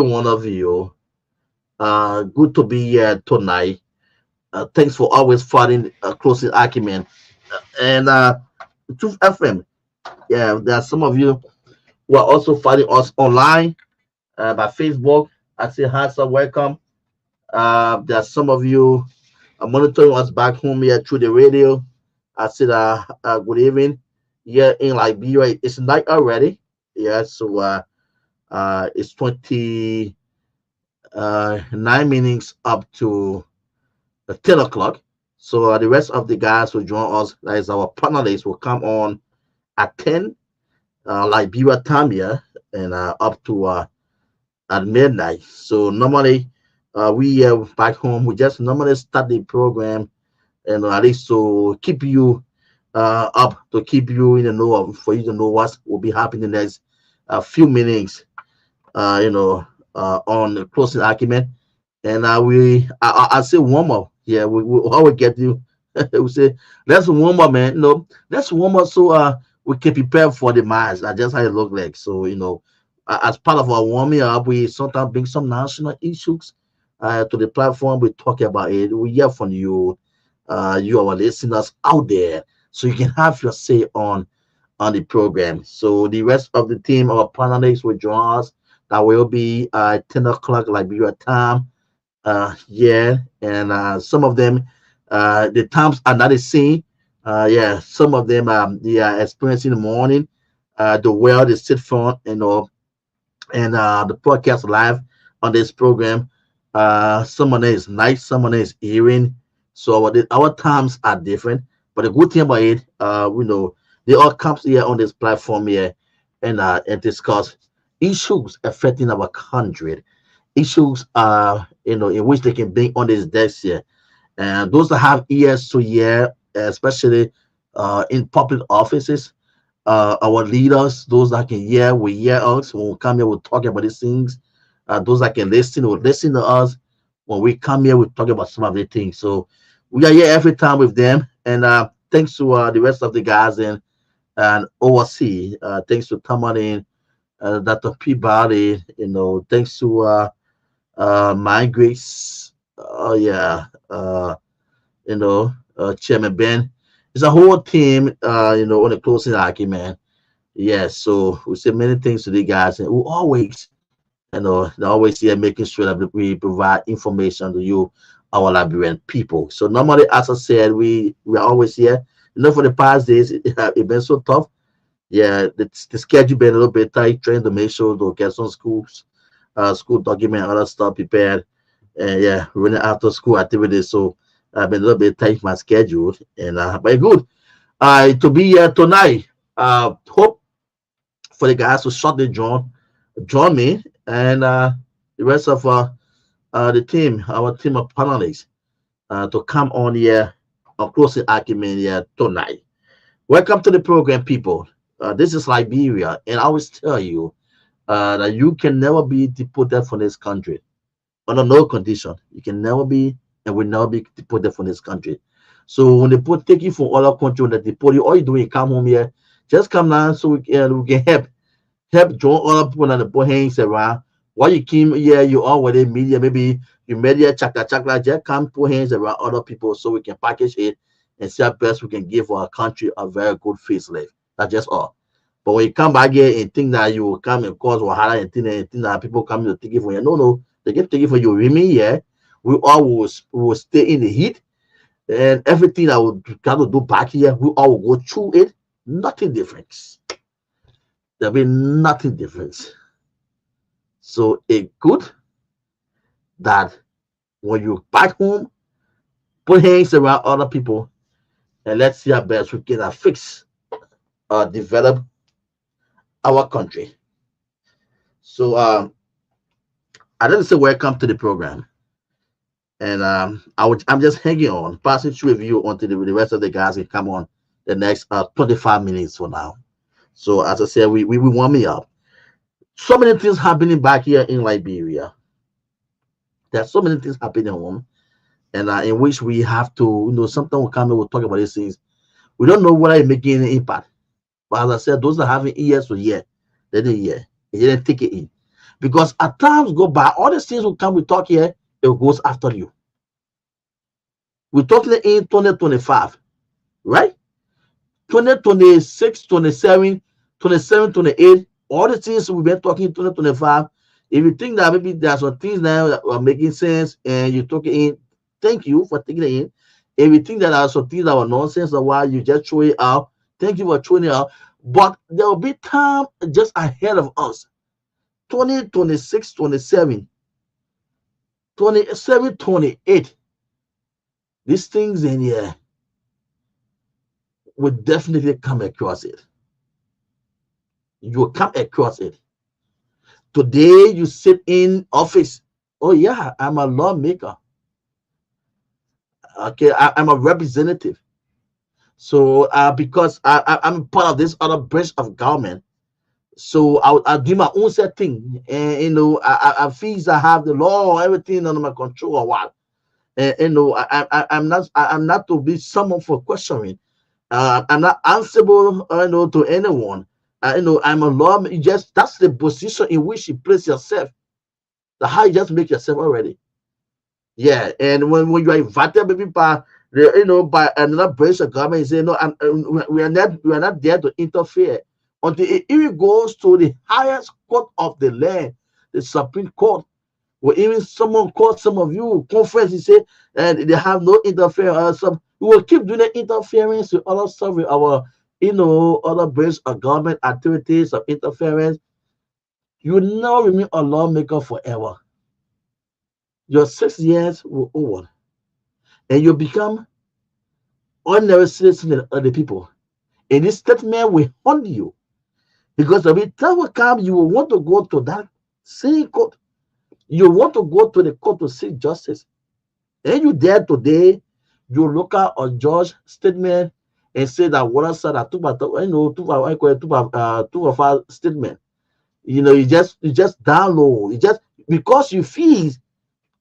one of you. Good to be here tonight. Thanks for always fighting closing argument. And Truth FM. Yeah, there are some of you who are also fighting us online by Facebook. I say hi, sir, welcome. There are some of you monitoring us back home here through the radio. I said good evening. Yeah, in Liberia, it's night already. Yeah, so it's 9 minutes up to 10 o'clock. So the rest of the guys will join us. That is our panelists will come on at 10, Liberia time here, and up to at midnight. So normally, we back home, we just normally start the program and at least to keep you up, to keep you in the know of, for you to know what will be happening the next few minutes, on the closing argument. And I say warm up. Yeah, we always get you. We say let's warm up, man. No, let's warm up so we can prepare for the match. That's just how it look like. So as part of our warming up, we sometimes bring some national issues to the platform. We talk about it. We hear from you, you our listeners out there, so you can have your say on the program. So the rest of the team, our panelists will join us. That will be 10 o'clock Liberia time. Yeah, and some of them, the times are not the same. Yeah, some of them they are experiencing the morning, the world is sit front, and the podcast live on this program. Someone is night, someone is hearing. So our times are different. But the good thing about it, they all come here on this platform here and discuss issues affecting our country, issues in which they can bring on this desk here. And those that have ears to hear, especially in public offices, our leaders, those that can hear, will hear us when we come here, we'll talk about these things. Those that can listen will listen to us. When we come here, we talk about some of the things. So we are here every time with them. And thanks to the rest of the guys and oversee. Thanks to Tomalin, Dr. Peabody, thanks to my grace. Oh yeah, Chairman Ben. It's a whole team, on the closing argument. Yes, so we say many things to the guys, and we always, they always here making sure that we provide information to you, our Liberian people. So normally, as I said, we are always here. For the past days, it's been so tough. Yeah, the schedule been a little bit tight, trying to make sure to get some school document, other stuff prepared, and yeah, running after school activities. So I've been a little bit tight my schedule, and but good. To be here tonight. Hope for the guys to shortly join me, and the rest of the team, our team of panelists, to come on here or closing argument here tonight. Welcome to the program, people. This is Liberia, and I always tell you that you can never be deported from this country under no condition. You can never be and will never be deported from this country. So when they take you from other country, when they deport you, all you do is come home here. Just come down so we can help join other people and the boy hangs around. While you came here, you already media, maybe you media chakla, just come put hands around other people so we can package it and see how best we can give our country a very good facelift. That's just all. But when you come back here and think that you will come and cause Wahala and think that people come to take it for you, no, they get take it for you. Remain here. We all will stay in the heat, and everything that we got to do back here, we all will go through it. Nothing different. There'll be nothing different. So it's good that when you back home, put hands around other people and let's see how best we can fix develop our country. So I didn't say welcome to the program. And I'm just hanging on, passing through with you until the rest of the guys can come on the next 25 minutes for now. So as I said, we warm me up. So many things happening back here in Liberia. There's so many things happening home, and in which we have to, sometimes we come and we'll talk about these things. We don't know whether it's making an impact. But as I said, those that having ears to hear, they didn't hear. They didn't take it in. Because as times go by, all these things will come, we talk here, it goes after you. We're talking in 2025, right? 2026, 27, 27, 28, all the things we've been talking in 2025. If you think that maybe there's some things now that are making sense and you took it in, thank you for taking it in. If you think that there are some things that were nonsense or why you just throw it out, thank you for throwing it out. But there will be time just ahead of us. 20, 26, 27, 27, 28. These things in here will definitely come across it. You will come across it. Today you sit in office. Oh yeah, I'm a lawmaker. Okay, I'm a representative. So because I'm part of this other branch of government, so I'll do my own set thing, and I feel I have the law, everything under my control or what. And I'm not to be someone for questioning. I'm not answerable, to anyone. I'm a law. Just that's the position in which you place yourself. The how you just make yourself already. Yeah, and when you are invited maybe by by another branch of government, you say no, we are not there to interfere until it even goes to the highest court of the land, the Supreme Court. Or even someone called some of you conference, you say, and they have no interference. Some we will keep doing the interference with other stuff with our, other branch of government activities of interference. You will now remain a lawmaker forever. Your 6 years will over, and you become ordinary citizen of the people. And this statement will haunt you because the time will come, you will want to go to that same court. You want to go to the court to seek justice. And you there today, you look at a judge statement and say that what I said, I took my, two of our statement. You just download. You just because you feel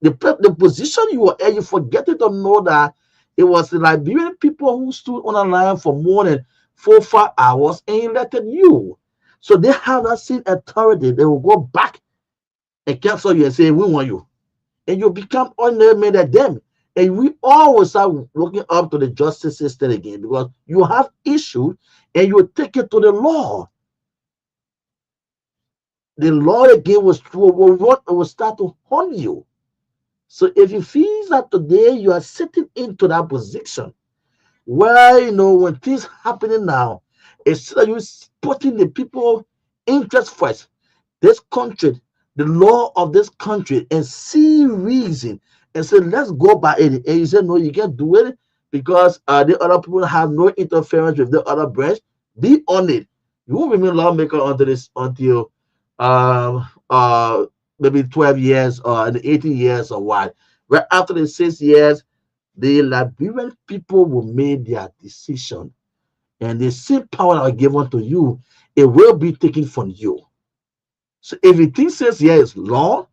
the position you were in, you forget it to know that it was the Liberian people who stood on the line for more than 4 or 5 hours and elected you. So they have that same authority. They will go back and cancel you and say, we want you. And you become ordinary men like them. And we always are looking up to the justice system again because you have issues and you take it to the law. The law again will start to haunt you. So if you feel that today you are sitting into that position where, when things happening now, instead of you putting the people interest first, this country, the law of this country, and see reason and say, let's go by it. And you say, no, you can't do it because the other people have no interference with the other branch. Be on it. You won't remain lawmaker until maybe 12 years or 18 years or what. Right after the 6 years, the Liberian people will make their decision. And the same power that are given to you, it will be taken from you. So if you think 6 years is long,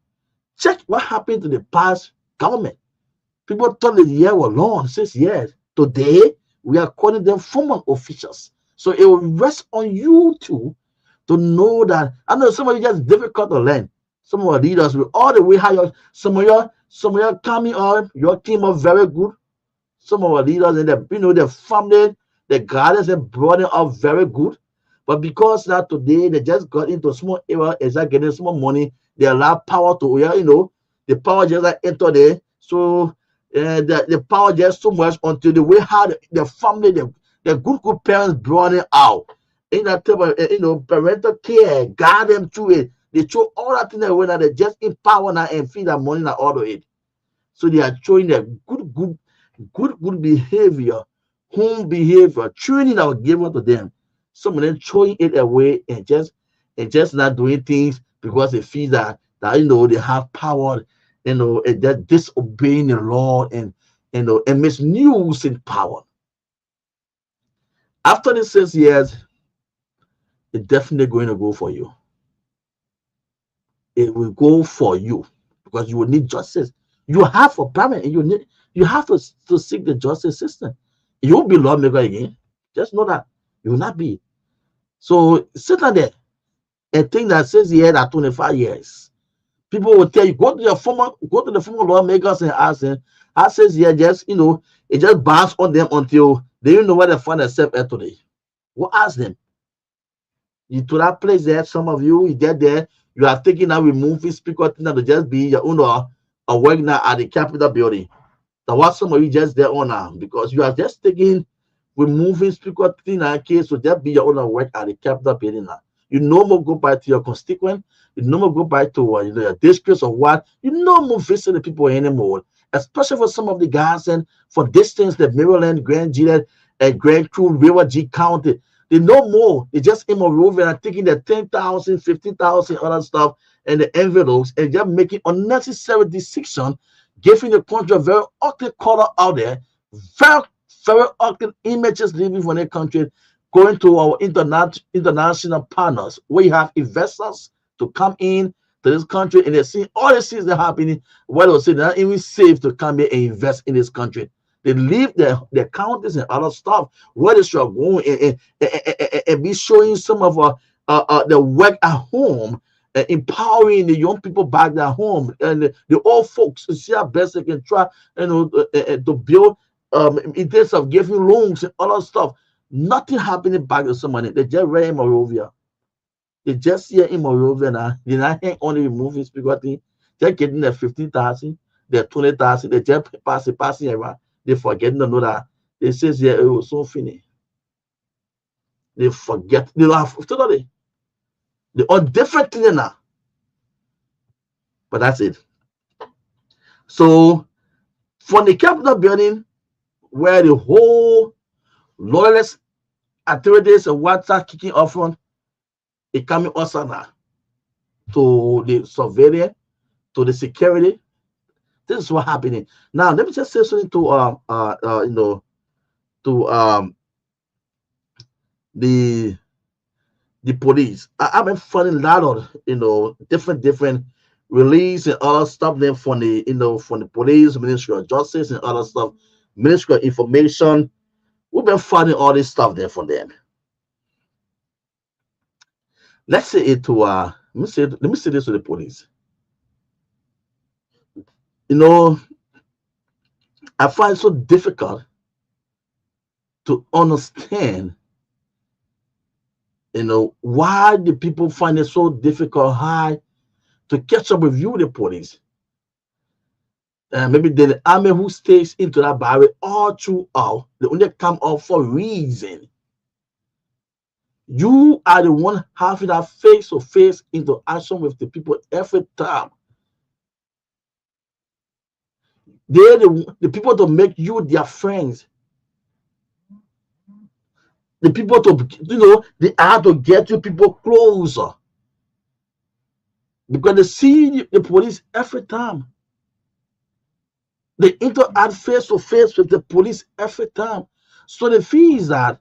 check what happened to the past government. People thought the year was long, 6 years. Today, we are calling them former officials. So it will rest on you too to know that. I know some of you just difficult to learn. Some of our leaders will all the way higher. Some of you coming on, your team are very good. Some of our leaders and their family, their guidance and brothers are very good. But because now today they just got into a small area, is that getting small money, they allow power to, the power just like enter there. So the power just so much until the way how the family, the good parents brought it out. In that type of, parental care, guide them through it. They throw all that thing away now, they just empower now and feed that money now all of it. So they are showing their good behavior, home behavior, training that was given to them. Some of them throwing it away and just not doing things because they feel that they have power, and they're disobeying the law and misusing power. After the 6 years, it's definitely going to go for you. It will go for you because you will need justice. You have a parent, and you have to seek the justice system. You won't be lawmaker again. Just know that you will not be. So sit down there and think that 6 years are 25 years. People will tell you, go to the former lawmakers and ask them. I says, yeah, just it just bounce on them until they don't know where they find themselves at today. We'll ask them. You to that place there, some of you get there, you are thinking now removing speaker thing to just be your own or work now at the Capitol building. Now what some of you just there on now because you are just taking removing speaker thing and case so just be your own work at the Capitol building now. You no more go back to your constituent, you no more go back to your districts or what, you no more visit the people anymore. Especially for some of the guys and for distance the Maryland, Grand Juliet, and Grand Crew, River G County. They know more. They just aim over and taking the 10,000, 15,000 other stuff and the envelopes and just making unnecessary decision, giving the country a very ugly color out there, very, very ugly images leaving from the country, going to our international partners. We have investors to come in to this country and they see all the things that are happening. Well, they say they're not even safe to come here and invest in this country. They leave their counties and other stuff where they should go and be showing some of the work at home, empowering the young people back at home and the old folks to see how best they can try to build in terms of giving loans and other stuff. Nothing happening back to somebody. They just read in Morovia. They just see in Morovia now. They're not only removing speaker thing. They're getting their 15,000, their 20,000. They just passing around. They forget to know that they says yeah it was so finished. They forget they don't have totally. They are different thing now. But that's it. So from the Capitol building, where the whole loyalist activities and what's kicking off from, it coming also now to the surveillance, to the security. This is what happening now. Let me just say something to the police. I've been finding a lot of different release and other stuff then from the from the police, Ministry of Justice and other stuff, Ministry of Information. We've been finding all this stuff there from them. Let's say it to let me say this to the police. I find it so difficult to understand, why the people find it so difficult high to catch up with you, the police. Maybe the army who stays into that barrier all throughout, they only come out for a reason. You are the one having that face-to-face interaction with the people every time. They're the people to make you their friends. The people to, they are to get you people closer. Because they see the police every time. They interact face to face with the police every time. So the feel is that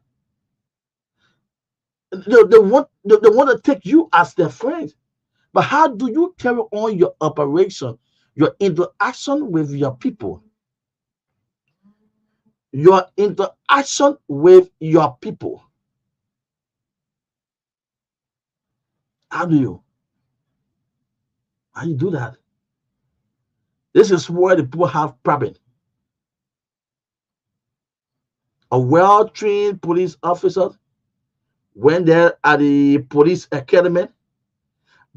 they want to take you as their friend. But how do you carry on your operation, your interaction with your people? Your interaction with your people. How do you do that? This is where the people have problem. A well-trained police officer, when they're at the police academy,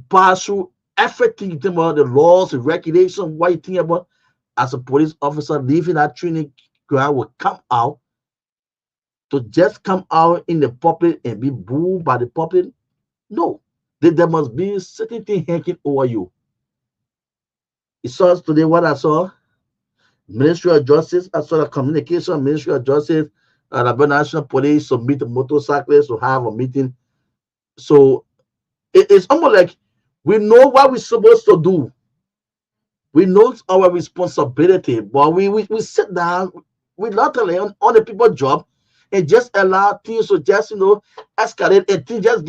pass through everything you think about the laws, the regulations, what you think about as a police officer, leaving that training ground will come out to just come out in the public and be booed by the public. No, there must be certain thing hanging over you. It saw today what I saw. Ministry of Justice, I saw the communication, Ministry of Justice, the National Police submit the motorcyclists to have a meeting. So it's almost like we know what we're supposed to do. We know our responsibility, but we sit down, we not on the people's job and just allow things to just escalate and things just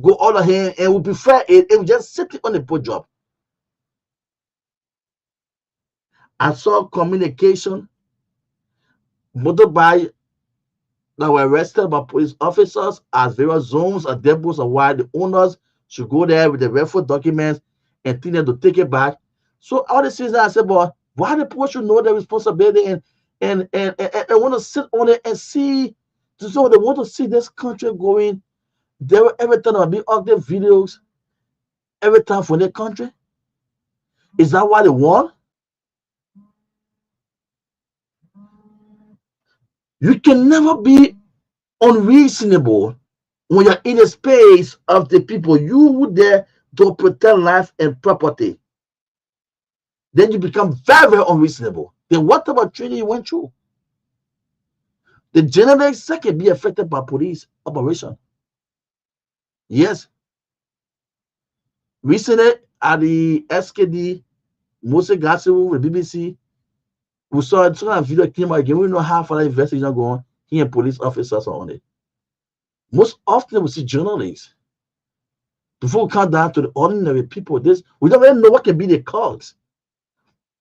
go all ahead, and we prefer it and we just sit on the people job. I saw communication motorbike that were arrested by police officers as various zones or depots of why the owners should go there with the reference documents and think to take it back. So all the things that I said, but why the people should know their responsibility and want to sit on it and see, so they want to see this country going. They will every time be up their videos every time for their country. Is that what they want? You can never be unreasonable when you're in a space of the people you there to protect life and property. Then you become very, very unreasonable. Then what about training you went through? The journalists can be affected by police operation. Yes. Recently at the SKD, Mose Gassiwu, the BBC, we saw a sort of video came out again. We know how far the investigation going. He and police officers are on it. Most often we see journalists. Before we come down to the ordinary people, we don't even know what can be the cause.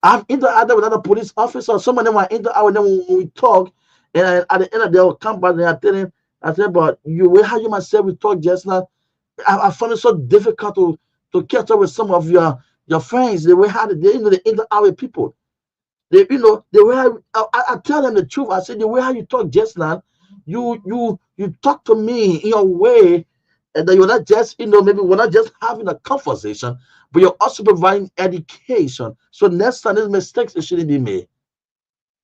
I've interacted with other police officers. Some of them are interacting with them when we talk, and at the end of the day, they'll come back and I tell them, but how you myself we talk just now. I found it so difficult to catch up with some of your friends. The way how they interact with people. The way I tell them the truth. I say the way how you talk just now, you talk to me in a way and that you're not just, maybe we're not just having a conversation, but you're also providing education. So next time these mistakes it shouldn't be made.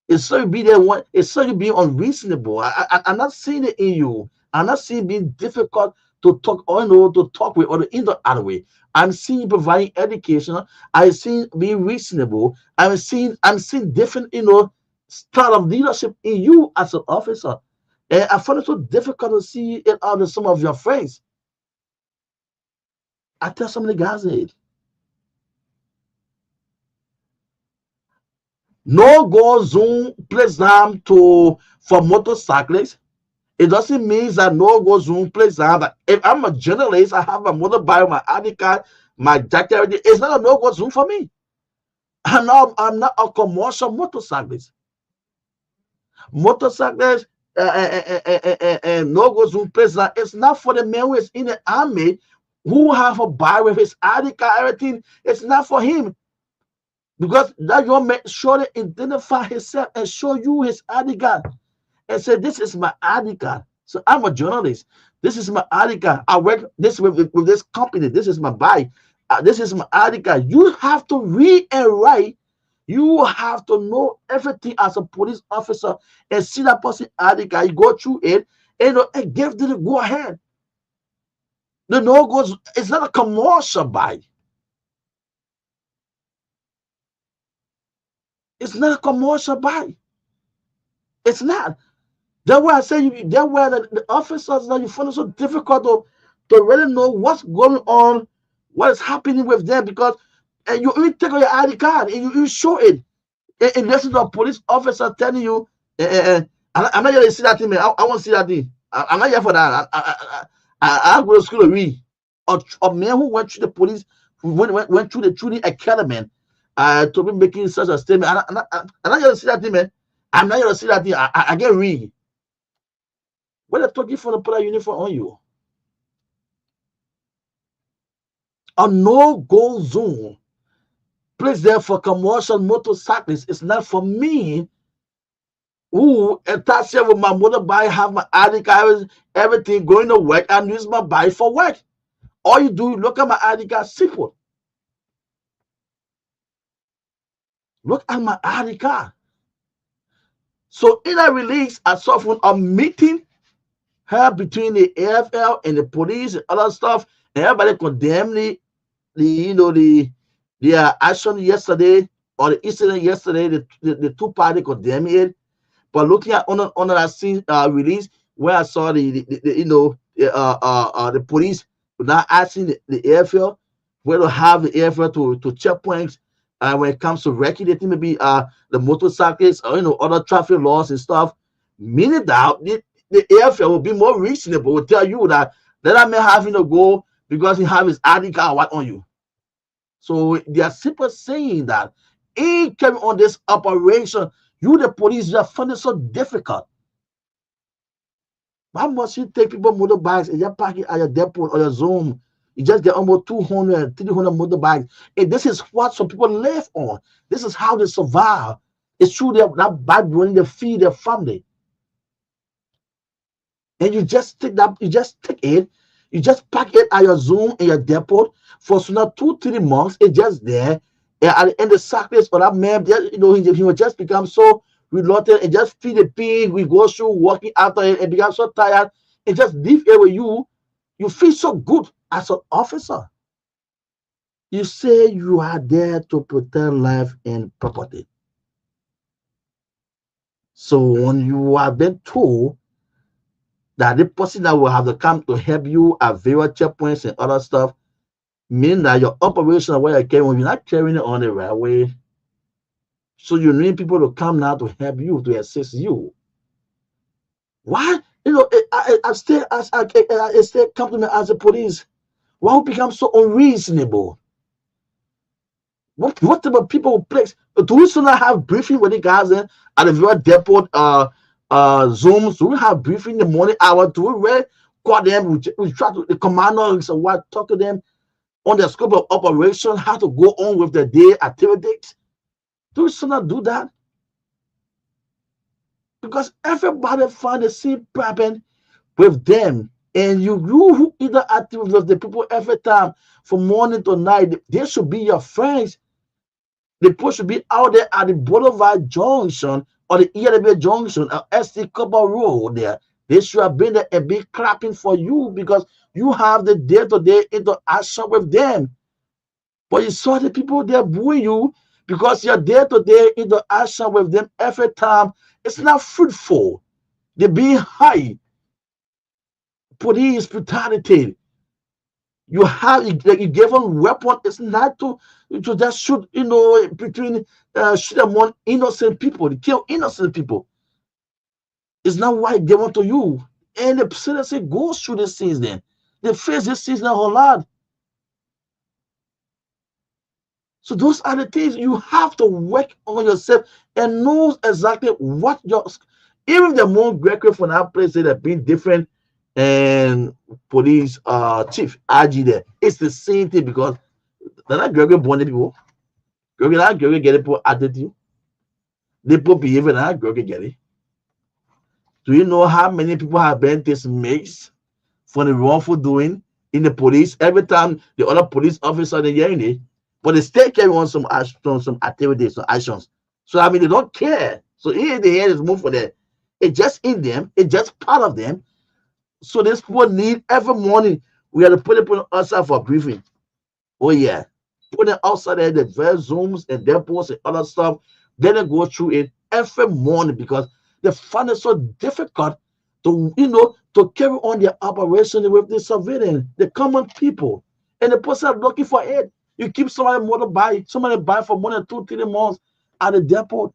It's so you be there one, it's so you being unreasonable. I'm not seeing it in you. I'm not seeing it being difficult to talk or to talk with or in the other way. I'm seeing you providing education. I see being reasonable. I'm seeing different, style of leadership in you as an officer. And I find it so difficult to see it out of some of your friends. I tell some of the guys it. No go zoom place down for motorcyclists. It doesn't mean that no go zoom place down. But if I'm a journalist, I have my motorbike, my ID card, my jacket, everything. It's not a no go zoom for me. I'm not a commercial motorcyclist. Motorcyclists and no go zoom place down. It's not for the man who is in the army who have a bike with his ID card, everything. It's not for him. Because that young man sure to identify himself and show you his ID card and say, this is my ID card. So I'm a journalist. This is my ID card. I work this with this company. This is my bike. This is my ID card. You have to read and write. You have to know everything as a police officer and see that person ID card. You go through it and give them the go ahead. The no goes. It's not a commercial bike. It's not a commercial bike. It's not. That's why I say that's why the officers that you find it so difficult to really know what's going on, what is happening with them, because and you even take out your ID card and you show it. And listen to a police officer telling you, I'm not here to see that thing, man. I want to see that thing. I'm not here for that. I go to school to read. A man who went through the police, who went through the training academy, to be making such a statement. I'm not here to see that thing, man. I'm not here to see that thing. I get read. When they're talking for the put a uniform on you. A no-go zone place there for commercial motorcyclists. It's not for me who attached with my motorbike, have my ID card, everything, going to work and use my bike for work. All you do, look at my ID card, simple. Look at my ID card. So in a release, I saw from a meeting here between the AFL and the police and other stuff, and everybody condemned the action yesterday or the incident yesterday. The two parties condemned it. But looking at on that scene release where I saw the police now asking the AFL where to have the AFL to checkpoints when it comes to regulating maybe the motorcyclists or other traffic laws and stuff, meaning that the AFL will be more reasonable, will tell you that man having to go because he have his ID card on you. So they are simply saying that he came on this operation, you the police just find it so difficult. Why must you take people motorbikes and you park it at your depot or your zone? You just get almost 200, 300 motorbikes. And this is what some people live on. This is how they survive. It's through that bike running, they feed their family. And you just take that, you just take it, you just pack it at your Zoom in your depot for so now 2, 3 months. It's just there. And at the end of sacrifice or that man, he will just become so reluctant and just feed the pig. We go through walking after it and become so tired and just leave it with you. You feel so good as an officer. You say you are there to protect life and property. So when you have been told that the person that will have to come to help you at various checkpoints and other stuff, meaning that your operation where you're carrying, you're not carrying it on the right way. So you need people to come now to help you, to assist you. Why? I still come to me as a police. Why would become so unreasonable? What type of people place? Do we still not have briefing with the guys at the very depot Zooms? Do we have briefing in the morning hour? Do we really call them? We try to the commanders and what talk to them on the scope of operation, how to go on with the day activities. Do we still not do that? Because everybody find the same problem with them. And you who either active with the people every time from morning to night, they should be your friends. The people should be out there at the Boulevard Junction or the ELB Junction or ST Copper Road there. They should have been there and be clapping for you because you have the day-to-day interaction with them. But you saw the people there booing you because your day-to-day interaction with them every time, it's not fruitful. They're being high. Police brutality. You give them weapon. It's not to just shoot, between shoot among innocent people. They kill innocent people. It's not why they want to you. And the citizen goes through these things then. They face this season a whole lot. So those are the things you have to work on yourself and know exactly what even the more Greco from that place that being different and police chief RG there. It's the same thing because they're not Greco born people. Greco not Greco get people attitude. They put behavior not Greco get it. Do you know how many people have been dismissed for the wrongful doing in the police? Every time the other police officer they're hearing it, but they still carry on some activities, some actions. So I mean they don't care. So here the head is moved for them. It's just in them, it's just part of them. So this people need every morning we have to put it outside for a briefing. Oh yeah. Put it outside there, the various Zooms and depots and other stuff. Then they go through it every morning because they find it so difficult to to carry on their operation with the civilian, the common people. And the person looking for it. You keep somebody buy for more than 2, 3 months at the depot.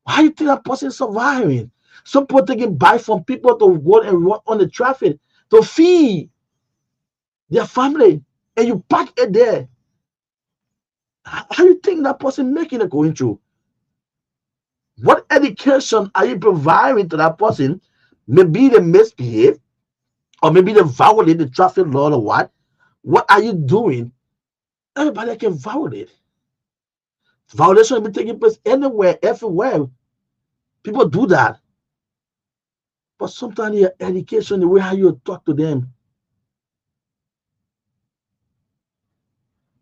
How you think that person is surviving? Some people taking buy from people to go and run on the traffic to feed their family, and you pack it there. How you think that person making it going through? What education are you providing to that person? Maybe they misbehave, or maybe they violate the traffic law or what? What are you doing? Everybody can violate. Violation will be taking place anywhere, everywhere. People do that. But sometimes your education, the way how you talk to them.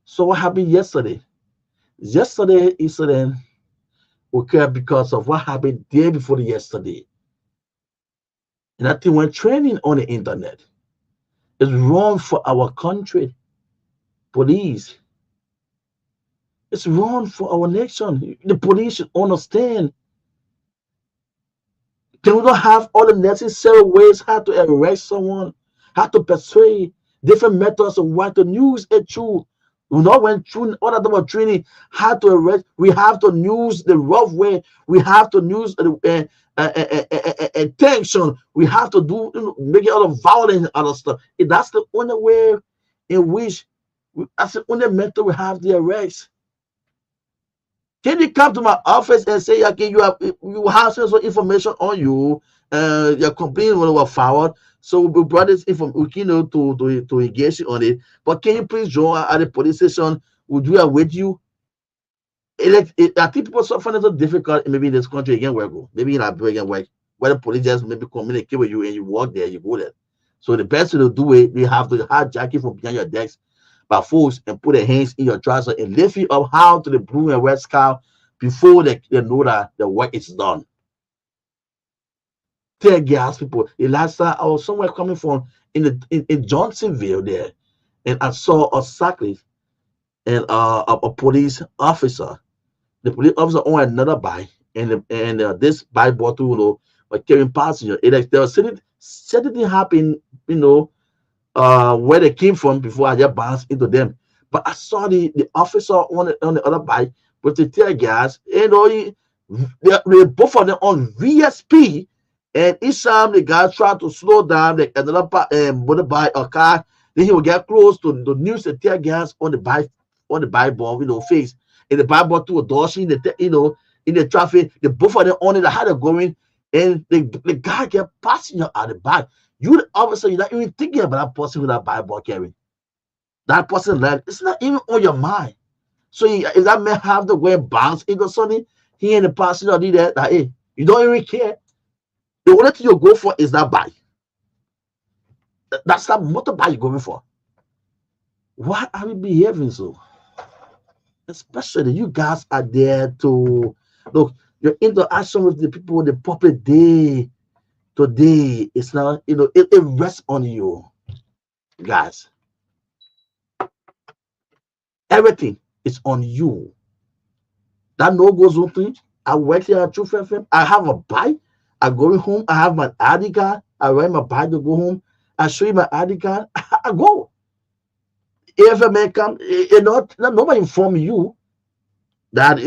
So what happened yesterday? Yesterday incident occurred because of what happened the day before yesterday. And I think when training on the internet is wrong for our country, police. It's wrong for our nation. The police should understand. Can we not have all the necessary ways how to arrest someone, how to persuade, different methods of what to use it through? We not went through all that about training, how to arrest. We have to use the rough way. We have to use tension. We have to do make it out of violence and other stuff. That's the only way in which that's the only method we have the arrest. Can you come to my office and say, okay, you have some information on you, your complaint will forward. So we brought this information, you know, to engage you on it. But can you please join at the police station? Would we await you? I think people find it so difficult maybe in this country again where go. Maybe in Liberia again where the police just maybe communicate with you and you walk there, you go there. So the best way to do it, they have to hijack you from behind your desk by force and put their hands in your trouser and lift you up high to the blue and red sky before they know that the work is done. Tear gas people. The last time I was somewhere coming from in Johnsonville there, and I saw a cyclist and a police officer. The police officer on another bike, and this bike bottle, you know, was carrying passenger. There was certain happen, you know, where they came from before I just bounced into them. But I saw the officer on the other bike with the tear gas, and you know, they both of them on VSP, and each time the guy tried to slow down, like another motorbike or car, then he would get close to the news the tear gas on the bike ball, you know, face, and the bike ball to a dodging the you know in the traffic. The both of them on it, how they're going, and the guy kept passing you out the back. You obviously you're not even thinking about that person with that Bible carrying. That person left. It's not even on your mind. So if that man have the way bounce into something, he and the passenger did that hey, you don't even care. The only thing you go for is that bike. That's that motorbike you're going for. Why are we behaving so? Especially you guys are there to look your interaction with the people, the public day today. It's not, you know, it rests on you, guys. Everything is on you. That no goes on thing. I work here at Truth FM. I have a bike. I go home. I have my ID card. I ride my bike to go home. I show you my ID card. I go. If a man come, not nobody inform you that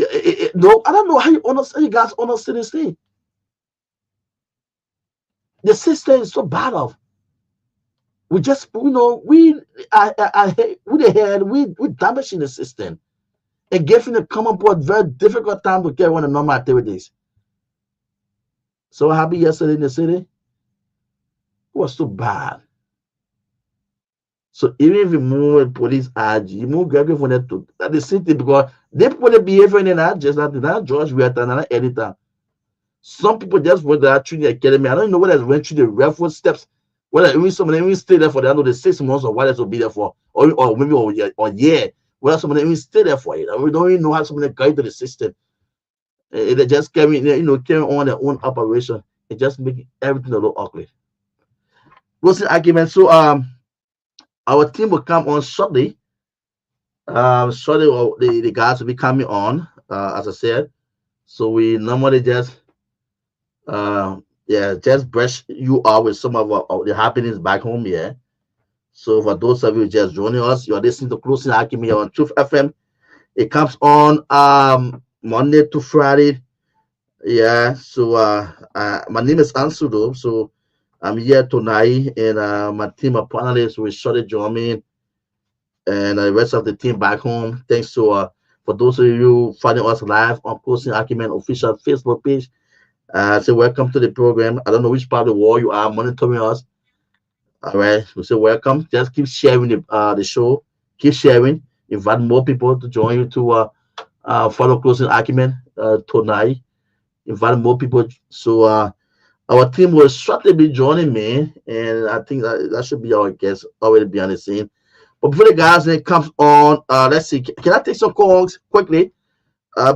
no. I don't know how you understand. You guys understand this thing. The system is so bad of. We just, you know, with the head, we damaging the system and giving the common board very difficult time to carry on the normal activities. So happy yesterday in the city. It was so bad. So even if you move police RG, you move Gregory from that to the city because they put the behavior in that just not George Wetter, not editor. Some people just went there through the academy. I don't know whether they went through the referral steps, whether even some of them even stay there for the end of the 6 months or what else will be there for, or maybe or year, whether some of them even stay there for it. We don't even know how some of them got into the system. They just carry, you know, carry on their own operation. It just make everything a little awkward. Closing argument. So our team will come on shortly. Shortly the guys will be coming on, as I said. So we normally just yeah, just brush you out with some of the happenings back home here. So for those of you just joining us, you're listening to Closing Argument here on Truth FM. It comes on Monday to Friday. Yeah, so my name is Ansudo. So I'm here tonight, and my team of panelists will shortly join me, and the rest of the team back home. Thanks to for those of you finding us live on Closing Argument official Facebook page. Say welcome to the program. I don't know which part of the world you are monitoring us. All right, we say welcome. Just keep sharing the show. Keep sharing. Invite more people to join you to follow Closing Argument tonight. Invite more people. So our team will shortly be joining me, and I think that should be our guest already be on the scene. But before the guys then comes on, let's see. Can I take some calls quickly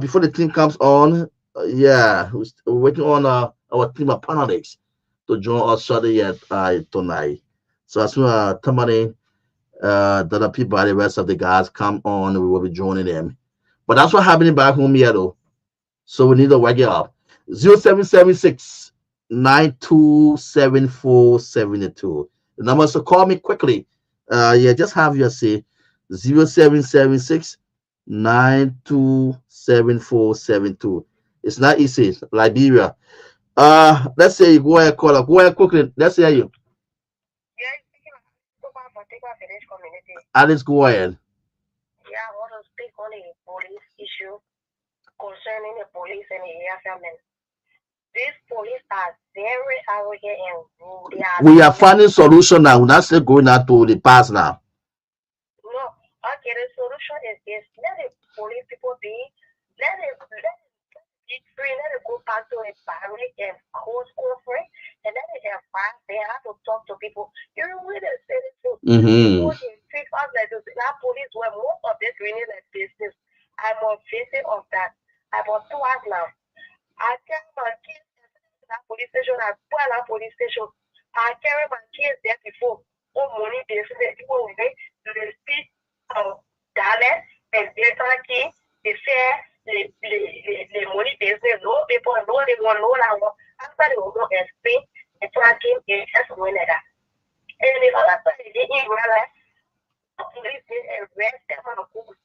before the team comes on? Yeah, we're working on our team of panelists to join us shortly yet tonight. So as soon as Tomalin, the other people, the rest of the guys come on, we will be joining them. But that's what happening back home here though. So we need to wake it up. 0776 927472. The number, so call me quickly. Yeah, just have your say. 0776 927472. It's not easy. Liberia. Let's say you go ahead, call up. Go ahead quickly. Let's hear you. Alice, go ahead. Yeah, I want to speak on a police issue concerning the police and the AFM. These police are very arrogant and rude. We are finding solution now. We're not still going out to the past now. No, okay, the solution is this. Let the police people be, let it be free, let it go back to a barrack and close conference, and let it advise they have to talk to people. You know what they say this too. People can fix us like this. That police where most of this really like business. I'm a visit of that. About 2 hours now. I tell my kids that police station, I put that police station. I carry my kids there before. Oh, money, they say people will make the speak dialect and data key, they say the money business, no people, no they want, no that one. After they will go explain, the tracking is just going like that. And the other time, they didn't realize, police didn't arrest them on the court.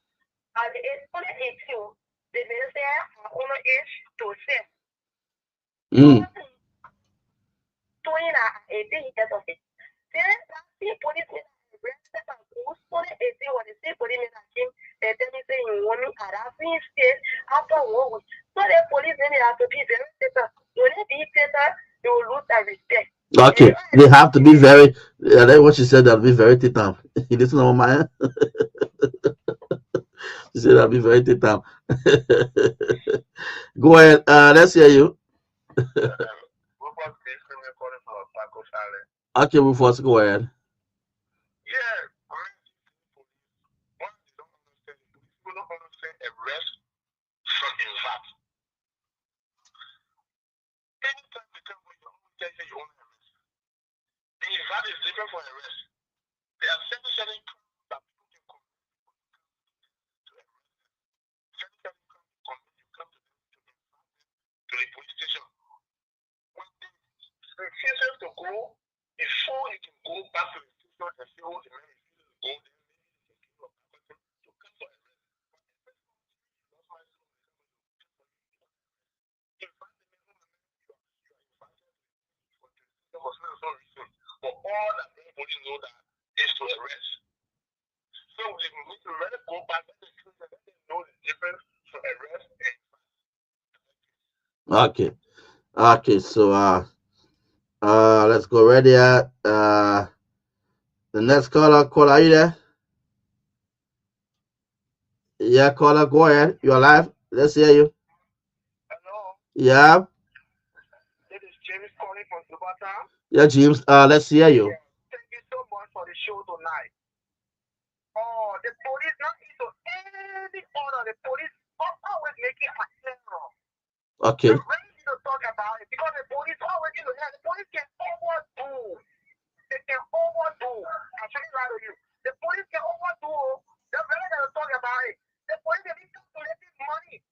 And it's only 18, they may say, I'm on age to say. 20 years of it. Then, the police arrested and who's only 18 when they say police came and then they say you want me at that state after 1 week. So the police then they have to be very better. When they be better, they will lose their respect. Okay, they have to be very. That's what she said. They'll be very titan. You listen to Myean. She said they'll be very titan. Go ahead. Let's hear you. Okay, we first go ahead. Yeah, one people don't understand arrest from invite. Anytime they come when you only take your own arrest. The invite is different from arrest. There are certain crimes that people can commit to arrest. Certain crimes you come to them to invite them to the police station. When they refuse to go, before you can go back to the station and say, oh, the man refuses to go, then maybe you can give up to come to arrest. But all that everybody know that is to arrest. So we need to let it go back to the truth and let them know the difference to arrest and Okay. Okay, so let's go right there. The next caller, are you there? Yeah, caller, go ahead. You're live. Let's hear you. Hello. Yeah. This is James calling from Subata. Yeah, James. Let's hear you. Yeah. Thank you so much for the show tonight. Oh, the police not into any order. The police always making an error. Okay. I'm ready to talk about it because the police always the police can overdo. They can overdo. I'm saying right to you. The police can overdo. They're ready to talk about it. The police can be calculating money.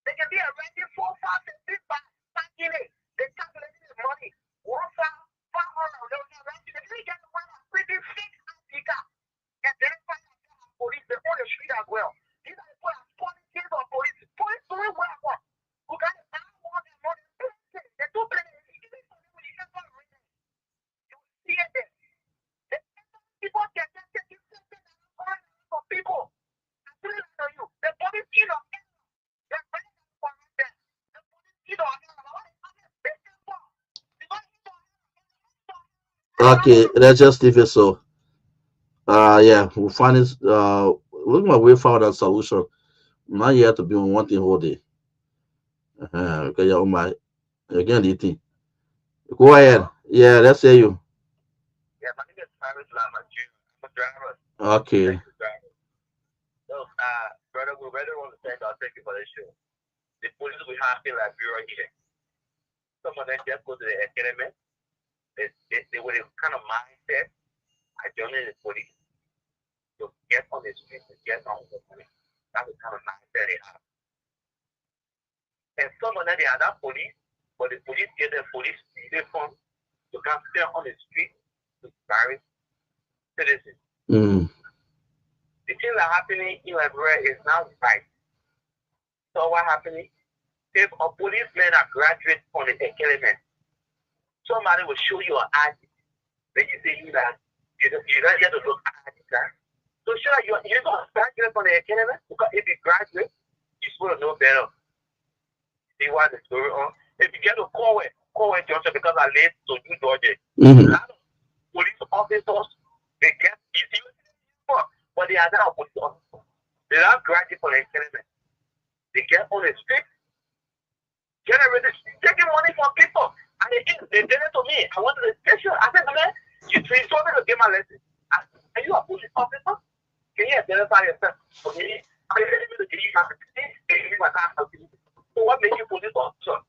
They can be arrested 4, 5, 6 by stacking it. They calculating the money. 1, 500. They'll be arrested. They get the one that's pretty fake Africa. And then find out police. They on the street as well. These are the people that calling kids on police. Police doing what? Who got it? I don't want them money. They do play. You see it there. People can just take you for people. I'm telling you, the police kill on they're ready for them. The police kill on Okay, let's just leave it so. Yeah, we'll find it. Looking at way found a solution. Not yet to be on one thing whole day. Okay, yeah, my again, the thing. Go ahead. Yeah, let's hear you. Yeah, my name is Cyrus Lama Jr. I'm a driver. Okay. So, brother, we really want to thank you for the show. The police we have in Liberia here. Some of them just go to the academy. They were the kind of mindset. I joined the police to get on the street, to get on the money. That's the kind of mindset they have. And some of them, they are not police, but the police get the police uniform to come stay on the street to embarrass citizens. The things that are happening in Liberia is not right. So what happening? If a policeman that graduates from the academy, somebody will show you an ID. Then you say that you don't get to look at it. So sure, you're going to graduate from the academy because if you graduate, you're supposed to know better. see what is going on. If you get to call it Johnson because I live to New Georgia. Mm-hmm. A lot of police officers, they get easy, but they are not police officers. They are graduate for the experiment. They get on the street, generating, taking money from people. And they did it to me. I went to the station. I said, man, you told me to get my lesson. Are you a police officer? Can you identify yourself? Okay. I said, to give you my so what makes you police officer?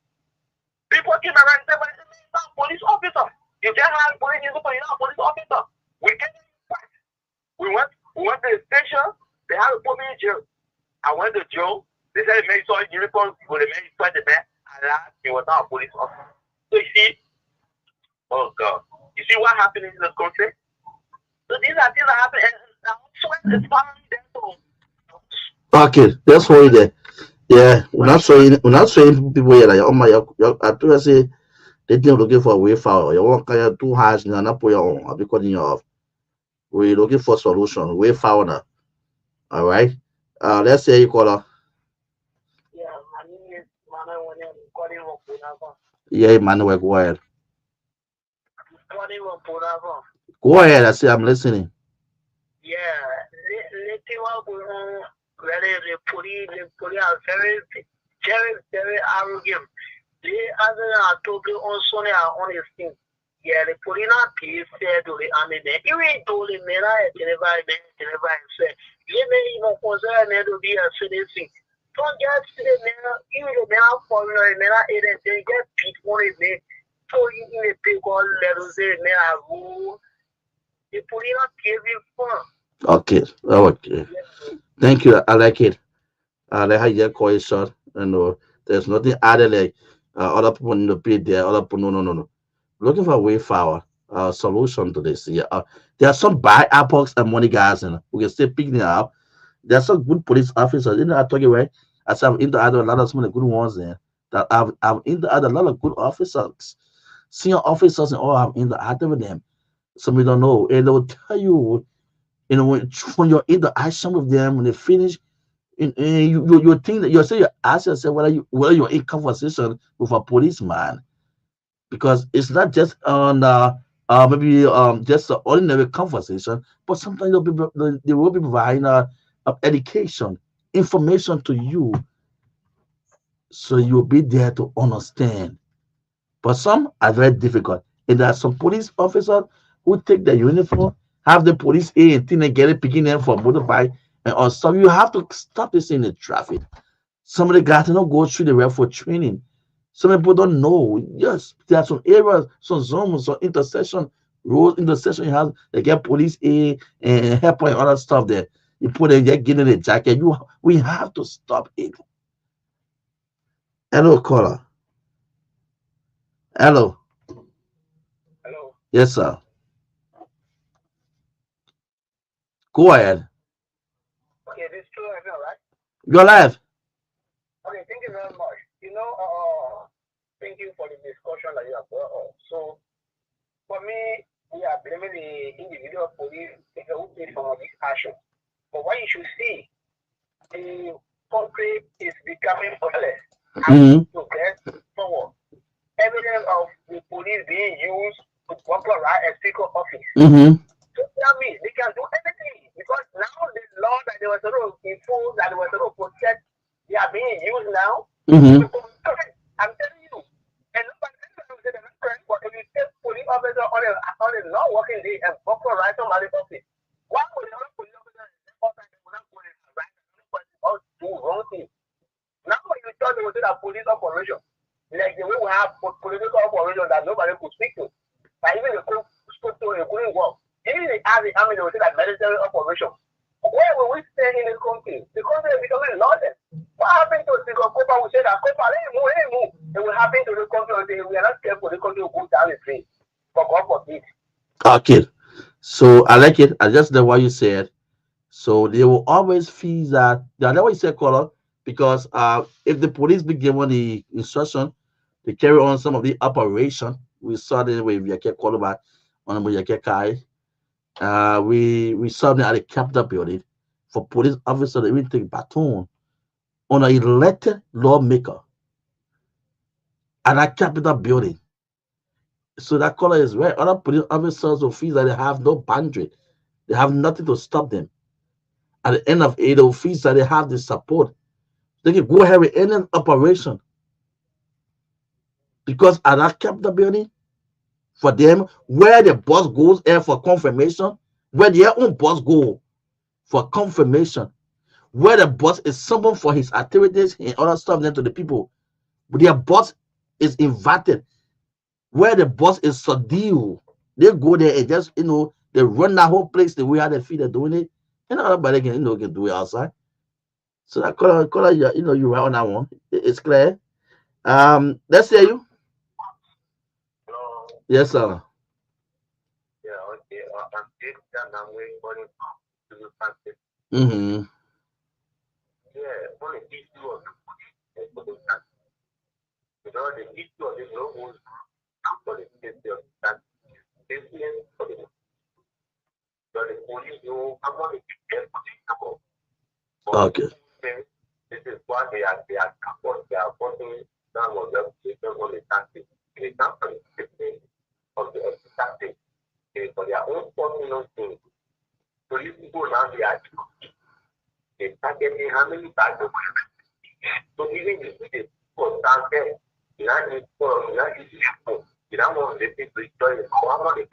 People came around and said, but it's not a police officer. You just have police uniform, you're not a police officer. We can't fight. We went to the station, they had to put me in jail. I went to jail, they said the man saw uniform, but the man saw the man, and last, he was not a police officer. So you see, oh God, you see what happened in this country? So these are things that happen, and it's following them. Okay, that's why there. Yeah, we're not saying people here like, oh my, I told you say they think looking for a way forward. You want kind of too harsh now, not put your own because you off. We're looking for solution, way forward now. All right. Let's say you call her. Yeah, I mean, man, when I'm calling Yeah, Emmanuel, go ahead. up, Go ahead. I say I'm listening. yeah, the police are very arrogant. They are talking on Sunday on his thing. Yeah, the police are paid fair to the army. Even though the men are say, you may even concern them to be a citizen. Don't get to the men, even the men are foreign, men are aided, they get people in there. So you in the people letters, they are rule. The police are giving fun. Okay. Okay. Thank you. I like it. I like how you call it short. There's nothing added like other people need to be there. Other people, no. Looking for a way forward, solution to this. Yeah. There are some bad apples and money guys, and we can still picking it up. There are some good police officers. I told you right. I said I've interacted with a lot of some of the good ones there. That I've interacted a lot of good officers, senior officers, and all. I've interacted with them. Some you don't know, and they will tell you, when you're in the action with them, when they finish, and you think that you ask yourself whether you're in conversation with a policeman, because it's not just on maybe just an ordinary conversation, but sometimes they will be providing education, information to you, so you'll be there to understand. But some are very difficult. And there are some police officers who take their uniform, have the police A and think they get it picking them for motorbike and or stuff. You have to stop this in the traffic. Some of the guys do not go through the for training. Some people don't know. Yes, there are some areas, some zones, some intersection, road intersection you have, they get police A and help and other stuff there. You put it, you get in the jacket. We have to stop it. Hello, caller. Hello. Hello. Yes, sir. Go ahead. Okay, this is true, I know, right? You're live. Okay, thank you very much. Thank you for the discussion that you have brought up. So, for me, we are blaming the individual police who did some of these actions. But what you should see, the country is becoming lawless. Mm-hmm. To get forward. Evidence of the police being used to popularize a secret office. Mm-hmm. So tell me, they can do anything because now the law that they were supposed to enforce, that they were supposed to protect, they are being used now. Mm-hmm. I'm telling you, and nobody will say they're not correct, but if you take police officer on a non-working day and popularize somebody's office, why would the other police officer all time they will not go and write or do wrong things? Now when you tell me that police operation, like the way we have political operation that nobody could speak to, but even the could speak to, it couldn't work. Even the army, they will say that military operation. Where will we stay in this country? The country is becoming lawless. What happened to the Copa? We say that Copa, let him move. It will happen to the country until we are not careful, the country will go down the drain. For God forbid. Okay. So I like it. I just know what you said. So they will always feel that that's what you said, caller, because if the police be given the instruction to carry on some of the operation, we saw that with Yake Koloba on Yake Kai. We saw them at the Capitol building for police officers to even take baton on an elected lawmaker. at that Capitol building. So that color is red. Other police officers will feel that they have no boundary. They have nothing to stop them. At the end of it, they'll feel that they have the support. They can go ahead with any operation. Because at that Capitol building, for them, where the boss goes there for confirmation, where their own boss go for confirmation, where the boss is summoned for his activities and other stuff then to the people, their boss is invited. Where the boss is subdued, they go there and just they run that whole place the way how they feel they're doing it, and nobody can can do it outside. So that color, you right on that one. It's clear. Let's hear you. Hello. Yes, sir. Yeah, okay. I'm still that I'm waiting for him to do something. Mm-hmm. Yeah, only issue of the you know, the issue of the global for the safety of that safety for the police know I'm going to be careful about. Okay. This is why they are supporting some of the people on the tactics. The company of the tactics for their own personal things. So you people now they targeting how many bags of so even if they put down there, you don't need you don't want the people to join the power the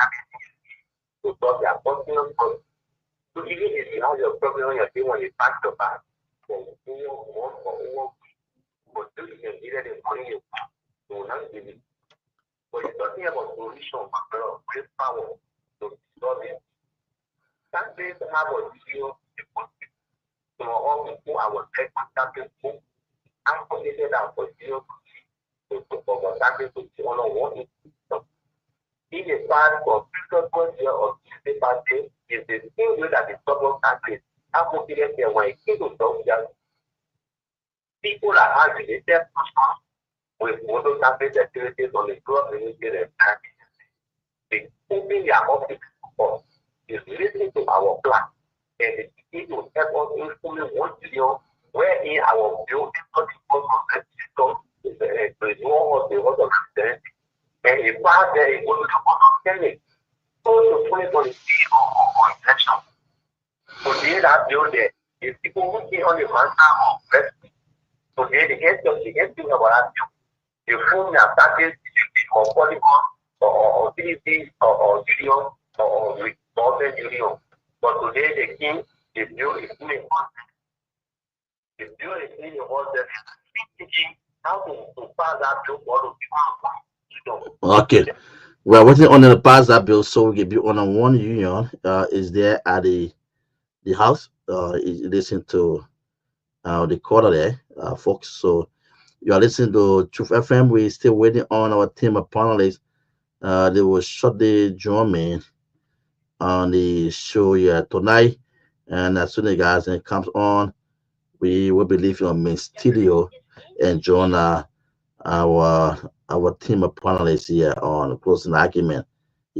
to solve their personal problems. So even if you have your problem on your team when you pack your bag, then you want but do you can get it in money you will not give it. But you're talking about solution, great power to solve it. That means have a video to all people I will take contact with I completed that for zero to contact with one on one. In the past for future year or Tuesday party is the same way that the support countries have confidence in when it came to that people that are related with photographic activities on the club related and they open their office for is listening to our plan and it will help us instantly 1 billion wherein our building is more of the order of the and if part there is going to be so to 2023 or election. So they that building if people who see on the matter of rescue, so they get thing about that the phone that started or polygon or CDC or Union or Northern Union. But today the king is doing is doing the bill is in the order thinking how to pass that bill for the people. Okay. We're waiting on the pass that bill so we can be on one union is there at the house listen to the quarter there folks. So you are listening to Truth FM. We're still waiting on our team of panelists. They will shut the drumming on the show tonight, and as soon as guys it comes on, we will be leaving on main studio and join our team of panelists here on closing argument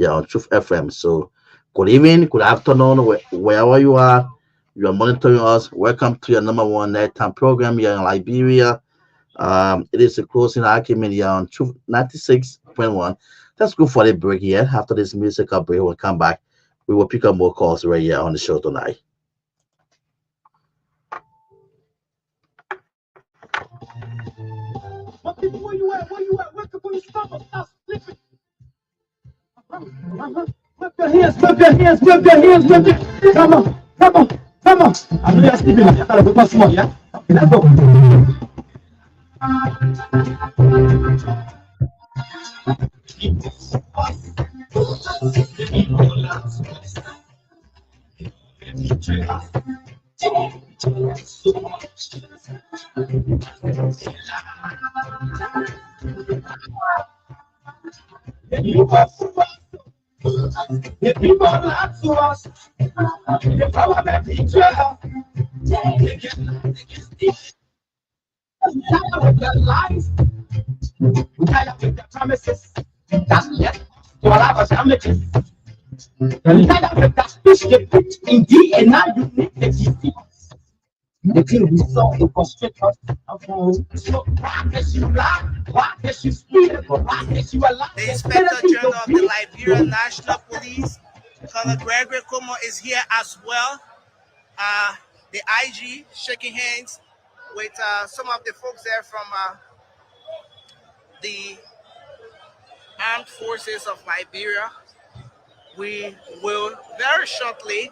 on Truth FM. So good evening, good afternoon, wherever you are monitoring us. Welcome to your number one nighttime program here in Liberia. It is a closing argument here on Truth 96.1. Let's go for the break here. After this musical break, we'll come back. We will pick up more calls right here on the show tonight. Where you at? Wake up when you stop sleeping. Whip your hands. Come on. I know you're sleeping. I gotta whip my small, yeah? Okay, let's go. If you want to us, if I want to teach you, they can with their lies, tired with their promises, that's left to allow us damages. Tired with that fish they put in DNA, you need to see us. until we saw it frustrate us. So why can't you lie? Why can't you speak? Why can't you allow the Inspector General of the Liberia National Police, Colonel Gregory Como, is here as well. The IG shaking hands with some of the folks there from the Armed Forces of Liberia. We will very shortly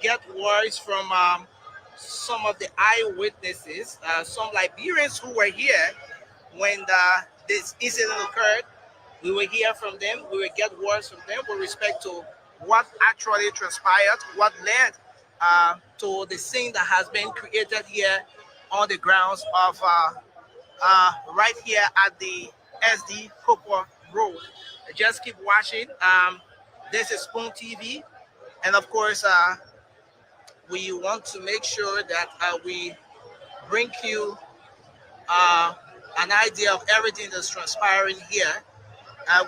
get words from some of the eyewitnesses, some Liberians who were here when this incident occurred. We will hear from them. We will get words from them with respect to what actually transpired, what led to the scene that has been created here on the grounds of right here at the SD Cooper Road. Just keep watching. This is Spoon TV, and of course, we want to make sure that we bring you an idea of everything that's transpiring here.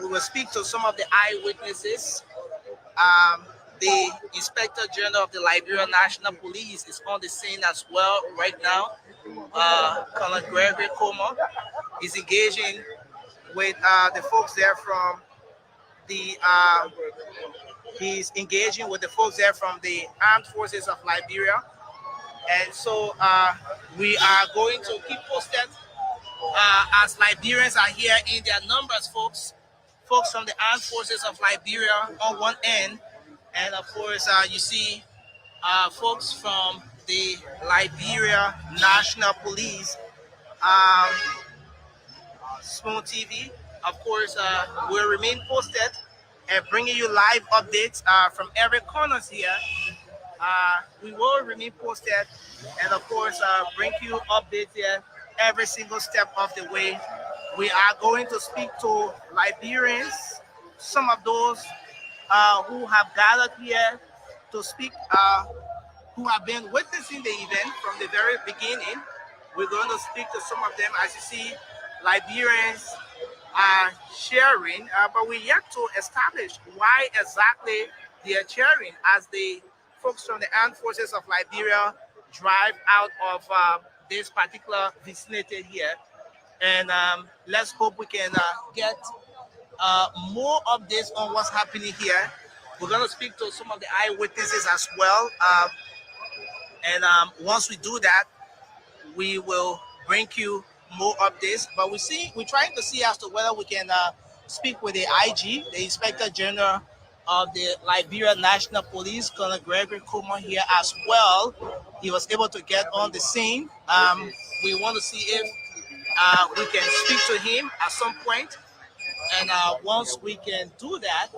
We will speak to some of the eyewitnesses. The Inspector General of the Liberia National Police is on the scene as well right now. Colonel Gregory Como is engaging with the folks there from the he's engaging with the folks there from the Armed Forces of Liberia, and so we are going to keep posted as Liberians are here in their numbers, folks from the Armed Forces of Liberia on one end, and of course you see folks from the Liberia National Police. Spoon TV, of course, will remain posted and bringing you live updates from every corner here. We will remain posted and, of course, bring you updates here every single step of the way. We are going to speak to Liberians, some of those who have gathered here to speak, who have been witnessing the event from the very beginning. We're going to speak to some of them. As you see, Liberians are sharing, but we're yet to establish why exactly they are sharing as the folks from the Armed Forces of Liberia drive out of this particular vicinity here. And let's hope we can get more updates on what's happening here. We're going to speak to some of the eyewitnesses as well. And once we do that, we will bring you more updates. But we're trying to see as to whether we can speak with the IG, the Inspector General of the Liberia National Police, Colonel Gregory Como here as well. He was able to get on the scene. We want to see if we can speak to him at some point. And once we can do that,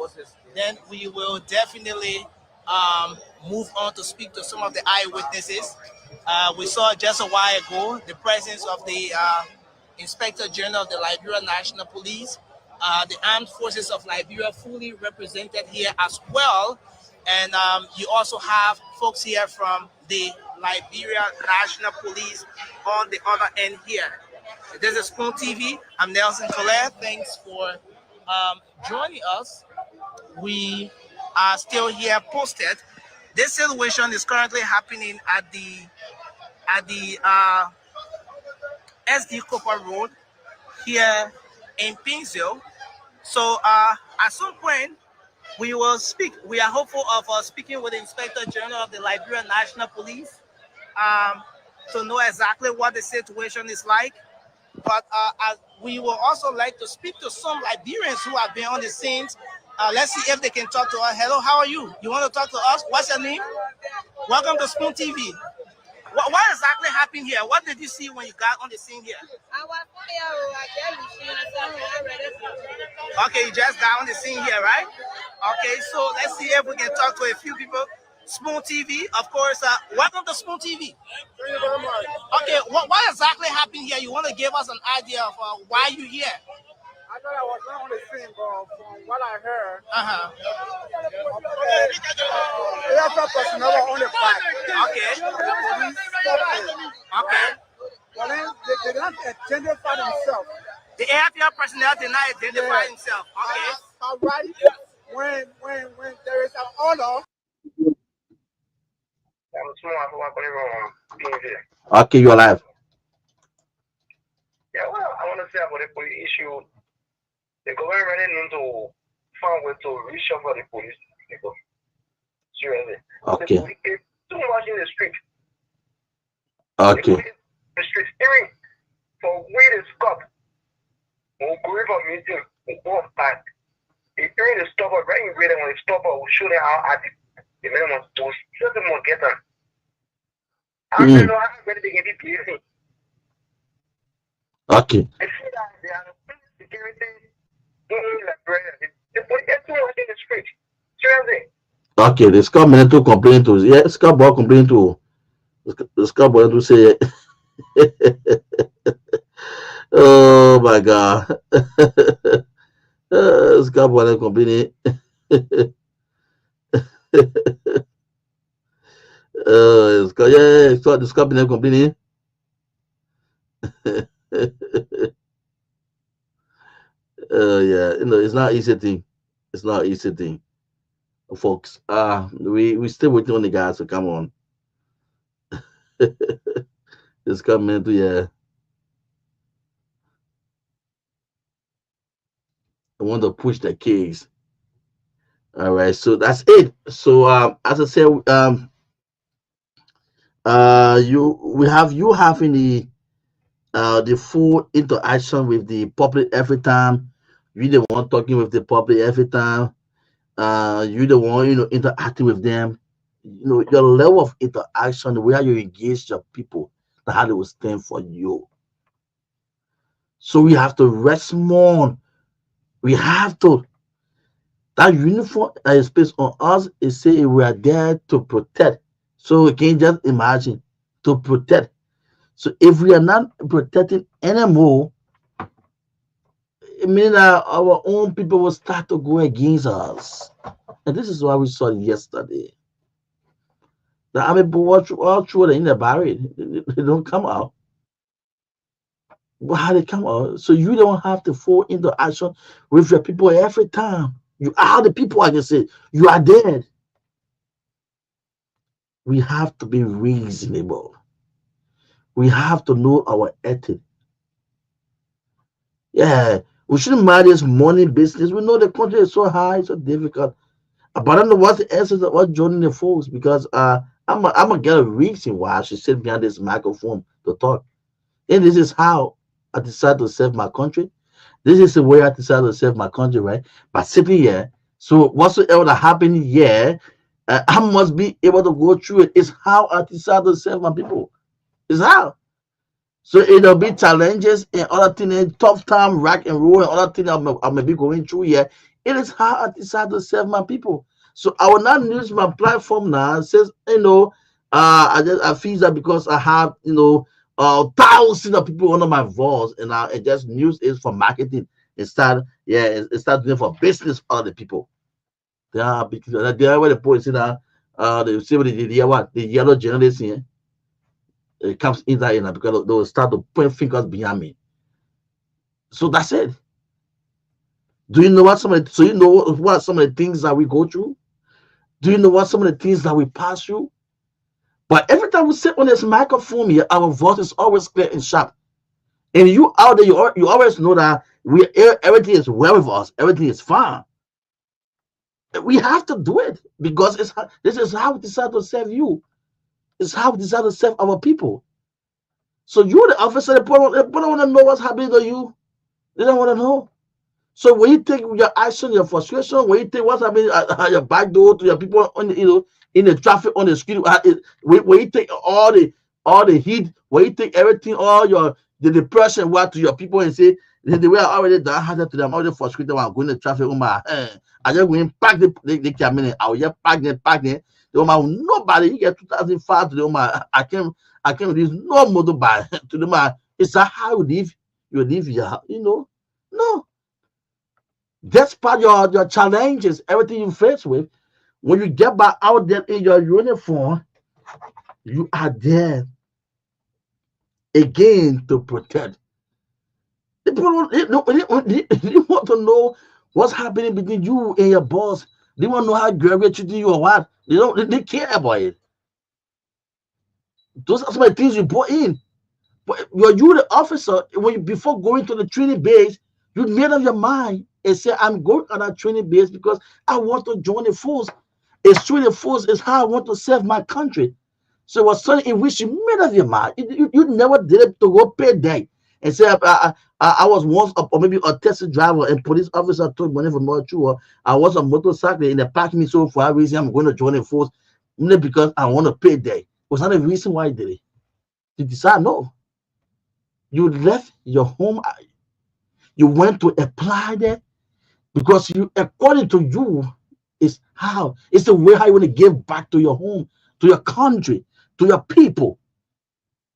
then we will definitely move on to speak to some of the eyewitnesses. We saw just a while ago the presence of the Inspector General of the Liberia National Police, the Armed Forces of Liberia fully represented here as well. And you also have folks here from the Liberia National Police on the other end here. This is Spoon TV. I'm Nelson Colette. Thanks for joining us. We are still here posted. This situation is currently happening at the SD Cooper Road here in Pinzio. So at some point we will speak. We are hopeful of speaking with the Inspector General of the Liberia National Police to know exactly what the situation is like. But we will also like to speak to some Liberians who have been on the scenes. Let's see if they can talk to us. Hello, how are you? You want to talk to us? What's your name? Welcome to Spoon TV. What exactly happened here? What did you see when you got on the scene here? Okay, you just got on the scene here, right? Okay, so let's see if we can talk to a few people. Spoon TV, of course. Welcome to Spoon TV. Thank you very much. Okay, what exactly happened here? You want to give us an idea of why you're here? I thought I was not on the scene, but from what I heard, AFL personnel were on the back. Okay. The police stopped it. Okay. But then they did not identify themselves. The AFL personnel did not identify himself. Okay. But right when there is an order, I'm small for what Okay, you're alive. Yeah, well, I want to say about the police issue. The government running into find way to reshuffle the police people. Seriously. Okay. The police is too much in the street. Okay. The street steering for where the stop. We'll go for meeting, we'll go back. If you're in the stop or right in where they want to stop or we'll show them how at the minimum to show them more get them. I don't know how ready they get it clear. Okay. I see that they are security doing like the police is too much in the street. Seriously. Okay, the Scott Minute complain to Scott Boy complain to the Scott Boy to say oh my god. Scott Boy complaining. Scott, yeah, the Scott Minute complaining. Yeah, it's not easy thing. It's not easy thing. Folks, we still waiting on the guys to come on. It's coming to yeah. I want to push the case. All right, so that's it. So as I said, you having the full interaction with the public every time. You the one talking with the public every time. You the one interacting with them. Your level of interaction, the way you engage your people, how they will stand for you. So we have to respond. We have to. That uniform is placed on us is saying we are there to protect. So we can just imagine to protect. So if we are not protecting anymore, it means that our own people will start to go against us. And this is what we saw yesterday. The army people all through in the barrier, they don't come out. But how they come out? So you don't have to fall into action with your people every time. You are the people, I can say. You are dead. We have to be reasonable. We have to know our ethic. Yeah, we shouldn't mind this money business. We know the country is so high, so difficult. But I don't know what's the essence of what joining the folks because I'm gonna get a reason why I should sit behind this microphone to talk. And this is how I decided to serve my country. This is the way I decided to serve my country, right? By sitting here. So whatsoever that happened here, I must be able to go through it. It's how I decided to serve my people. It's how. So it'll be challenges and other things, tough time, rack and roll, and other things I may be going through here. It is how I decided to serve my people. So I will not use my platform now. It says, I feel that because I have, thousands of people under my voice, and I just use it for marketing instead. Yeah, instead doing for business for other people. They are where the poets that they say the yellow generation. It comes in that because they will start to point fingers behind me. So that's it. Do you know what some of the things that we go through? Do you know what some of the things that we pass through? But every time we sit on this microphone here, our voice is always clear and sharp. And you out there, you always know that everything is well with us. Everything is fine. We have to do it because this is how we decide to serve you. It's how we decide to serve our people. So you, the officer, they don't want to know what's happening to you. They don't want to know. So when you take your action, your frustration, when you take what's happening at your back door to your people on in the traffic on the street, when you take all the heat, when you take everything, all the depression, what to your people and say the way I already done had to them, already frustrated when I'm going to traffic on my I just going pack the camera. I will just pack them. Nobody you get 2005 to them. I can't release no motorbike to them. It's how you live. You live your no. Despite your challenges, everything you face with, when you get back out there in your uniform, you are there again to protect. People they want to know what's happening between you and your boss. They want to know how Garguah treating you or what. They care about it. Those are some of the things you brought in. But when you the officer, when you, before going to the training base, you made up your mind and say, I'm going on that training base because I want to join the force. It's training the force is how I want to serve my country. So it was something in which you made up your mind. You never did it to go pay day and say I was once up or maybe a taxi driver and police officer took money from my true. I was a motorcycle in the parking me so for a reason I'm going to join the force only because I want to pay day. Was not the reason why I did it. You decide no. You left your home. You went to apply there because you, according to you, is how it's the way how you want to give back to your home, to your country, to your people.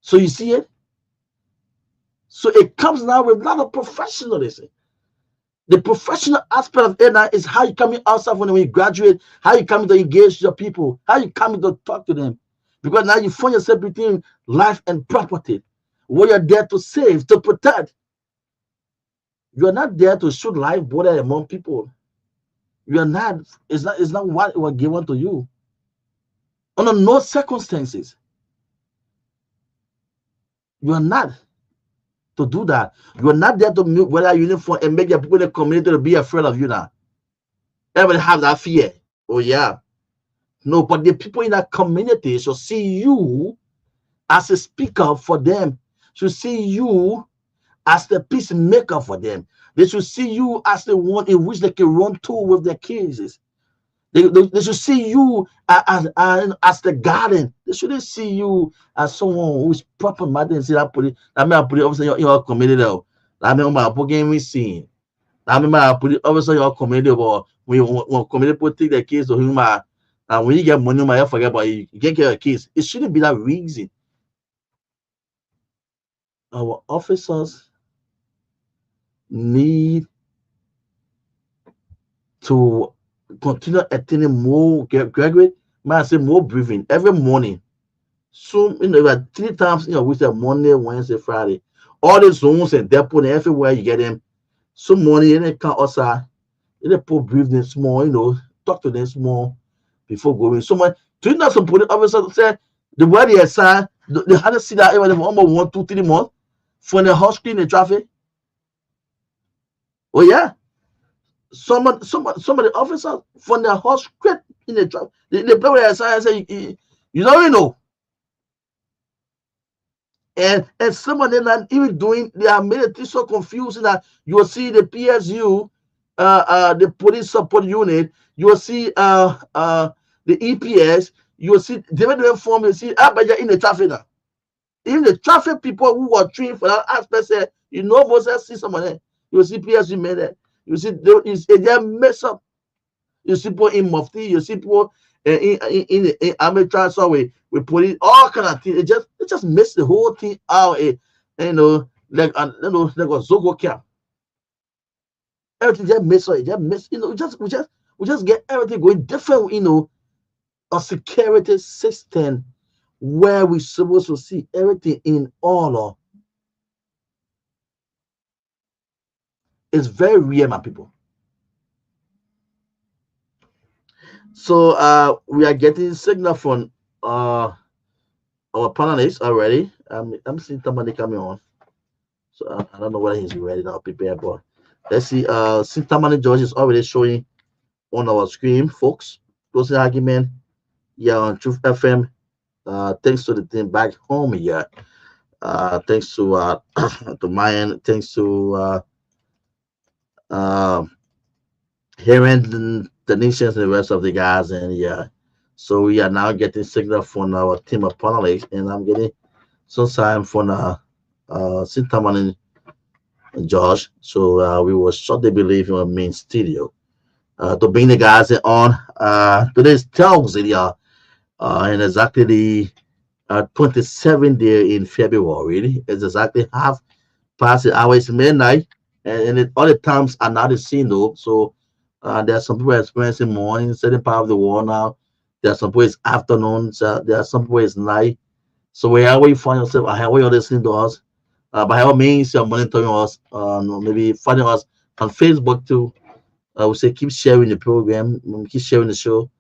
So you see it. So it comes now with a lot of professionalism. The professional aspect of it now is how you coming outside when you graduate, how you coming to engage your people, how you coming to talk to them. Because now you find yourself between life and property. What you're there to save, to protect. You're not there to shoot live border among people. You're not, it's not what was given to you. Under no circumstances. You are not to do that. You are not there to wear a uniform and make your people in the community to be afraid of you now. Everybody have that fear. Oh yeah. No, but the people in that community should see you as a speaker for them. Should see you as the peacemaker for them. They should see you as the one in which they can run to with their cases. They should see you as the garden. They shouldn't see you as someone who is proper mad and say that put it. I mean, I put it obviously your community though. I mean, my game we seen. I mean, I put it obviously your community, but when community people take the case of him, and when you get money, you forget about it, you can't get a case. It shouldn't be that reason. Our officers need to continue attending more graduate, might say more briefing every morning. So about 3 times in a week, Monday, Wednesday, Friday. All the zones and depot and everywhere you get them. Some morning and they come outside, they put brief them small, talk to them small before going. Someone do you know some police officers say the way they assign they had to see that even for almost 1, 2, 3 months for the hot screen in traffic. Oh yeah. Some of the officers from the hot screen in the traffic. They play with their sign and say you don't even know. And some of them are even doing they are made it so confusing that you will see the PSU, the police support unit, you will see the EPS, you will see different form, you see but you're in the traffic now. Even the traffic people who are trained for that aspect say, both see someone there. You will see PSU made it. You see they mess up. You see people in Mufti, you see people in army transfer we put it all kind of things. It just mess the whole thing out. Like like a Zogo camp. Everything just mess up. It just mess. We just get everything going different. A security system where we're supposed to see everything in order. It's very rare, my people. So we are getting signal from our panelists already. I'm seeing somebody coming on. So I don't know whether he's ready now, prepared, but let's see. Since Tamani George is already showing on our screen, folks. Closing argument. Yeah, on Truth FM. Thanks to the team back home here. Thanks to to Myean. Thanks to hearing the nations and the rest of the guys, and yeah, so we are now getting signal from our team of panelists, and I'm getting some time from Sintaman and Josh. So we will shortly be leaving our main studio to bring the guys on today's Thursday, and exactly the 27th day in February. It's exactly half past the hour. It's midnight, and all the times are not the same though. So there are some people experiencing morning, certain part of the world now. There are some people it's afternoon. There are some people it's night. So wherever you find yourself, however you're listening to us, by all means, you're monitoring us, maybe finding us on Facebook too. We say keep sharing the program, keep sharing the show.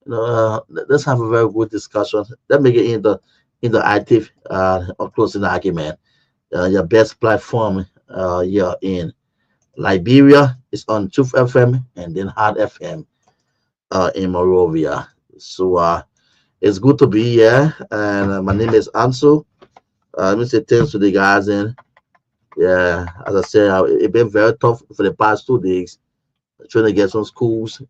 Let's have a very good discussion. Let's make it interactive or closing argument. Your best platform you're in. Liberia is on Truth FM and then Hard FM in Morovia. So it's good to be here. And my name is Anso. Let me say thanks to the guys. And yeah, as I said, it's been very tough for the past 2 days trying to get some schools,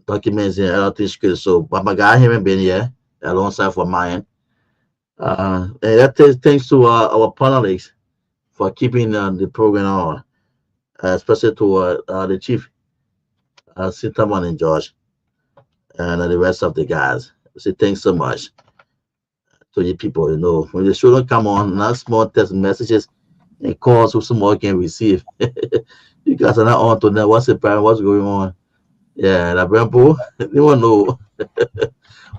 documents and everything skills. So, but my guy haven't been here alongside for mine. And that is thanks to our panelists for keeping the program on, especially to the chief, Sintaman and George, and the rest of the guys. Say thanks so much to you people. When the show don't come on, not small text messages and calls who some more can receive. You guys are not on to know what's the plan, what's going on. Yeah, the Brampo, they won't know.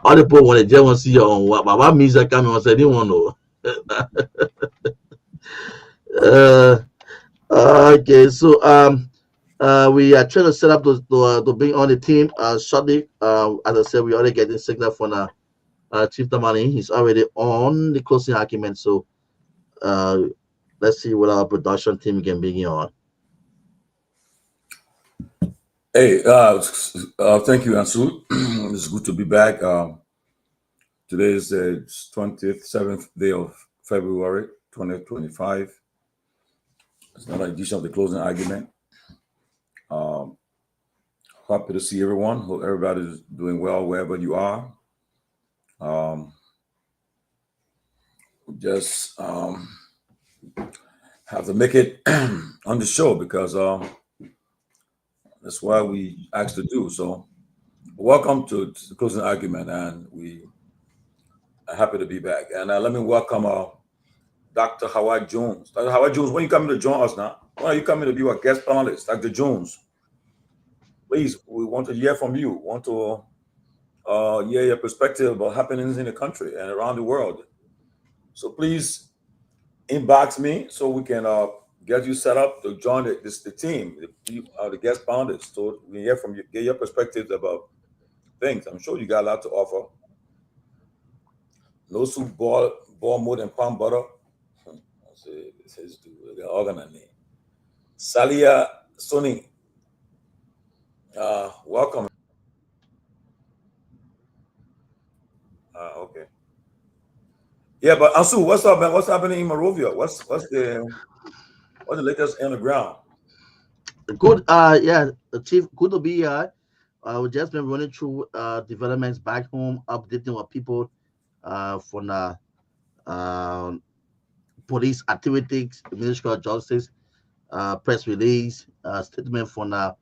All the people want to just want to see you on what music coming on, say they won't know. Okay, so we are trying to set up to bring on the team shortly. As I said, we already getting signal from Chief Tomalin. He's already on the closing argument. So let's see what our production team can bring on. Hey, thank you, Ansu. It's good to be back. Today is the 27th day of February 2025. It's another edition of the closing argument. Happy to see everyone. Hope everybody's doing well wherever you are. Just have to make it on the show because that's why we asked to do. So welcome to the closing argument, and we are happy to be back. And let me welcome Dr. Howard Jones. Dr. Howard Jones, when you coming to join us now? When are you coming to be our guest panelist? Dr. Jones, please, we want to hear from you. We want to hear your perspective about happenings in the country and around the world. So please inbox me so we can get you set up to join the team, the guest panelists, so we hear from you, get your perspectives about things. I'm sure you got a lot to offer. No soup ball more than palm butter. This is the organ name. Salia Soni, welcome. Okay. Yeah, but Ansu, what's up, man? What's happening in Morovia? What's the latest on the ground? Good. Yeah, Chief. Good to be here. We've just been running through developments back home, updating our people from the police activities, Ministry of Justice, press release, statement from the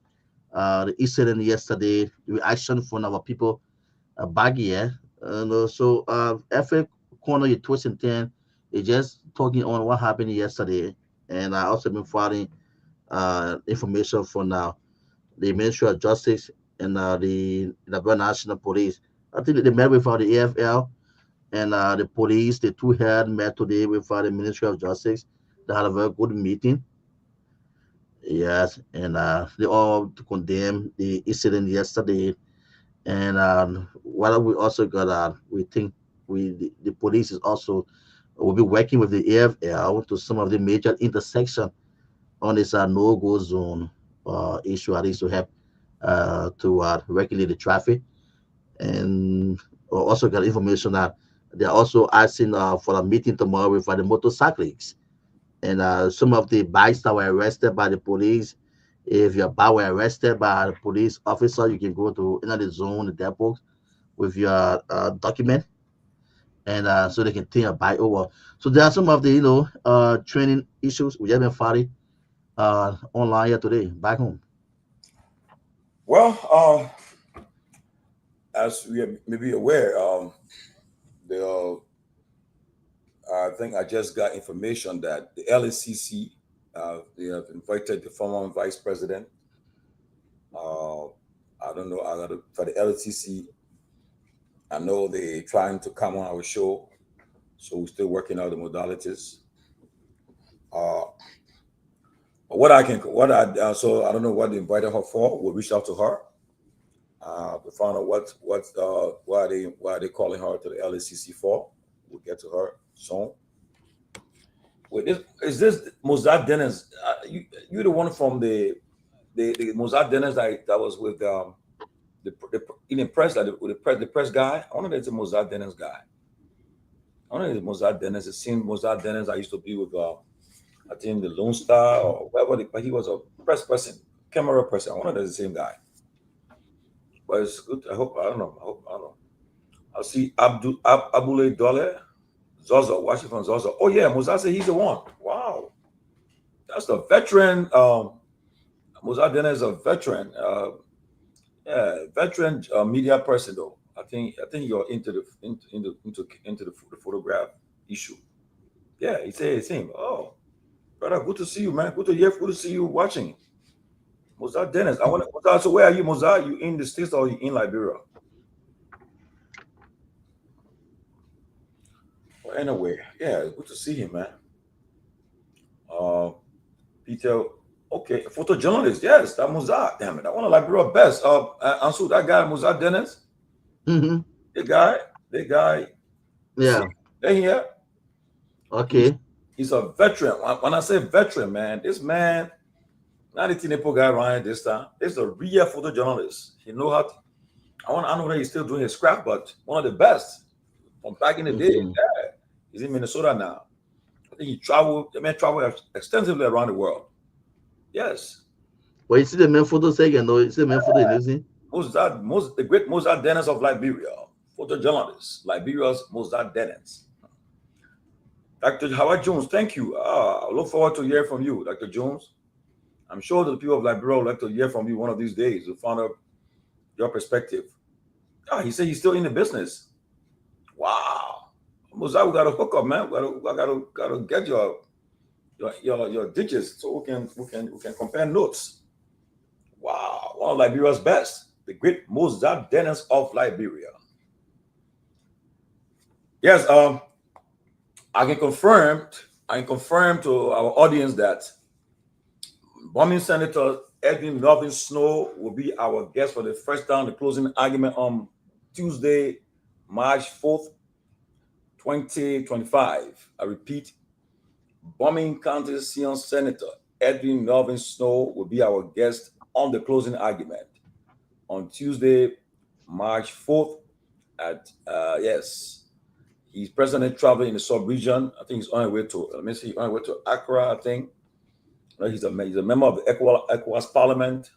incident yesterday, reaction from our people back here. So every corner you twist and turn, it's just talking on what happened yesterday. And I also been following information from the Ministry of Justice and the Liberia National Police. I think they met with the AFL and the police. The two head met today with the Ministry of Justice. They had a very good meeting. Yes, and they all condemn the incident yesterday. And what we also got, we think the police is also will be working with the AFL to some of the major intersection on this no-go zone issue, at least to help to regulate the traffic. And also got information that they're also asking for a meeting tomorrow with the motorcyclists. And some of the bikes that were arrested by the police, if your bike were arrested by the police officer, you can go to another zone, the depot, with your document, and so they can take a bike over. So there are some of the training issues we have been fighting online here today, back home. Well, as we may be aware, I think I just got information that the LACC, they have invited the former vice president. I don't know, for the LACC, I know they're trying to come on our show, so we're still working out the modalities. So I don't know what they invited her for. We'll reach out to her to find out why are they calling her to the LACC for. We'll get to her soon. Wait, is this Mozart Dennis? You're the one from the Mozart Dennis that was with the in the press, like the press guy. I wonder if it's a Mozart Dennis guy. I wonder if it's Mozart Dennis. It seems Mozart Dennis I used to be with I think the Lone Star or whatever, but he was a press person, camera person. I wonder if it's the same guy. But it's good. I don't know. I'll see Abule Dole, Zozo, watching from Zozo. Oh yeah, Mozart said he's the one. Wow. That's the veteran. Mozart Dennis is a veteran. Veteran media person though. I think you're into the photograph issue. Yeah, he said it's him. Oh, brother, good to see you, man. Good to see you watching. Mozart Dennis. I want to Mozart. So where are you, Mozart? You in the States or you in Liberia? Well, anyway, yeah, good to see him, man. Peter, okay, photojournalist, yes, that Mozart. Damn it, I want to Liberia best. Ansu, that guy, Mozart Dennis. Mm-hmm. The guy. Yeah. They here. Okay. He's a veteran. When I say veteran, man, this man, not the Tinepo guy running this time. This is a real photojournalist. He know how to. I know that he's still doing his craft, but one of the best from back in the day. Yeah. He's in Minnesota now. I think he traveled. The man traveled extensively around the world. Yes. Well, you see the main photo second, though. You see the main photo, you see? The great Mozart Dennis of Liberia, photojournalist, Liberia's Mozart Dennis. Dr. Howard Jones, thank you. I look forward to hearing from you, Dr. Jones. I'm sure that the people of Liberia would like to hear from you one of these days to find out your perspective. He said he's still in the business. Wow. Mozart, we got to hook up, man. We got to get your digits so we can compare notes. Wow, one of Liberia's best, the great Mozart Dennis of Liberia. Yes, I can confirm to our audience that bombing Senator Edwin Melvin Snow will be our guest for the first time, the closing argument on Tuesday, March 4th, 2025. I repeat, Bombing County Sion Senator Edwin Melvin Snow will be our guest on the closing argument on Tuesday, March 4th at, yes, he's presently traveling in the sub-region. I think he's on his way to Accra, I think. He's a member of the ECOWAS Parliament.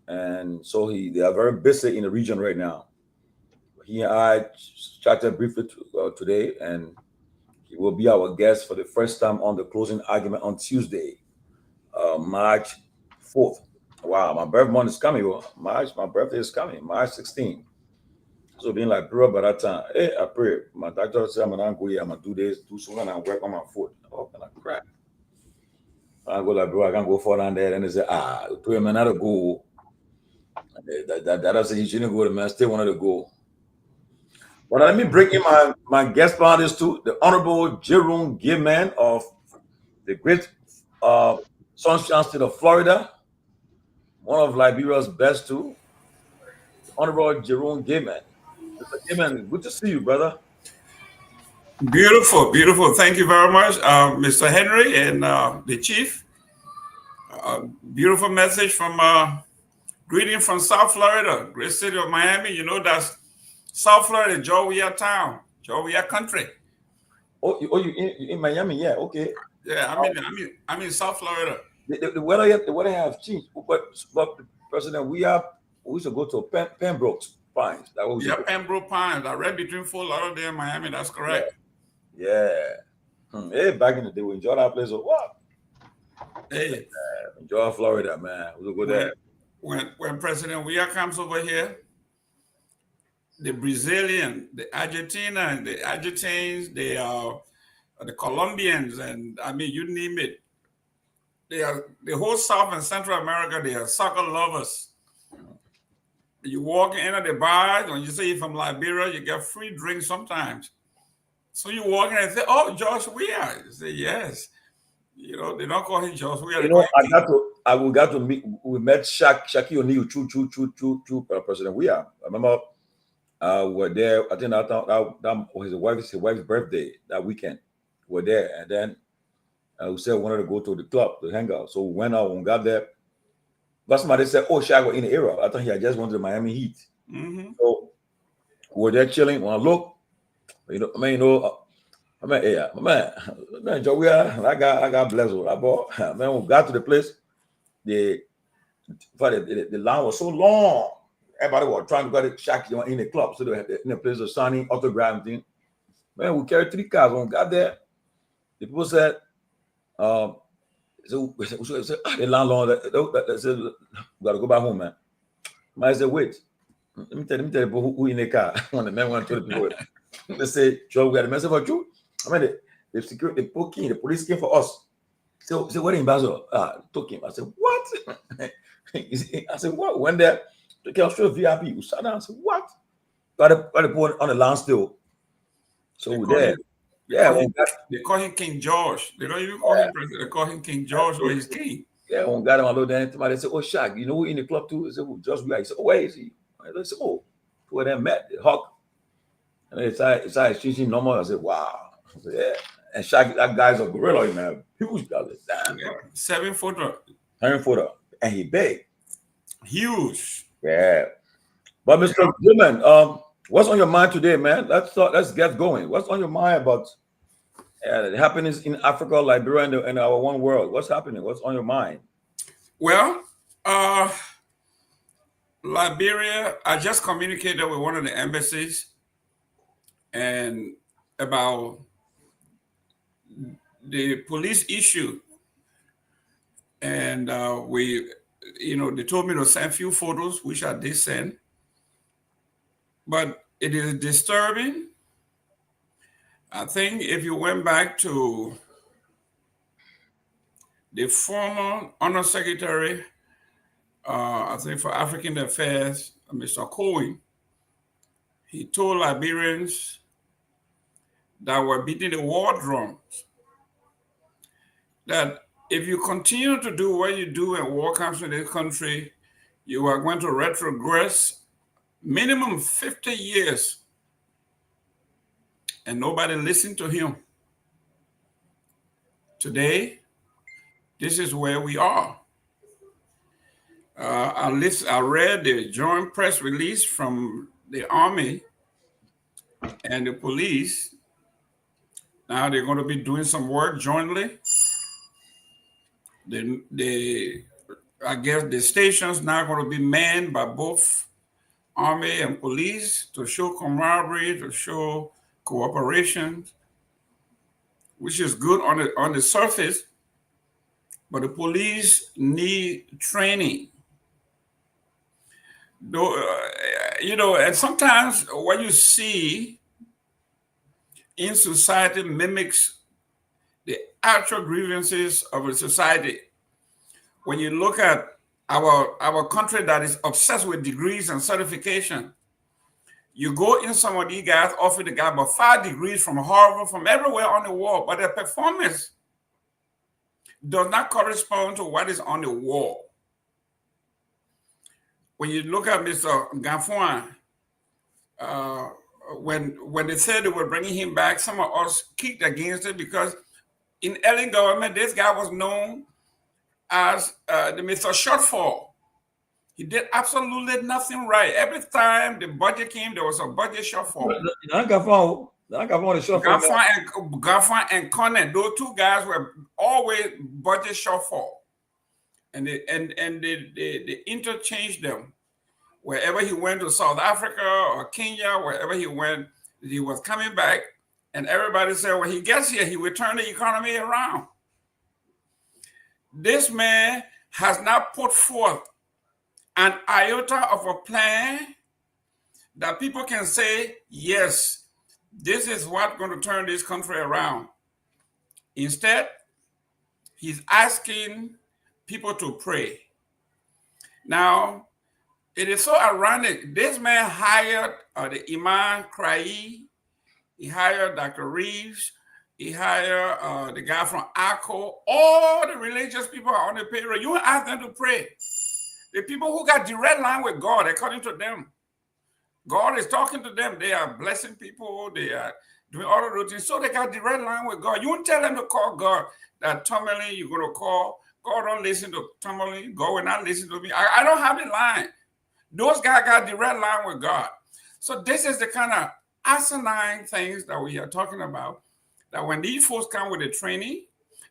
And so they are very busy in the region right now. He and I chatted briefly today, and he will be our guest for the first time on the closing argument on Tuesday, March 4th. Wow, my birthday month is coming. My birthday is coming, March 16th. So being like, bro, by that time, hey, I pray. My doctor said I'm gonna go here, I'm gonna do this, do so, and I work on my foot. Oh, kind of crap. I go like, bro, I can't go further than that. And they say, pray, man, not to go. That I said, you shouldn't go, the man still wanted to go. But let me bring in my guest panelists too, the Honorable Jerome Gayman of the great Sunshine State of Florida, one of Liberia's best too, Honorable Jerome Gayman. Mr. Gayman, good to see you, brother. Beautiful, beautiful. Thank you very much, Mr. Henry and the Chief. Beautiful message from greeting from South Florida, great city of Miami. You know, that's South Florida, Georgia town, Georgia country. Oh, you in Miami? Yeah, okay. Yeah, I'm in South Florida. The weather have changed, but President, we used to go to Pembroke Pines. Pembroke Pines. I read between Fort Lauderdale and Miami. That's correct. Yeah. Hey, back in the day, we enjoyed our place. What? Hey, enjoy Florida, man. We'll go there. When President Weah comes over here, the Brazilian, the Argentinian, the Argentines, the Colombians, and I mean, you name it. They are the whole South and Central America. They are soccer lovers. You walk into the bars, when you say you're from Liberia, you get free drinks sometimes. So you walk in and say, "Oh, Josh Weah." You say, "Yes." You know, they don't call him Josh Weah. You know, we got to meet. We met Shaquille O'Neal, true President Weah. I remember were there. I think that was his wife's birthday that weekend. We're there, and then we said we wanted to go to the club to hang out. So we went out and got there. But somebody said, "Oh, Shaq was in the area." I thought he had just went to the Miami Heat. So we were there chilling. When I look, yeah, man, Joey, I got blessed with that ball. Man, when we got to the place, the line was so long. Everybody was trying to get it Shaq in the club. So they had in the place of signing autograph thing. Man, we carried 3 cars. When we got there, the people said, the landlord said, we got to go back home, man. I said, wait. Let me tell you who in the car. When the man went to the people, they say, Joe, we got a message for you. I mean, the police came for us. So what in Basel? Took him. I said, what? I said, what? Went there, took him straight VIP. We sat down. I said, what? Got to put on the land still. So we're there. They call him King George. They don't even call him president. They call him King George or his king. Yeah, when we got him on low there, somebody said, oh, Shaq, you know who in the club too? I said, well, just like, so where is he? I said, oh, two of them met, they hugged. And they started exchanging normal. I said, wow. I said, yeah. And Shaq, that guy's a gorilla, man. Huge guy. Damn. Yeah. 7-footer. 7-footer. And he big. Huge. Yeah. But Mr. Goodman, what's on your mind today, man? Let's get going. What's on your mind about the happenings in Africa, Liberia, and our one world? What's happening? What's on your mind? Well, Liberia, I just communicated with one of the embassies and about the police issue. And they told me to send a few photos, which I did send. But it is disturbing. I think if you went back to the former Undersecretary, I think for African Affairs, Mr. Cohen, he told Liberians that were beating the war drums that if you continue to do what you do and war comes in this country, you are going to retrogress minimum 50 years. And nobody listened to him. Today, this is where we are. I read the joint press release from the Army and the police. Now they're going to be doing some work jointly. I guess the stations now going to be manned by both Army and police to show camaraderie, to show cooperation, which is good on the surface, but the police need training. And sometimes what you see in society mimics the actual grievances of a society. When you look at our country that is obsessed with degrees and certification, you go in some of these guys, offer the guy about 5 degrees from Harvard, from everywhere on the wall, but their performance does not correspond to what is on the wall. When you look at Mr. Garguah, when they said they were bringing him back, some of us kicked against it because in early government, this guy was known as the Mr. Shortfall. He did absolutely nothing right. Every time the budget came, there was a budget shortfall. Garguah and Conant, those 2 guys were always budget shortfall. And they interchanged them. Wherever he went to South Africa or Kenya, wherever he went, he was coming back. And everybody said, when he gets here, he will turn the economy around. This man has not put forth an iota of a plan that people can say, yes, this is what's going to turn this country around. Instead, he's asking people to pray. Now, it is so ironic. This man hired the Imam Crai. He hired Dr. Reeves. He hired the guy from ACO. All the religious people are on the payroll. You ask them to pray. The people who got direct line with God, according to them, God is talking to them. They are blessing people. They are doing all of those things. So they got direct line with God. You won't tell them to call God that Tomalin you're going to call. God don't listen to Tomalin. God will not listen to me. I don't have the line. Those guys got direct line with God. So this is the kind of asinine things that we are talking about, that when these folks come with the training,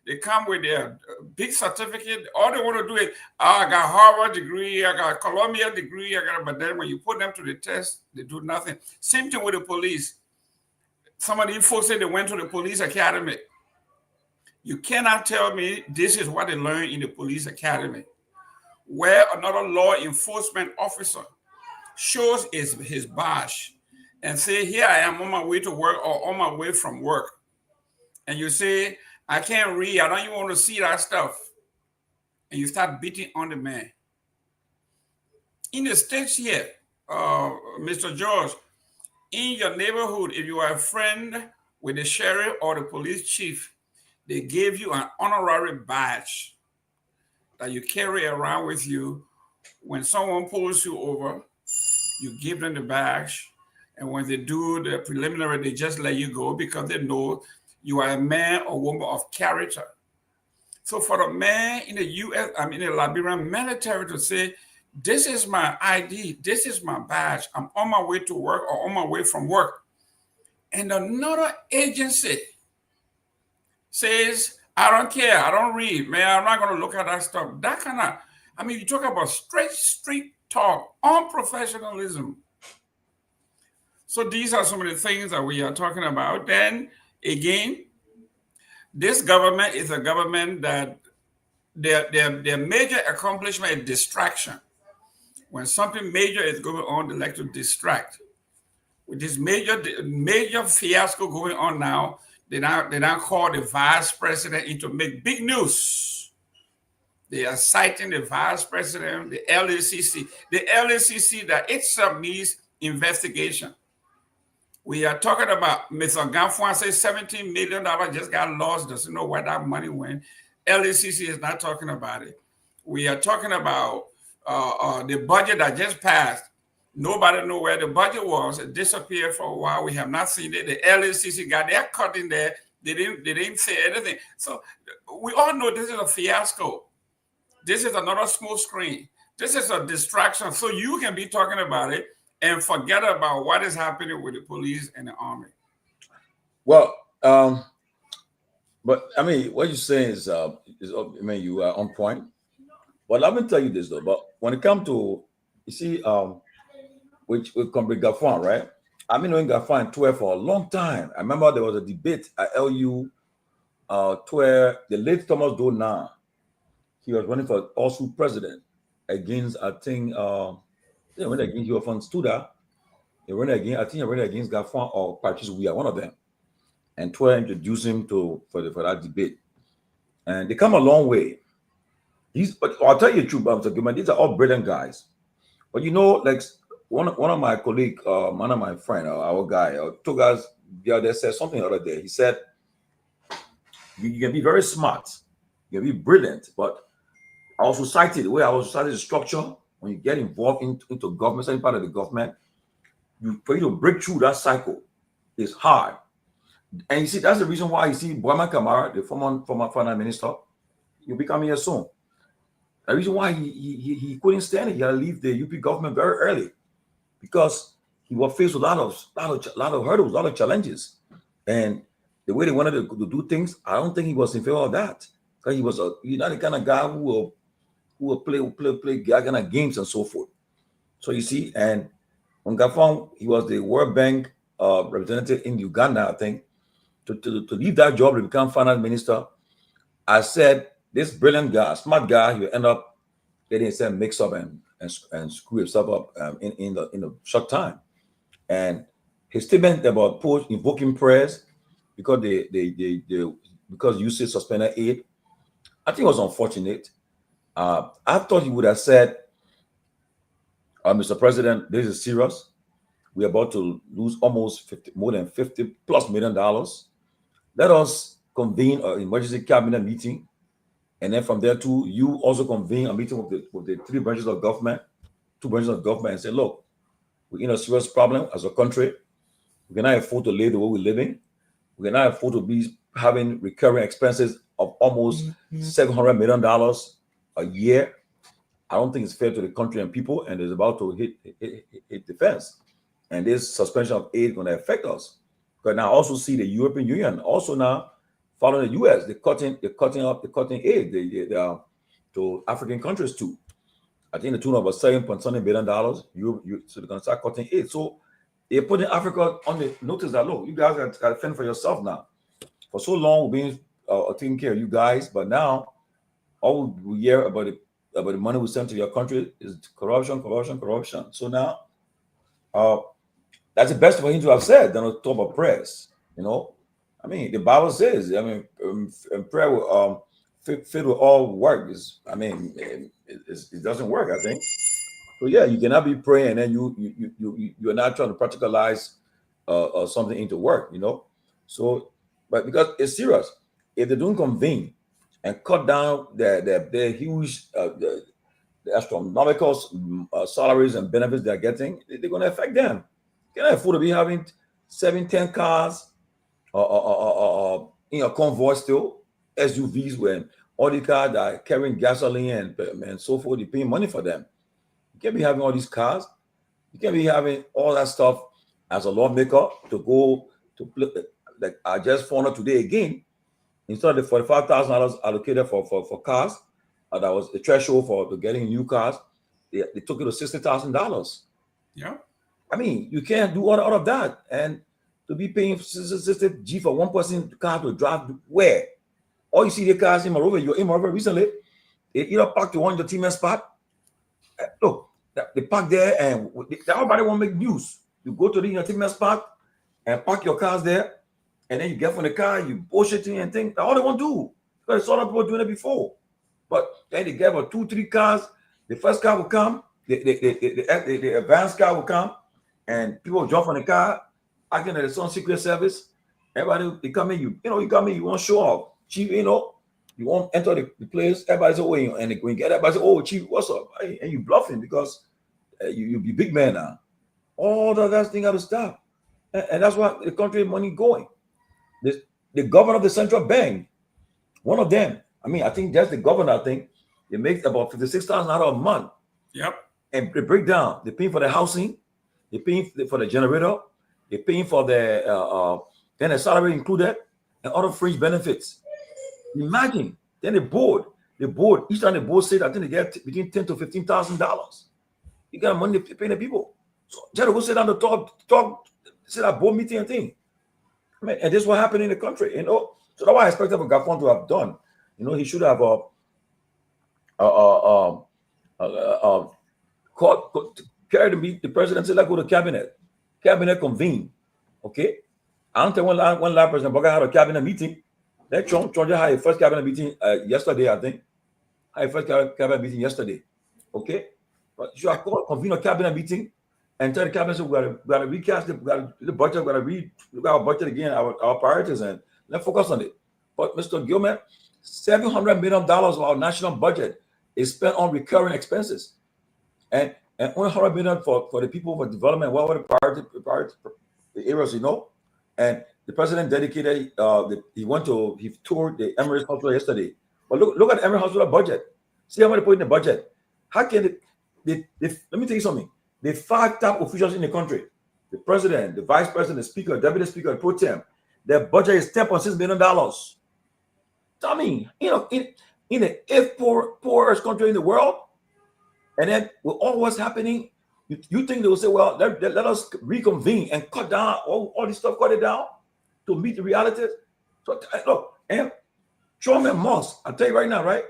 they come with their big certificate. All they want to do is, I got Harvard degree, I got Columbia degree, but then when you put them to the test, they do nothing. Same thing with the police. Some of these folks say they went to the police academy. You cannot tell me this is what they learned in the police academy, where another law enforcement officer shows his badge and say, here I am on my way to work or on my way from work. And you say, I can't read, I don't even want to see that stuff. And you start beating on the man. In the States here, Mr. George, in your neighborhood, if you are a friend with the sheriff or the police chief, they gave you an honorary badge that you carry around with you. When someone pulls you over, you give them the badge. And when they do the preliminary, they just let you go because they know you are a man or woman of character. So for the man in the U.S., in the Liberian military to say, this is my ID, this is my badge, I'm on my way to work or on my way from work. And another agency says, I don't care, I don't read, man, I'm not going to look at that stuff. That kind of, you talk about straight street talk, unprofessionalism. So these are some of the things that we are talking about. Then again, this government is a government that their major accomplishment is distraction. When something major is going on, they like to distract. With this major fiasco going on now, they now call the vice president in to make big news. They are citing the vice president, the LACC. The LACC that itself needs investigation. We are talking about Mr. Garguah says $17 million just got lost, doesn't know where that money went. LACC is not talking about it. We are talking about the budget that just passed. Nobody know where the budget was. It disappeared for a while. We have not seen it. The LACC got their cut in there. They didn't say anything. So we all know this is a fiasco. This is another smoke screen. This is a distraction. So you can be talking about it and forget about what is happening with the police and the army. Well, but what you're saying is you are on point. But let me tell you this though. But when it comes to, you see, which will come with Garguah, right? I've been knowing Garguah and Twer for a long time. I remember there was a debate at LU, where the late Thomas Donan, he was running for also president against, I think, he went against you from Studa. He ran against Garguah or Patrice Weah, one of them. And Twer introduced him for that debate. And they come a long way. But I'll tell you the truth, Mr. These are all brilliant guys. But like one of my colleagues, one of my friend, our guy, Togar, the other said something the other day. He said, you can be very smart, you can be brilliant, but our society, the way our society is structured, when you get involved into government, any part of the government, for you to break through that cycle is hard. And you see, that's the reason why you see Boyman Kamara, the former finance minister, he'll be coming here soon. The reason why he couldn't stand it, he had to leave the UP government very early because he was faced with a lot of hurdles, a lot of challenges. And the way they wanted to do things, I don't think he was in favor of that. Because he was not the kind of guy who will play kind of games and so forth. So you see, and when Garguah, he was the World Bank representative in Uganda, I think, to leave that job to become finance minister, I said, this brilliant guy, smart guy, he will end up getting himself mixed up and screw himself up in a short time. And his statement about invoking prayers because because UC suspended aid, I think it was unfortunate. I thought he would have said, Mr. President, this is serious. We're about to lose almost more than $50+ million. Let us convene an emergency cabinet meeting. And then from there too, you also convene a meeting with the 3 branches of government, 2 branches of government, and say, look, We're in a serious problem as a country. We cannot afford to live the way we're living. We cannot afford to be having recurring expenses of almost $700 million a year. I don't think it's fair to the country and people, and it's about to hit defense. And this suspension of aid is going to affect us. Because now I also see the European Union also now following the US, they're cutting aid to African countries too. I think the tune of about $7.something billion. So they're going to start cutting aid. So they're putting Africa on the notice that, look, you guys got to fend for yourself now. For so long, we've been taking care of you guys, but now all we hear about the money we send to your country is corruption. So now, that's the best for him to have said than on top of prayers. You know, I mean, the Bible says, I mean, prayer will fit with all work. It doesn't work, I think. So yeah, you cannot be praying and then you're not trying to practicalize something into work, you know. So, but because it's serious, if they don't convene and cut down their huge the astronomical salaries and benefits they're getting, they're going to affect them. They cannot afford to be having 7-10 cars in a convoy still, SUVs, when all the cars are carrying gasoline and so forth. You're paying money for them. You can't be having all these cars. You can't be having all that stuff as a lawmaker to go to play, like I just found out today again. Instead of the $45,000 allocated for cars, that was the threshold for getting new cars, they took it to $60,000. Yeah. I mean, you can't do all of that. And to be paying $60G for one person car to drive where? All you see the cars in Monrovia, you're in Monrovia recently, they either park to one of the team spot. Look, they park there and everybody want to make news. You go to the team spot and park your cars there, and then you get from the car, you bullshitting and things. All they want to do, because I saw other people doing it before. But then they get about 2-3 cars. The first car will come, the advanced car will come, and people will jump on the car, acting as some secret service. Everybody, they come in, you come in, you want to show off. Chief, you won't enter the place. Everybody's away, and when you get everybody say, "Oh, Chief, what's up?" And you bluffing because you be big man now. All of that thing got to stop, and that's why the country money going. The governor of the central bank, one of them. I mean, I think that's the governor. I think they make about $56,000 a month. Yep. And they break down. They're paying for the housing. They're paying for the generator. They're paying for the then the salary included and other fringe benefits. Imagine. Then the board, each time the board said, I think they get between $10,000 to $15,000. You got money to pay the people. So just go sit down to talk, sit at board meeting and thing. I mean, and this is what happened in the country, you know. So that's what I expected for Gafon to have done. You know, he should have carried the presidency, like go to cabinet. Cabinet convene. Okay. I don't think one last president Boga had a cabinet meeting. That Trump had a first cabinet meeting yesterday, I think. Had a first cabinet meeting yesterday. Okay. But you should have convene a cabinet meeting and tell the cabinet, we got to recast the budget, we got to read our budget again, our priorities, and let's focus on it. But Mr. Gilman, $700 million of our national budget is spent on recurring expenses. And only $100 million for the people for development. What were the priority areas, you know? And the president dedicated, he toured the Emirates Hospital yesterday. But look at the Emirates Hospital budget. See how much they put in the budget. How can let me tell you something. The 5 top officials in the country, the president, the vice president, the speaker, deputy speaker, the pro tem, their budget is $10.6 million. So, I mean, you know, in the 8th poorest country in the world, and then with all what's happening, you think they will say, well, let us reconvene and cut down all this stuff, cut it down to meet the realities. So look, and Trump and Musk, I'll tell you right now, right?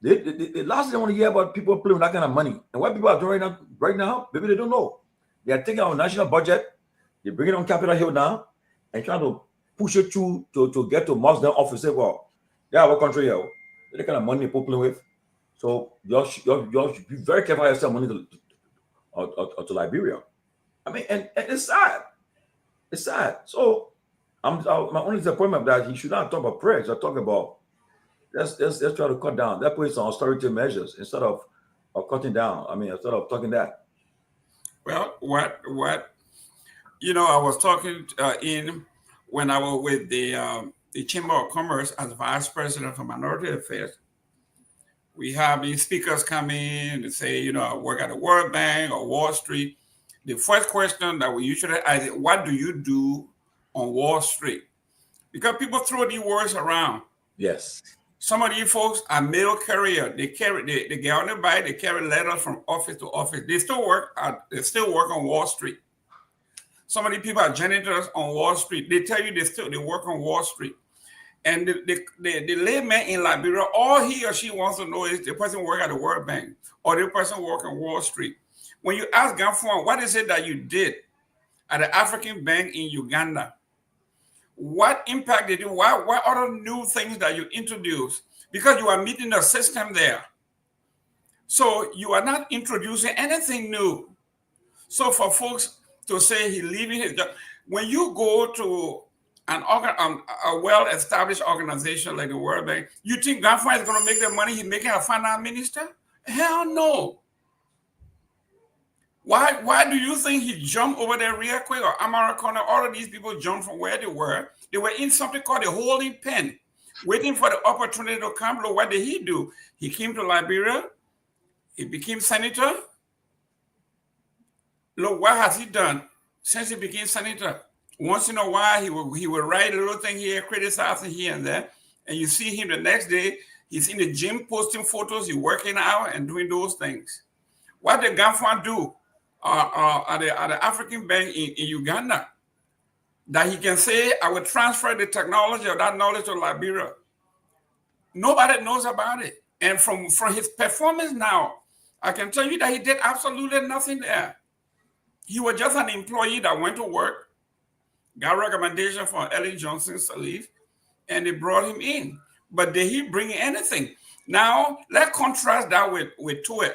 The last thing I want to hear about people playing with that kind of money. And what people are doing right now, maybe they don't know. They are taking our national budget, they bring it on Capitol Hill now, and trying to push it through to get to Musk's office. Say, well, yeah, our country here, the kind of money people playing with. So you should be very careful how you sell money to Liberia. I mean, and it's sad. It's sad. So my only disappointment that he should not talk about prayer. He should talk about let's try to cut down. That puts on austerity measures instead of cutting down. I mean, instead of talking that. Well, you know, I was talking when I was with the Chamber of Commerce as Vice President for Minority Affairs. We have these speakers come in and say, you know, I work at the World Bank or Wall Street. The first question that we usually ask is, what do you do on Wall Street? Because people throw these words around. Yes. Some of these folks are mail carrier. They get on the bike, they carry letters from office to office. They still work on Wall Street. Some of these people are janitors on Wall Street. They tell you they work on Wall Street. And the layman in Liberia, all he or she wants to know is the person work at the World Bank or the person work on Wall Street. When you ask Gamfuan, what is it that you did at the African Bank in Uganda? What impact did you, what other new things that you introduced? Because you are meeting the system there. So you are not introducing anything new. So for folks to say he's leaving his job, when you go to a well-established organization like the World Bank, you think Garguah is going to make the money he's making as finance minister? Hell no. Why do you think he jumped over there real quick? Or Amaracona, all of these people jumped from where they were. They were in something called a holding pen, waiting for the opportunity to come. Look, what did he do? He came to Liberia. He became senator. Look, what has he done since he became senator? Once in a while, he would write a little thing here, criticizing here and there. And you see him the next day, he's in the gym posting photos, he's working out and doing those things. What did Garguah do at the African Bank in Uganda? That he can say, I will transfer the technology of that knowledge to Liberia. Nobody knows about it. And from his performance now, I can tell you that he did absolutely nothing there. He was just an employee that went to work, got recommendation from Ellen Johnson Sirleaf, and they brought him in. But did he bring anything? Now, let's contrast that with Pewee.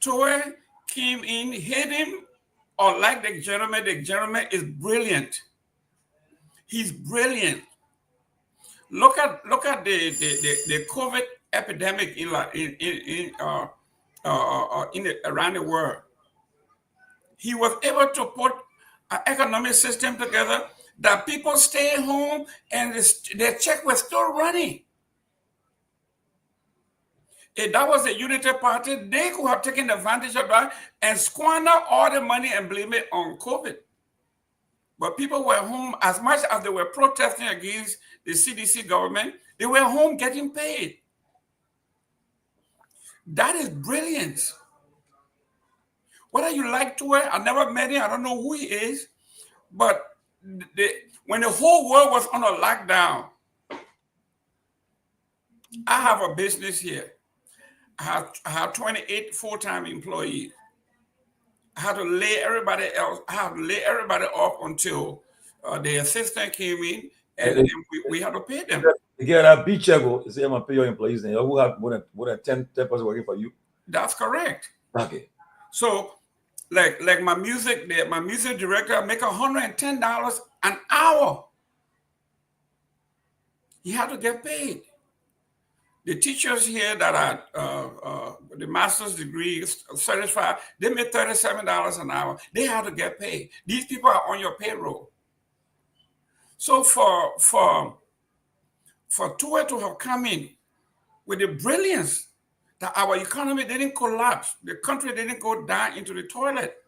Pewee came in, hit him, or like the gentleman is brilliant. He's brilliant. Look at the COVID epidemic around the world. He was able to put an economic system together that people stay home and their check was still running. If that was the Unity Party, they could have taken advantage of that and squander all the money and blame it on COVID. But people were home as much as they were protesting against the CDC government. They were home getting paid. That is brilliant. Whether you like Pewee, I never met him, I don't know who he is. But when the whole world was on a lockdown, I have a business here. I have 28 full-time employees. I had to lay everybody off until the assistant came in, and we had to pay them. You get a B check, you say I'm gonna pay your employees, and who have more than 10 person working for you. That's correct. Okay. So, like my music director make $110 an hour. He had to get paid. The teachers here that are the master's degree certified, they make $37 an hour. They have to get paid. These people are on your payroll. So for Pewee to have come in with the brilliance that our economy didn't collapse, the country didn't go down into the toilet,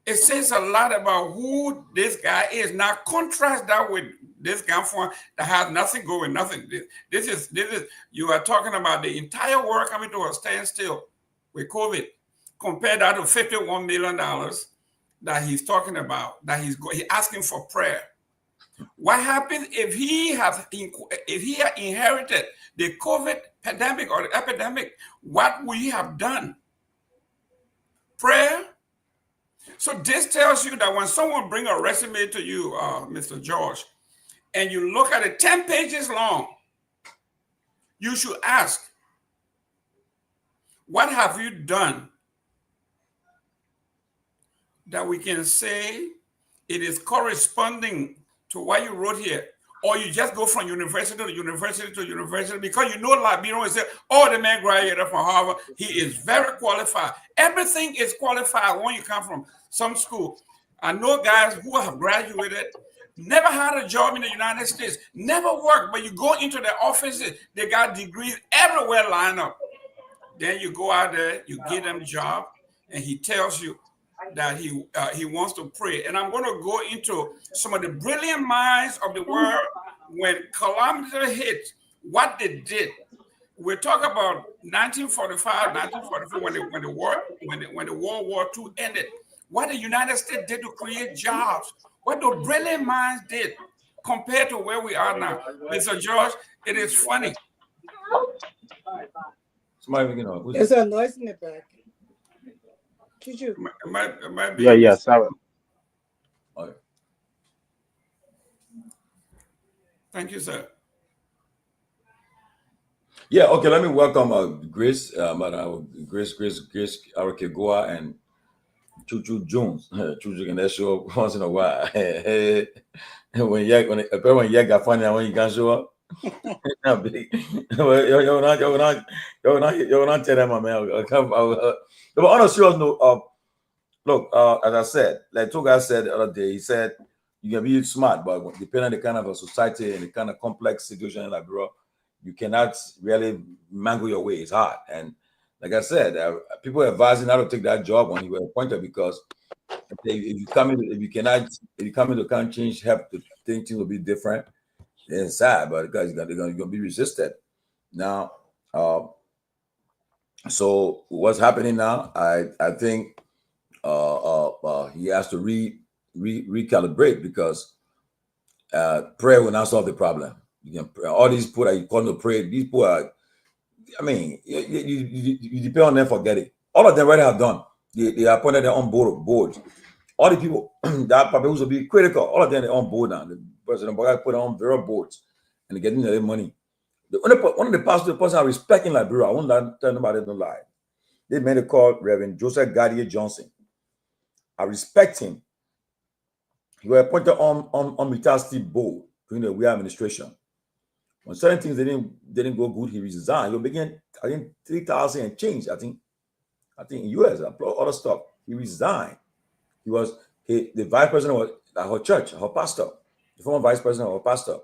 it says a lot about who this guy is. Now contrast that with this guy that has nothing going, nothing. This is you are talking about the entire world coming to a standstill with COVID. Compare that to $51 million that he's talking about, that he's asking for prayer. What happens if he had inherited the COVID pandemic or the epidemic? What would he have done? Prayer. So this tells you that when someone brings a resume to you, Mr. George, and you look at it 10 pages long, you should ask, what have you done that we can say it is corresponding to what you wrote here? or you just go from university to university to university because you know Liberia and say, oh, the man graduated from Harvard. He is very qualified. Everything is qualified when you come from some school. I know guys who have graduated, never had a job in the United States, never worked, but you go into the offices, they got degrees everywhere lined up. Then you go out there, you give them a job, and he tells you that he wants to pray. And I'm going to go into some of the brilliant minds of the world when calamity hit, what they did. We're talking about 1945, 1944, when the World War II ended. What the United States did to create jobs, what the brilliant minds did compared to where we are now. Mr. George, it is funny. Somebody, you know, There's a noise in the back. Yeah, sorry. All right. Thank you, sir. Yeah, okay, let me welcome Grace, Grace, our Guar, and Chuchu Jones. Chuchu can that show up once in a while. when Yak got funny when you can show up. You're not telling my man. But on a serious note, look, as I said, like Togar said the other day, he said you can be smart, but depending on the kind of a society and the kind of complex situation in Liberia, you cannot really mangle your way. It's hard. And like I said, people are advising how to take that job when you were appointed because if you come into can't change, help the things will be different. It's sad, but guys, they're going to be resisted. Now, so what's happening now? I think he has to recalibrate because prayer will not solve the problem. You can all these people that you call to pray, these people are, I mean, you depend on them, forget it. All of them already have done. They appointed their own boards. All the people that probably will be critical, all of them are on board now. The President Boga put on various boards and they're getting their money. One of the pastors I respect in Liberia, I won't tell nobody to lie. They made a call, Reverend Joseph Garguah Johnson. I respect him. He was appointed on Mitasti board during the Weah administration. When certain things didn't go good, he resigned. He began, I think 3,000 and change. I think in US, other stuff. He resigned. He was the vice president of her church, her pastor, the former vice president of her pastor.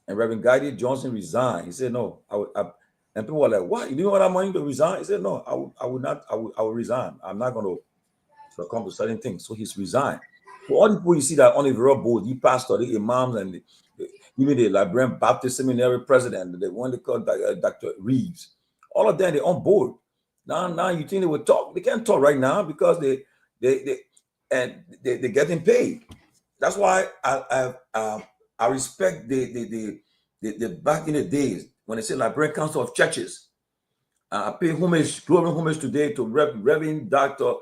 And Reverend Garguah Johnson resigned. He said, no, and people were like, what? You didn't want that money to resign? He said, no, I would not, I will resign. I'm not going to succumb to certain things. So he's resigned. For all the people you see that on the very board, the pastor, the imams, and even the Liberian Baptist Seminary president, the one they call Dr. Reeves, all of them, they're on board. Now you think they will talk? They can't talk right now because they're getting paid. That's why I respect the back in the days when they say Liberian Council of Churches. I pay global homage today to Reverend Dr.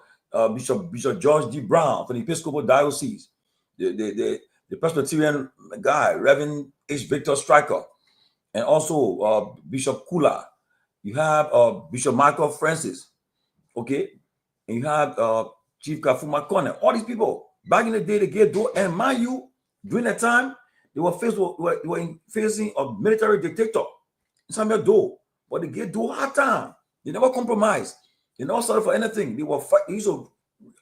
Bishop George D. Brown from the Episcopal Diocese, the Presbyterian guy, Reverend H. Victor Stryker, and also Bishop Kula. You have Bishop Michael Francis, okay, and you have Chief Kafuma Kone. All these people back in the day, they gave door, and mind you, during that time, they were facing a military dictator. Samuel Doe, but they gave door hard time. They never compromised. They never started for anything. They were fighting.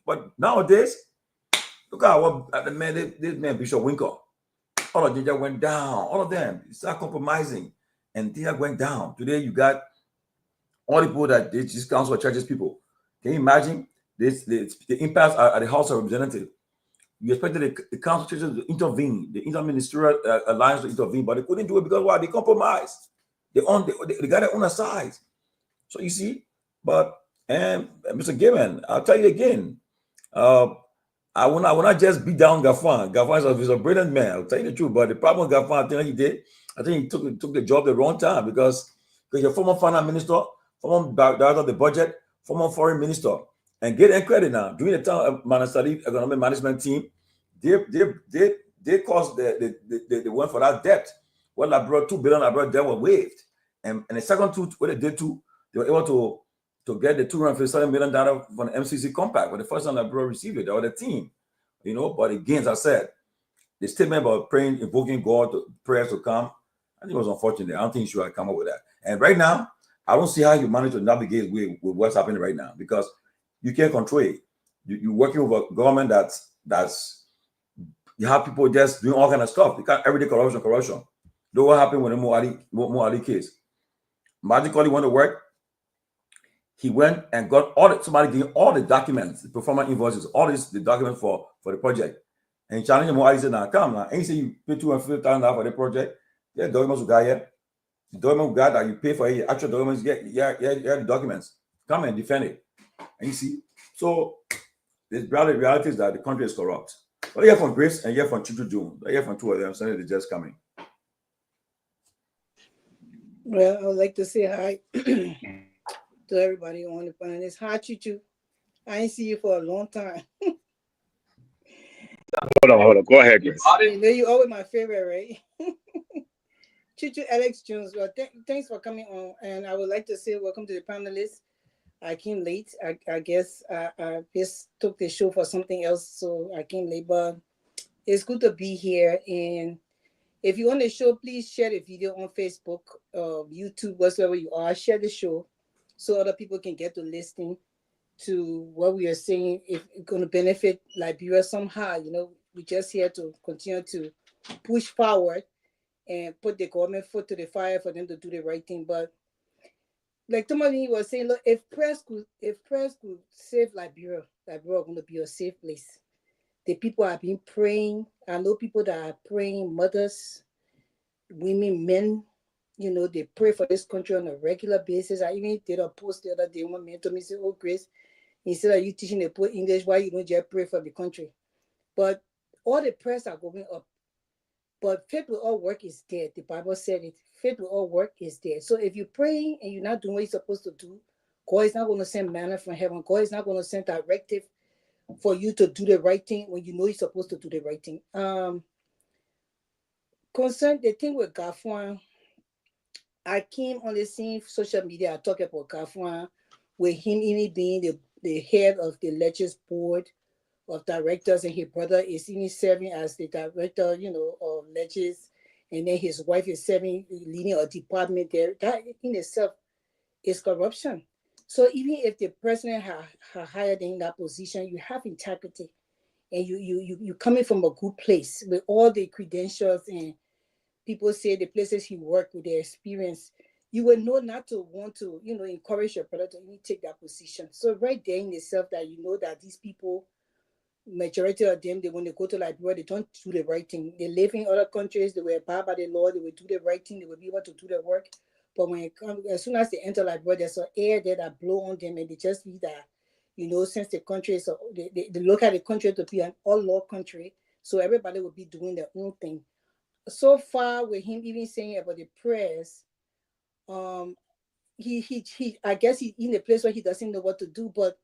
But nowadays, look at what the man, this man Bishop Winker. All of them just went down. All of them start compromising, and they are going down. Today, you got all the people that this council of churches people. Can you imagine this? The impasse at the House of Representatives. You expected the council of churches to intervene, the interministerial alliance to intervene, but they couldn't do it because why? They compromised. They got their own sides. So you see, but and Mr. Gibbon, I'll tell you again, I will not just beat down Gaffan. Gaffan is a brilliant man. I'll tell you the truth. But the problem with Gaffan, I think he took the job the wrong time because your former finance minister, former director of the budget, former foreign minister, and get them credit now. During the time of Manasali economic management team, they caused the one for that debt. Well, I brought $2 billion debt was waived, and the second two, what they did too, they were able to get the $257 million from the MCC compact. But the first time I received it, or the team, But again, as I said, the statement about praying, invoking God, prayers to come, I think it was unfortunate. I don't think you should have come up with that. And right now, I don't see how you manage to navigate with what's happening right now, because you can't control it. You're working with a government that's you have people just doing all kind of stuff. You can't everyday corruption. Though what happened with the Mo Ali case? Magically went to work. He went and got somebody getting all the documents, the performance invoices, all the documents for the project. And he challenged Mo Ali, said, "Now come now." And he said, "You pay $250,000 for the project. Yeah, documents will guy here. The document guy that you pay for it, actual documents, yeah, the documents. Come and defend it." And you see, so the reality is that the country is corrupt. But I hear from Grace and I hear from Chichu June. I hear from two of them saying they're just coming. Well, I would like to say hi to everybody on the panel. Hi, Chichu. I ain't see you for a long time. Hold on. Go ahead, Grace. You know, you're always my favorite, right? Chichu Alex Jones. Well, thanks for coming on. And I would like to say welcome to the panelists. I came late. I guess I just took the show for something else, so I came late. But it's good to be here. And if you want the show, please share the video on Facebook, YouTube, whatsoever you are. Share the show so other people can get to listen to what we are saying. If it's going to benefit Liberia somehow, you know, we're just here to continue to push forward and put the government foot to the fire for them to do the right thing. But like Tomalin was saying, look, if press could save Liberia is going to be a safe place. The people have been praying. I know people that are praying, mothers, women, men, you know, they pray for this country on a regular basis. I even did a post the other day. One man told me, say, "Oh, Grace, instead of you teaching the poor English, why you don't just pray for the country?" But all the prayers are going up. But faith with all work is dead. The Bible said it. Faith with all work is dead. So if you're praying and you're not doing what you're supposed to do, God is not going to send manna from heaven. God is not going to send directive for you to do the right thing when you know you're supposed to do the right thing. Concern the thing with Garguah, I came on the scene social media. I talk about Garguah with him even being the head of the Ledgers board of directors, and his brother is even serving as the director, you know, of Ledgers, and then his wife is serving, leading a department there. That in itself is corruption. So even if the president has hired in that position, you have integrity, and you coming from a good place with all the credentials, and people say the places he worked with their experience, you will know not to want to, you know, encourage your brother to even take that position. So right there in itself, that you know that these people, majority of them, when they go to Liberia, they don't do the right thing. They live in other countries, they were abide by the law, they will do the right thing, they will be able to do the work. But when it comes, as soon as they enter Liberia, there's an air there that blow on them, and they just be that, you know, since the country is, they look at the country to be an all-law country, so everybody will be doing their own thing. So far, with him even saying about the prayers, he I guess he's in a place where he doesn't know what to do, but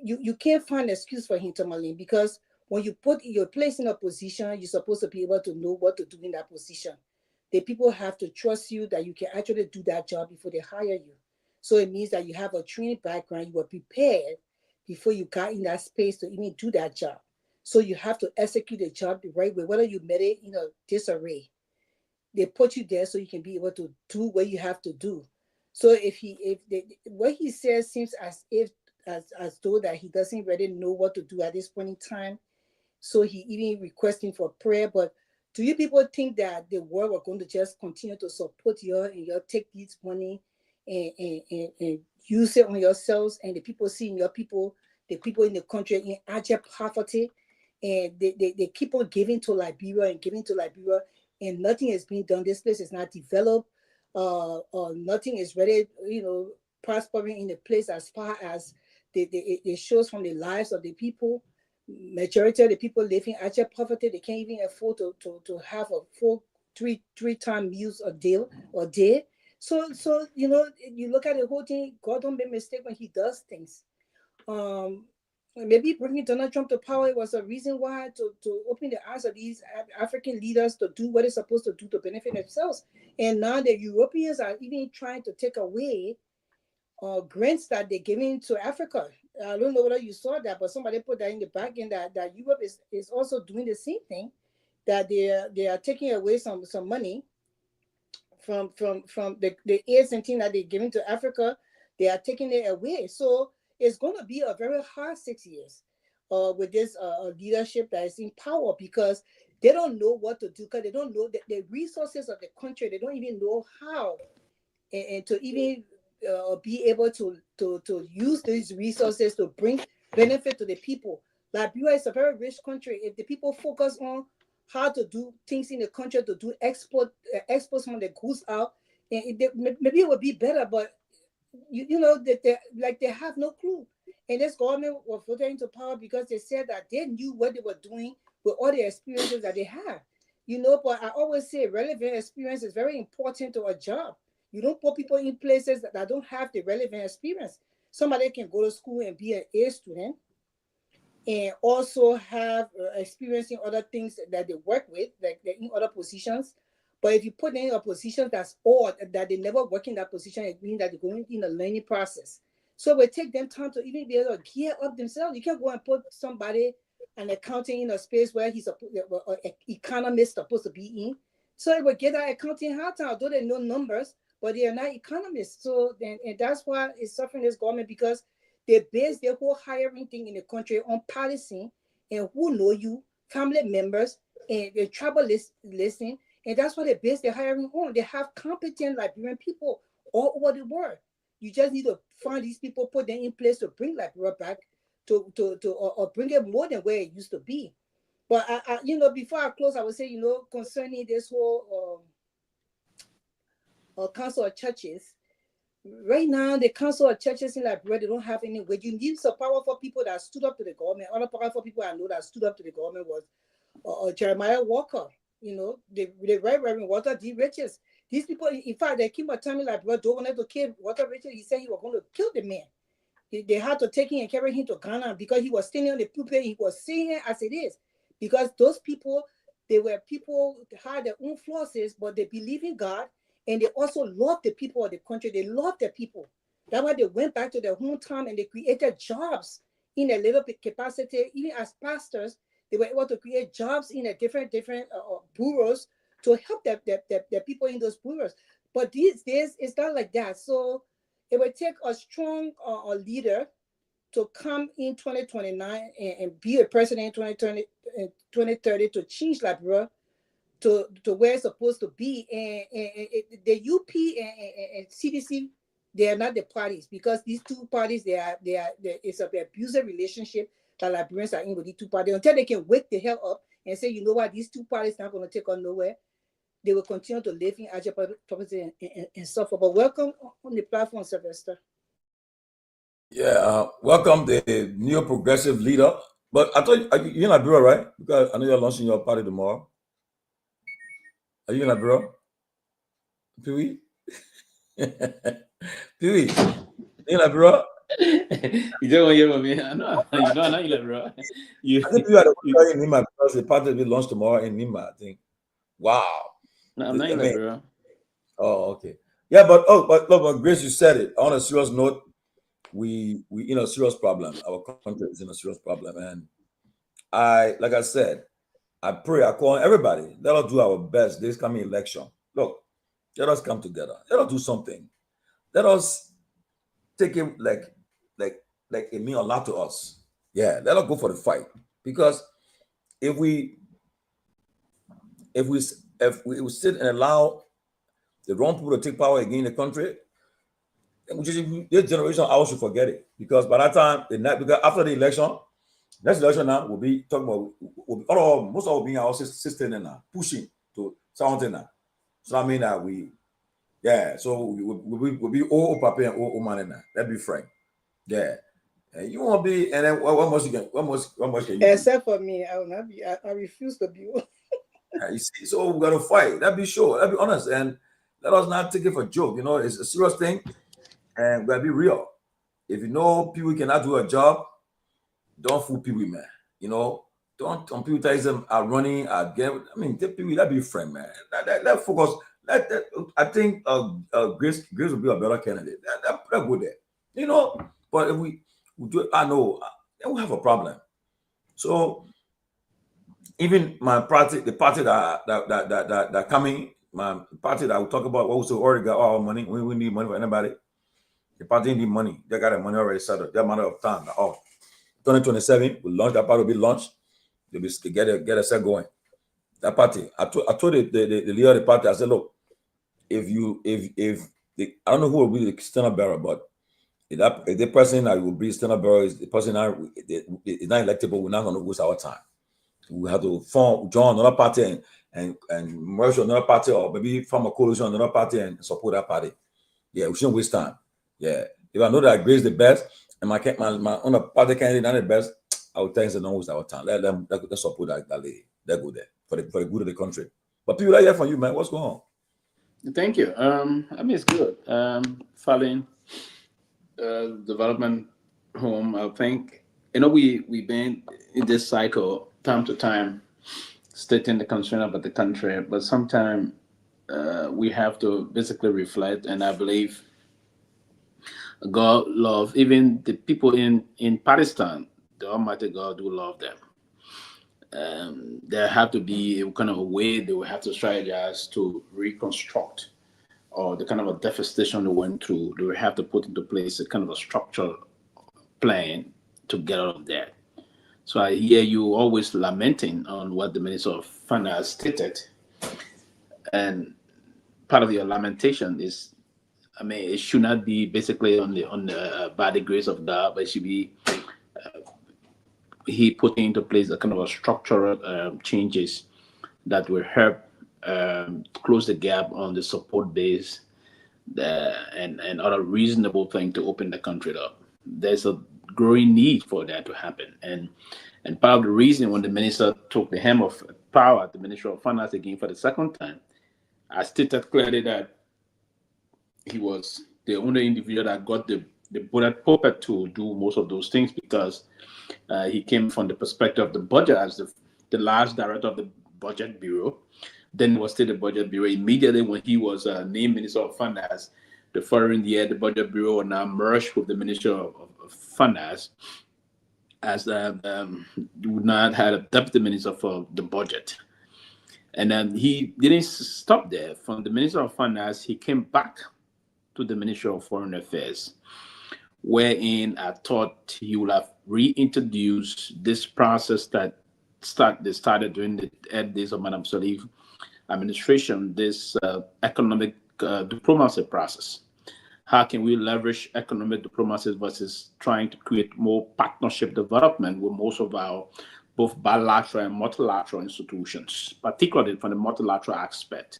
you can't find an excuse for him, Tomalin, because when you're placed in a position, you're supposed to be able to know what to do in that position. The people have to trust you that you can actually do that job before they hire you. So it means that you have a training background, you were prepared before you got in that space to even do that job. So you have to execute the job the right way, whether you made it in a disarray. They put you there so you can be able to do what you have to do. So what he says seems as though that he doesn't really know what to do at this point in time. So he even requesting for prayer. But do you people think that the world are going to just continue to support you and you take this money and use it on yourselves, and the people seeing your people, the people in the country in abject poverty, and they keep on giving to Liberia and giving to Liberia, and nothing is being done. This place is not developed. Nothing is really, you know, prospering in the place as far as it shows from the lives of the people. Majority of the people living actual poverty, they can't even afford to have a full three-time meals a day. So you know, you look at the whole thing. God don't make mistake when He does things. Maybe bringing Donald Trump to power was a reason why to open the eyes of these African leaders to do what they're supposed to do to benefit themselves. And now the Europeans are even trying to take away grants that they're giving to Africa. I don't know whether you saw that, but somebody put that in the back end that Europe is also doing the same thing. that they are taking away some money from the aids and things that they're giving to Africa. They are taking it away. So it's going to be a very hard 6 years with this leadership that is in power, because they don't know what to do, because they don't know the resources of the country. They don't even know how and to even be able to use these resources to bring benefit to the people. Liberia is a very rich country. If the people focus on how to do things in the country, to do export some of the goods out, and maybe it would be better. But you know that they have no clue. And this government was voted into power because they said that they knew what they were doing with all the experiences that they have. You know, but I always say relevant experience is very important to a job. You don't put people in places that don't have the relevant experience. Somebody can go to school and be an A student and also have experience in other things that they work with, like they're in other positions. But if you put them in a position that's odd, that they never work in that position, it means that they're going in a learning process. So it will take them time to even be able to gear up themselves. You can't go and put somebody, an accountant, in a space where he's an economist supposed to be in. So it will get that accounting hard time, although they know numbers, but they are not economists. So and that's why it's suffering this government, because they base their whole hiring thing in the country on policy and who know you, family members, and the travel listing. And that's what they base their hiring on. They have competent Liberian people all over the world. You just need to find these people, put them in place to bring Liberia back or bring it more than where it used to be. But I you know, before I close, I would say, you know, concerning this whole council of churches. Right now, the council of churches in Liberia, they don't have any way. You need some powerful people that stood up to the government. Other powerful people I know that stood up to the government was Jeremiah Walker. You know, the Right Reverend Walter D. Richards. These people, in fact, they keep on telling me Liberia don't want to kill Walter Richards. He said he was going to kill the man. They had to take him and carry him to Ghana because he was standing on the pulpit. He was saying it as it is. Because those people, they were people that had their own flaws, but they believe in God. And they also love the people of the country. They love the people. That's why they went back to their hometown and they created jobs in a little bit capacity. Even as pastors, they were able to create jobs in a different bureaus to help the people in those bureaus. But these days, it's not like that. So it would take a strong leader to come in 2029 and be a president in 2030 to change Liberia to where it's supposed to be. And the UP and CDC, they are not the parties, because these two parties, it's an abusive relationship that Liberians are in with these two parties. Until they can wake the hell up and say, you know what, these two parties are not going to take us nowhere, they will continue to live in agile poverty and suffer. But welcome on the platform, Sylvester. Yeah, welcome the new progressive leader. But I thought you're in Liberia, right? Because I know you're launching your party tomorrow. Are you in Liberia? Pewee? Pewee, in Liberia? You don't want to hear from me. I know you like, bro. I think you had a party in Nima because the party will be launched tomorrow in Nima, I think. Wow. No, I'm not in Liberia. Oh, okay. Yeah, but Grace, you said it. On a serious note, we in a serious problem. Our country is in a serious problem. And like I said, I pray, I call everybody. Let us do our best this coming election. Look, let us come together. Let us do something. Let us take it like it means a lot to us. Yeah, let us go for the fight. Because if we sit and allow the wrong people to take power again in the country, then this generation ours should forget it. Because by that time, because after the election, next election now will be talking about most of will be our system now pushing to something now. So I mean that so we'll be all papa and all man now. Let's be frank. Yeah. And you won't be, and then what must you can Except for me, I will not be. I refuse to be. You see, so we gotta fight. That'd be sure. That'd be honest, and let us not take it for a joke. You know, it's a serious thing, and we gotta be real. If you know people cannot do a job, don't fool people, man. You know, don't computerize them are running again. I mean, people that be friend, man. That focus. I think Grace will be a better candidate. That good there. You know, but if we do, I know then we have a problem. So even my party, the party that coming, my party that we talk about, what was already got all our money. We need money for anybody. The party need money. They got the money already settled. That matter of time. 2027, we launch, that party will be launched. They'll be get a set going. That party. I told the leader of the party, I said, look, if I don't know who will be the external bearer, but if the person that will be external bearer is the person that is not electable, we're not going to waste our time. We have to join another party and merge another party, or maybe form a coalition with another party and support that party. Yeah, we shouldn't waste time. Yeah, if I know that Grace the best and my own party candidate not the best, I would tell you don't waste our time. Let's support that lady. They go there for the good of the country. But people, I hear from you, man. What's going on? Thank you. I mean, it's good. Following development home, I think, we've been in this cycle time to time, stating the concern about the country, but sometimes we have to basically reflect, and I believe God love even the people in Pakistan. The Almighty God do love them. There have to be a kind of a way they will have to strategize to reconstruct, or the kind of a devastation they went through. They will have to put into place a kind of a structural plan to get out of that. So I hear you always lamenting on what the Minister of Finance stated, and part of your lamentation is, I mean, it should not be basically on the by the grace of God, but it should be he putting into place a kind of a structural changes that will help close the gap on the support base and other reasonable thing to open the country up. There's a growing need for that to happen, and part of the reason when the minister took the helm of power at the Ministry of Finance again for the second time, I stated clearly that he was the only individual that got the bullet puppet to do most of those things, because he came from the perspective of the budget as the last director of the Budget Bureau. Then was still the Budget Bureau. Immediately when he was named Minister of Finance, the following year, the Budget Bureau now merged with the Ministry of Finance, as would not have a deputy minister for the budget. And then he didn't stop there. From the Minister of Finance, he came back to the Ministry of Foreign Affairs, wherein I thought he would have reintroduced this process that they started during the 8 days of Madam Salif administration, this economic diplomacy process. How can we leverage economic diplomacy versus trying to create more partnership development with most of our both bilateral and multilateral institutions, particularly from the multilateral aspect.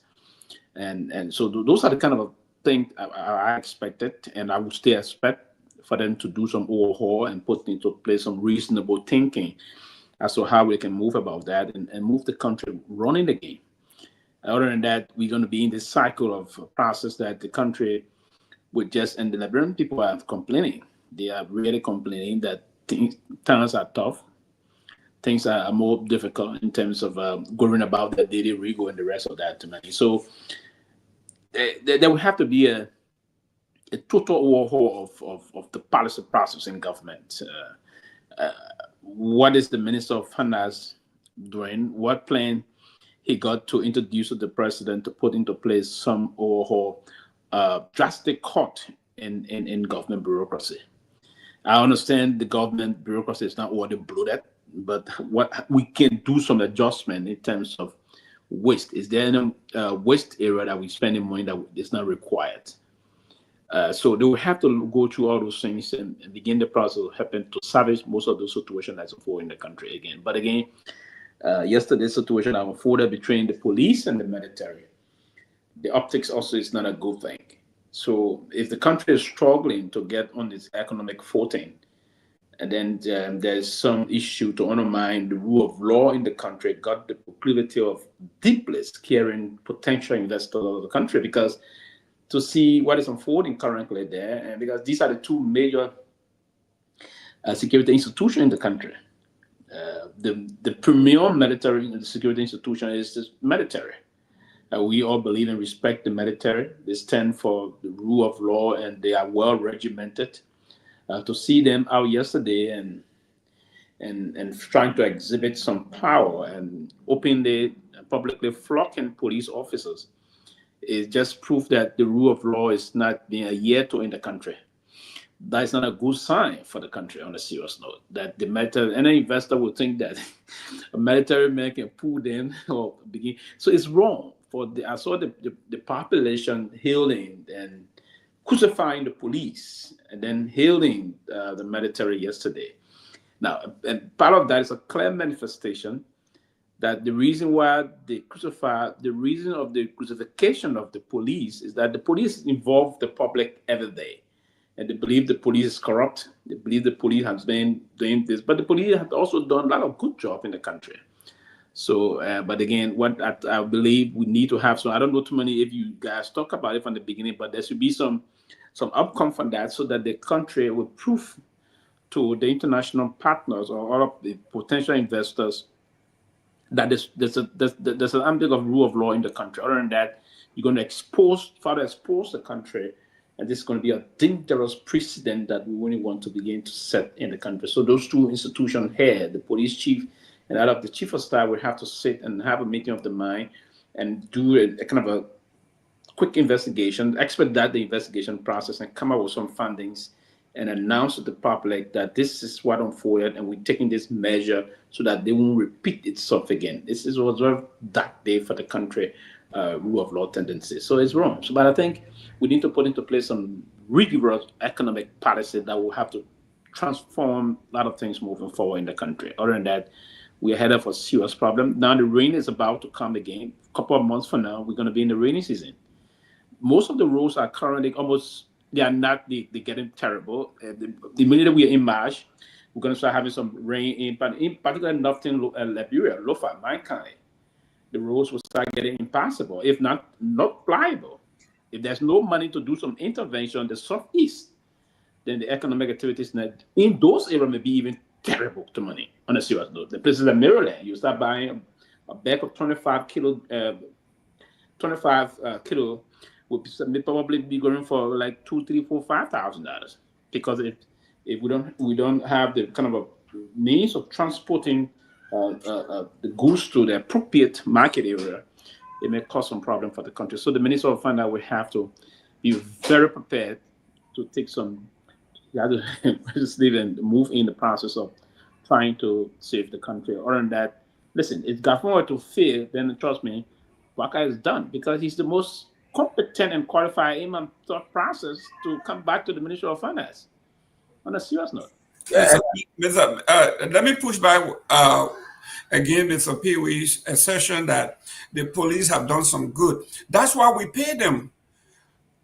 And so those are the kind of things I expected, and I would still expect for them to do some overhaul and put into place some reasonable thinking as to how we can move about that and move the country running again. Other than that, we're going to be in this cycle of process that the country would just, and the Liberian people are complaining. They are really complaining that times are tough. Things are more difficult in terms of going about the daily regal and the rest of that. So there will have to be a total overhaul of the policy process in government. What is the Minister of Finance doing? What plan he got to introduce to the president to put into place some overhaul, drastic cut in government bureaucracy? I understand the government bureaucracy is not what they bloated, but what we can do some adjustment in terms of waste. Is there any waste area that we spending money that is not required? So they will have to go through all those things and begin the process of helping to salvage most of those situations that's unfolding in the country again. But again, yesterday's situation unfolded between the police and the military. The optics also is not a good thing. So if the country is struggling to get on its economic footing, and then there's some issue to undermine the rule of law in the country, got the proclivity of deeply scaring potential investors of the country, because to see what is unfolding currently there, and because these are the two major security institutions in the country. The premier military and security institution is the military. We all believe and respect the military. They stand for the rule of law and they are well regimented. To see them out yesterday and and trying to exhibit some power and openly and publicly flocking police officers is just proof that the rule of law is not being adhered to in the country. That is not a good sign for the country on a serious note. That the military, any investor would think that a military man can pull them or begin. So it's wrong. I saw the population hailing and crucifying the police and then hailing the military yesterday. Now, and part of that is a clear manifestation that the reason why they crucify, the reason of the crucifixion of the police is that the police involve the public every day. And they believe the police is corrupt. They believe the police has been doing this. But the police have also done a lot of good job in the country. So, but again, what I believe we need to have, so I don't know too many if you guys talk about it from the beginning, but there should be some outcome from that so that the country will prove to the international partners or all of the potential investors that there's an ambiguity of rule of law in the country. Other than that, you're going to further expose the country, and this is going to be a dangerous precedent that we really want to begin to set in the country. So those two institutions here, the police chief and out of the chief of staff, will have to sit and have a meeting of the mind and do a kind of a quick investigation, expedite the investigation process, and come up with some findings and announce to the public that this is what unfolded and we're taking this measure so that they won't repeat itself again. This is was a dark day for the country, rule of law tendencies. So it's wrong. So, but I think we need to put into place some rigorous economic policy that will have to transform a lot of things moving forward in the country. Other than that, we're headed for a serious problem. Now the rain is about to come again. A couple of months from now, we're going to be in the rainy season. Most of the roads are currently they're getting terrible. The minute we are in March, we're going to start having some rain but in particular northern Liberia, Lofa, Myean. The roads will start getting impassable, if not pliable. If there's no money to do some intervention in the southeast, then the economic activities in those areas may be even terrible to money on a serious note. The places like Maryland, you start buying a bag of 25 kilo will probably be going for like $2,000, $3,000, $4,000, $5,000 because if we don't have the kind of a means of transporting the goods to the appropriate market area, it may cause some problem for the country. So the Minister of Finance will have to be very prepared to take some, and move in the process of trying to save the country. Other than that, listen, if government to fail, then trust me, Waka is done because he's the most competent and qualified in the thought process to come back to the Ministry of Finance. On a serious note. Let me push back again, Mr. Pewee's assertion that the police have done some good. That's why we pay them.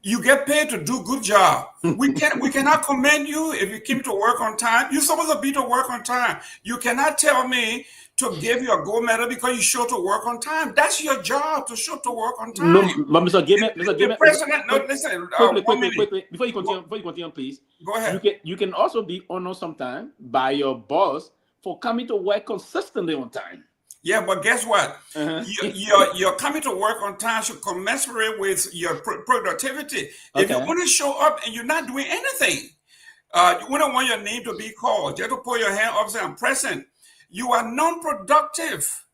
You get paid to do good job. We cannot commend you if you keep to work on time. You're supposed to be to work on time. You cannot tell me to give you a gold medal because you show to work on time. That's your job, to show to work on time. No, but Mr. President, no, listen. Quickly, before you continue, please. Go ahead. You can also be honored sometime by your boss for coming to work consistently on time. Yeah, but guess what? Your coming to work on time should commensurate with your productivity. If you want to show up and you're not doing anything, you wouldn't want your name to be called. You have to put your hand up and say, I'm present. You are non-productive.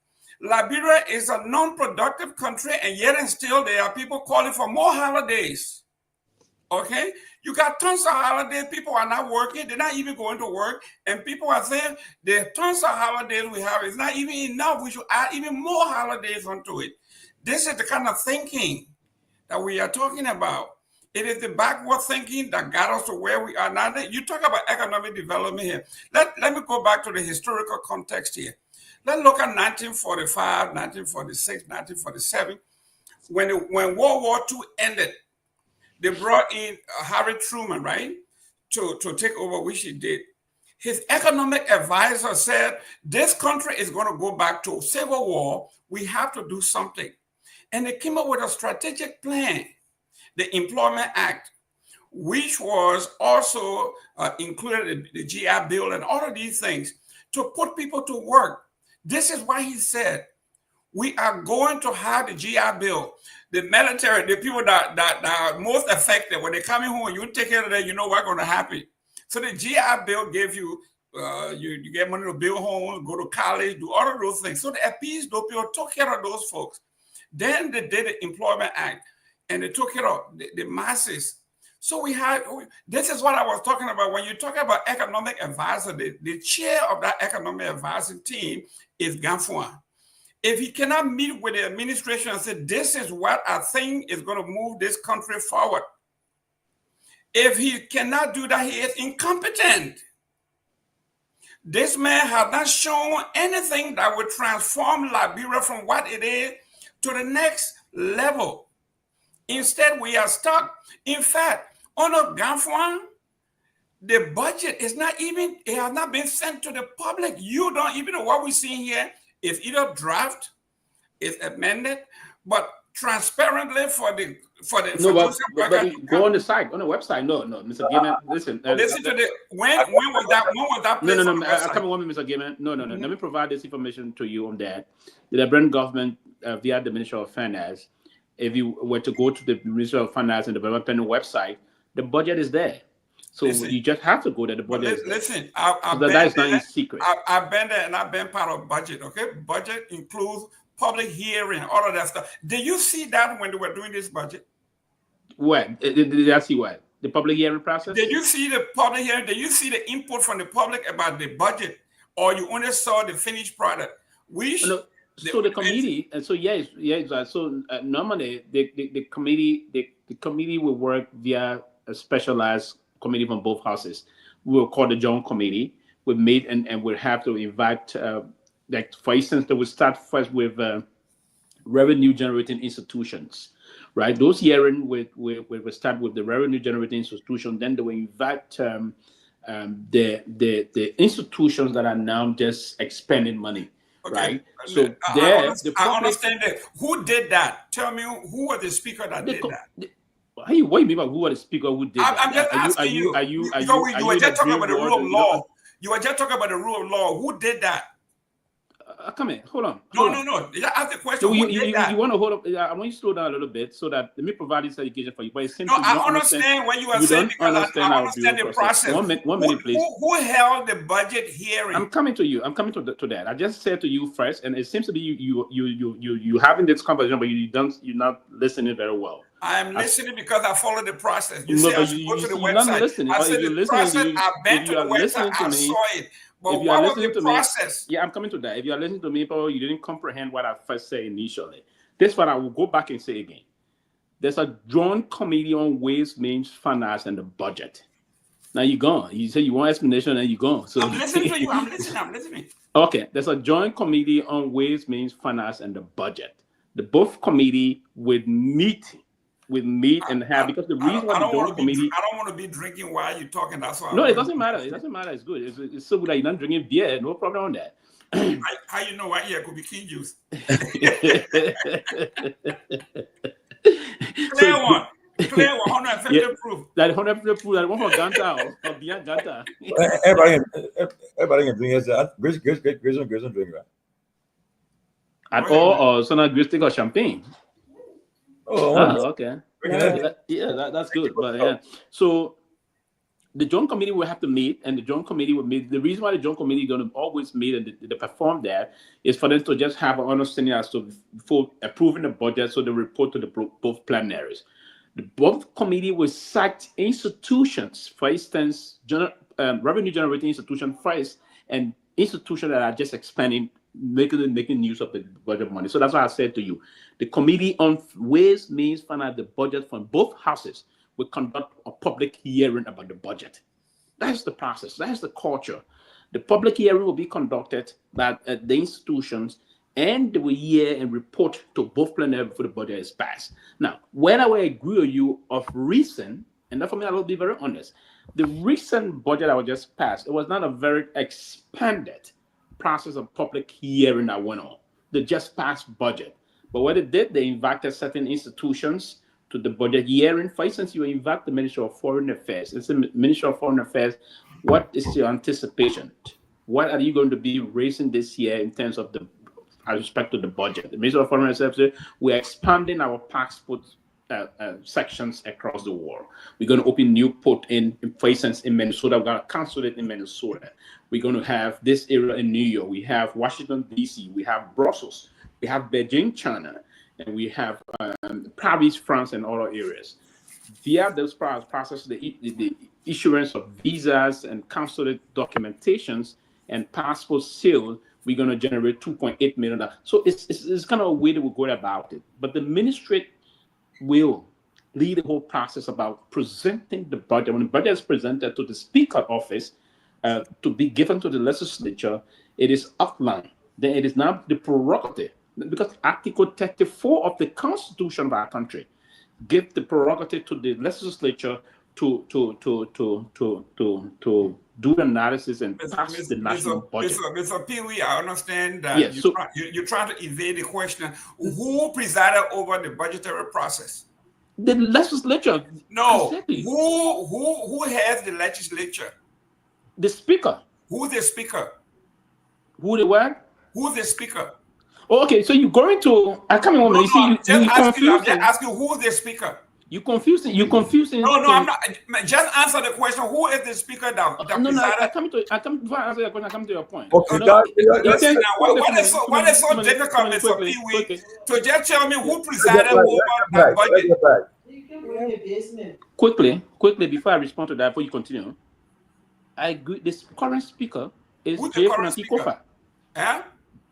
Liberia is a non-productive country, and yet and still there are people calling for more holidays. Okay? You got tons of holidays. People are not working. They're not even going to work. And people are saying the tons of holidays we have is not even enough. We should add even more holidays onto it. This is the kind of thinking that we are talking about. It is the backward thinking that got us to where we are now. You talk about economic development here. Let me go back to the historical context here. Let's look at 1945, 1946, 1947. When World War II ended, they brought in Harry Truman, right, to take over, which he did. His economic advisor said, this country is going to go back to civil war. We have to do something. And they came up with a strategic plan, the Employment Act, which was also included the GI Bill and all of these things to put people to work. This is why he said, we are going to have the GI Bill. The military, the people that are most affected, when they come in home, you take care of that, you know what's going to happen. So the GI Bill gave you You get money to build homes, go to college, do all of those things. So the appeased those people, took care of those folks. Then they did the Employment Act, and they took care of the masses. So this is what I was talking about. When you talk about economic advisor, the chair of that economic advising team is Garguah. If he cannot meet with the administration and say, this is what I think is going to move this country forward, if he cannot do that, he is incompetent. This man has not shown anything that would transform Liberia from what it is to the next level. Instead, we are stuck. In fact, under Garguah, the budget is not even, it has not been sent to the public. You don't even know what we're seeing here is either draft, is amended, but transparently for the go on the site, on the website. No, Mr. Gaiman, listen. Listen to the when was that placed No, on the I website? come on, Mr. Gaiman. No. Let me provide this information to you on that. The Liberian government, via the Ministry of Finance, if you were to go to the Ministry of Finance and Development website, the budget is there. So you just have to go there. The budget. Listen, that is not in secret. I've been there and I've been part of budget. Okay, budget includes public hearing, all of that stuff. Did you see that when they were doing this budget? What? Did I see what? The public hearing process? Did you see the public hearing? Did you see the input from the public about the budget, or you only saw the finished product? So the committee, and so yes. So normally the committee will work via a specialized committee from both houses. We will call the joint committee. We meet and we'll have to invite, like for instance, they will start first with revenue generating institutions, right? Those hearing will start with the revenue generating institution. Then they will invite the institutions that are now just expending money. Okay. Right. So I understand that. Who did that? Tell me who was the speaker that did that? What do you mean by who was the speaker who did that? I'm just asking you. You were just talking about the rule of law. You were just talking about the rule of law. Who did that? Come in. Hold on. No. Ask the question. So you want to hold up? I want you to slow down a little bit so that let me provide this education for you. But it seems I understand what you are saying because I understand the process. One minute, please. Who held the budget hearing? I'm coming to you. I'm coming to that. I just said to you first, and it seems to be you having this conversation, but you're not listening very well. I'm listening because I follow the process. You say I should go to the website. Not listening. I said the process. I've been to the website. I saw it. But what was the process? Yeah, I'm coming to that. If you are listening to me, Paul, you didn't comprehend what I first said initially. This is what I will go back and say again. There's a joint committee on ways, means, finance, and the budget. Now you're gone. You say you want explanation, and you're gone. So I'm listening to you. I'm listening. Okay, there's a joint committee on ways, means, finance, and the budget. The both committee would meet and have, because the reason why the joint committee. I don't want to be drinking while you're talking. That's why. No, it doesn't matter. It doesn't matter. It's good. It's so good that you're not drinking beer. No problem on that. How you know what here could be king juice? Clear one, 150 proof. That 150 proof. That one for Ganta or beyond Ganta. Everybody can drink it. Grace don't drink, right? At all, or so not Grace take or champagne. Okay. Yeah, that's good. But yeah, so the joint committee will have to meet, and the joint committee will meet. The reason why the joint committee is going to always meet and they perform that is for them to just have an understanding as to before approving the budget, so they report to the both plenaries. The both committee will cite institutions, for instance, revenue generating institution first, and institutions that are just expanding, making use of the budget money. So that's why I said to you, the committee on ways, means, finance, the budget from both houses will conduct a public hearing about the budget. That's the process. That's the culture. The public hearing will be conducted by the institutions, and they will hear and report to both plenary before the budget is passed. Now, when I will agree with you of recent, and that for me, I will be very honest, the recent budget that was just passed, it was not a very expanded process of public hearing that went on. They just passed budget. But what they did, they invited certain institutions to the budget hearing. For instance, you invite the Ministry of Foreign Affairs. It's the Ministry of Foreign Affairs. What is your anticipation? What are you going to be raising this year in terms of with respect to the budget? The Ministry of Foreign Affairs said, we're expanding our passport sections across the world. We're going to open new port for instance, in Minnesota. We're going to consulate in Minnesota. We're going to have this area in New York. We have Washington, D.C. We have Brussels. We have Beijing, China. And we have Paris, France, and other areas. Via those processes, the issuance of visas and consulate documentations and passport sales, we're going to generate $2.8 million. So it's kind of a way that we go about it. But the ministry will lead the whole process about presenting the budget. When the budget is presented to the Speaker office to be given to the legislature, it is outlined. Then it is now the prerogative, because Article 34 of the Constitution of our country give the prerogative to the legislature to do the analysis and pass the national budget. Mr. Pewee, I understand that yes, you're trying to evade the question. Who presided over the budgetary process? The legislature. No. Exactly. Who has the legislature? The Speaker. Who's the Speaker? Who the what? Who's the Speaker? Oh, okay, so you're going to. I can't remember. I'm just asking who's the Speaker. You're confusing. No, I'm not. Just answer the question. Who is the Speaker that I come before I answer your question. I come to your point. Okay, what is so difficult, Mr. Pewee, to just tell me who presided over that budget? Quickly, before I respond to that, before you continue, I agree. This current Speaker is J. Funati Kofa. Huh?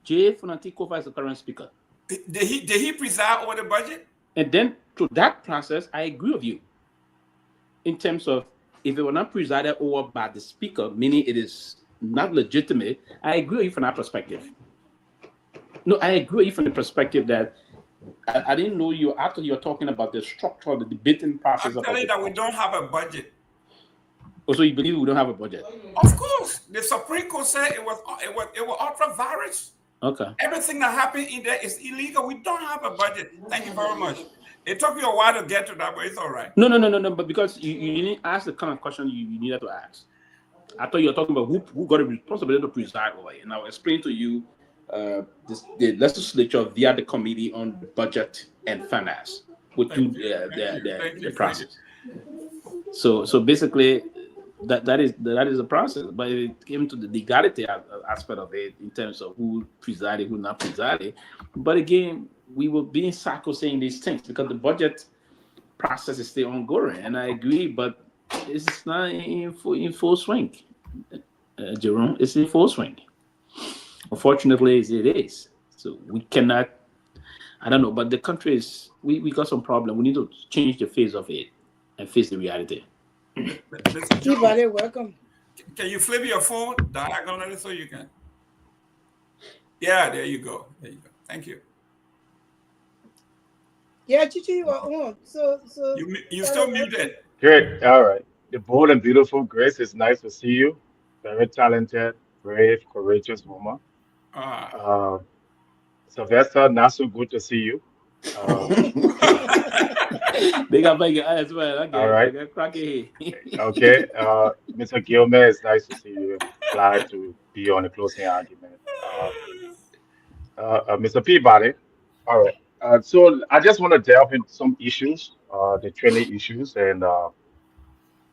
J. Funati Kofa is the current Speaker. Did he preside over the budget? And then to that process, I agree with you. In terms of if it were not presided over by the Speaker, meaning it is not legitimate, I agree with you from that perspective. No, I agree with you from the perspective that I didn't know you after you're talking about the structure of the debating process. I'm telling you that we don't have a budget. Oh, so you believe we don't have a budget? Of course. The Supreme Court said it was ultra virus. Okay. Everything that happened in there is illegal. We don't have a budget. Thank you very much. It took me a while to get to that, but it's all right. No. But because you didn't ask the kind of question you needed to ask. I thought you were talking about who got a responsibility to preside over it. And I'll explain to you the legislature via the Committee on Budget and Finance would do the process. So basically, that is the process. But it came to the legality aspect of it in terms of who presided, who not presided. But again, we will be in circles saying these things because the budget process is still ongoing, and I agree. But it's not in full swing, Jerome. It's in full swing. Unfortunately, it is. So we cannot. I don't know, but the country is. We got some problem. We need to change the face of it and face the reality. Peabody, welcome. Can you flip your phone diagonally so you can? Yeah, there you go. Thank you. Yeah, Chichi, you are on. So you still muted. Great. All right. The bold and beautiful Grace, it's nice to see you. Very talented, brave, courageous woman. Sylvester, not so good to see you. They got big as well. Okay. All right. Okay. Mr. Gilmer, it's nice to see you. Glad to be on the closing argument. Mr. Peabody. All right. So I just want to delve into some issues, the training issues, and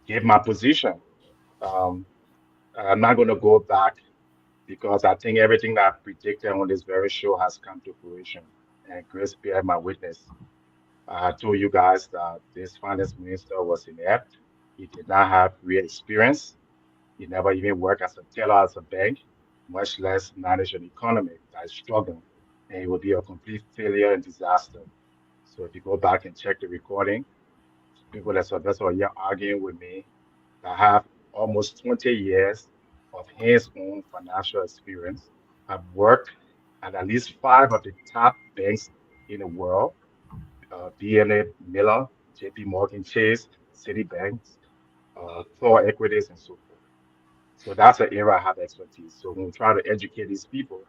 give my position. I'm not going to go back because I think everything that I predicted on this very show has come to fruition. And Grace bear my witness. I told you guys that this finance minister was inept. He did not have real experience. He never even worked as a teller at a bank, much less manage an economy that is struggling. And it will be a complete failure and disaster. So if you go back and check the recording, people that are here arguing with me that have almost 20 years of hands-on financial experience. I've worked at least 5 of the top banks in the world, Bealded, Miller, JP Morgan Chase, Citibank, Thor Equities, and so forth. So that's an area I have expertise. So when we try to educate these people,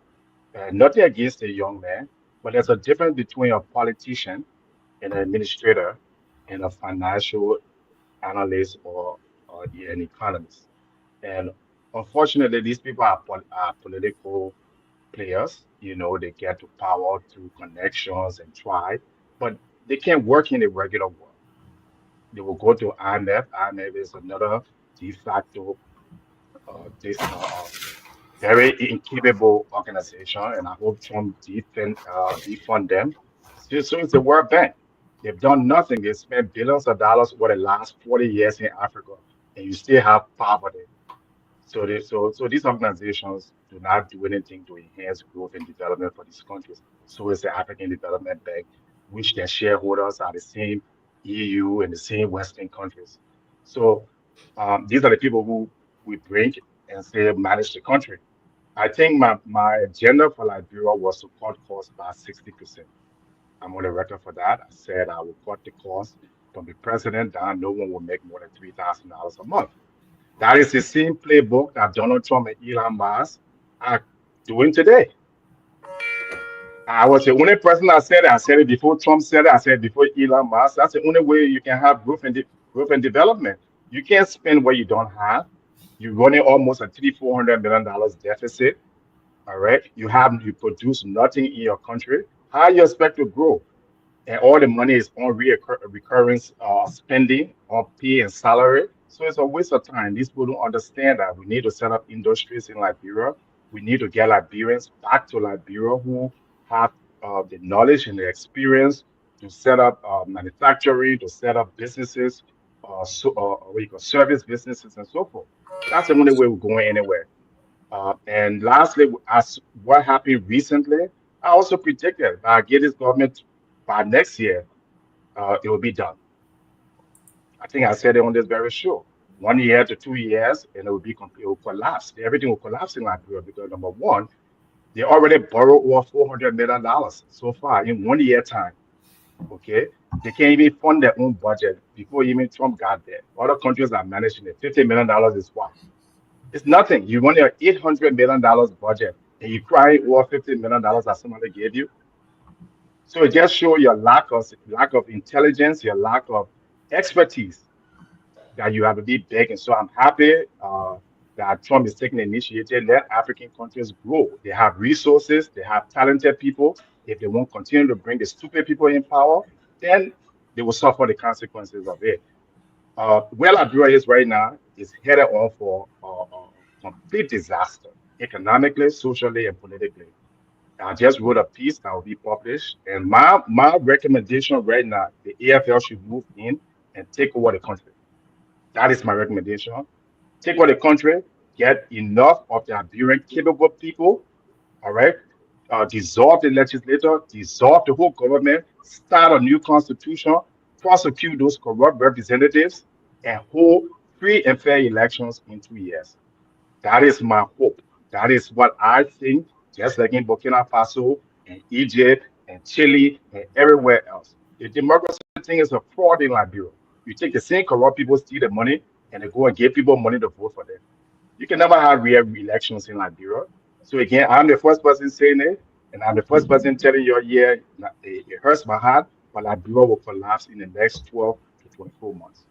nothing against a young man, but there's a difference between a politician and an administrator and a financial analyst or an economist. And unfortunately, these people are political players. You know, they get to power through connections and try, but they can't work in the regular world. They will go to IMF. IMF is another de facto this very incapable organization, and I hope Trump defund them. So it's the World Bank. They've done nothing. They spent billions of dollars over the last 40 years in Africa, and you still have poverty. So these organizations do not do anything to enhance growth and development for these countries. So is the African Development Bank, which their shareholders are the same EU and the same Western countries. So these are the people who we bring and say manage the country. I think my agenda for Liberia was to cut costs by 60%. I'm on the record for that. I said I will cut the cost from the president down. No one will make more than $3,000 a month. That is the same playbook that Donald Trump and Elon Musk are doing today. I was the only person that said it. I said it before Trump said it. I said it before Elon Musk. That's the only way you can have growth and development. You can't spend what you don't have. You're running almost a $300-400 million deficit. All right. You produce nothing in your country. How you expect to grow? And all the money is on recurrence spending on pay and salary. So it's a waste of time. These people don't understand that we need to set up industries in Liberia. We need to get Liberians back to Liberia who have the knowledge and the experience to set up manufacturing, to set up businesses, what you call service businesses and so forth. That's the only way we're going anywhere. And lastly, as what happened recently, I also predicted that I get this government by next year, it will be done. I think I said it on this very show. 1 year to 2 years, and it will be complete. It will collapse. Everything will collapse in Liberia because number one, they already borrowed over $400 million so far in 1 year time. Okay, they can't even fund their own budget before even Trump got there. Other countries are managing it. $50 million is what? It's nothing. You run your $800 million budget, and you cry over $50 million that somebody gave you. So it just shows your lack of intelligence, your lack of expertise that you have to be begging. So I'm happy that Trump is taking the initiative. Let African countries grow. They have resources, they have talented people. If they won't continue to bring the stupid people in power, then they will suffer the consequences of it. Where Liberia is right now is headed on for complete disaster, economically, socially, and politically. I just wrote a piece that will be published. And my recommendation right now, the AFL should move in and take over the country. That is my recommendation. Take over the country, get enough of the Iberian capable people, all right? Dissolve the legislature, dissolve the whole government, start a new constitution, prosecute those corrupt representatives, and hold free and fair elections in 2 years. That is my hope. That is what I think, just like in Burkina Faso and Egypt and Chile and everywhere else. The democracy thing is a fraud in Liberia. You take the same corrupt people, steal the money, and they go and give people money to vote for them. You can never have real elections in Liberia. So again, I'm the first person saying it, and I'm the first person telling you, yeah, it hurts my heart, but Liberia will collapse in the next 12 to 24 months.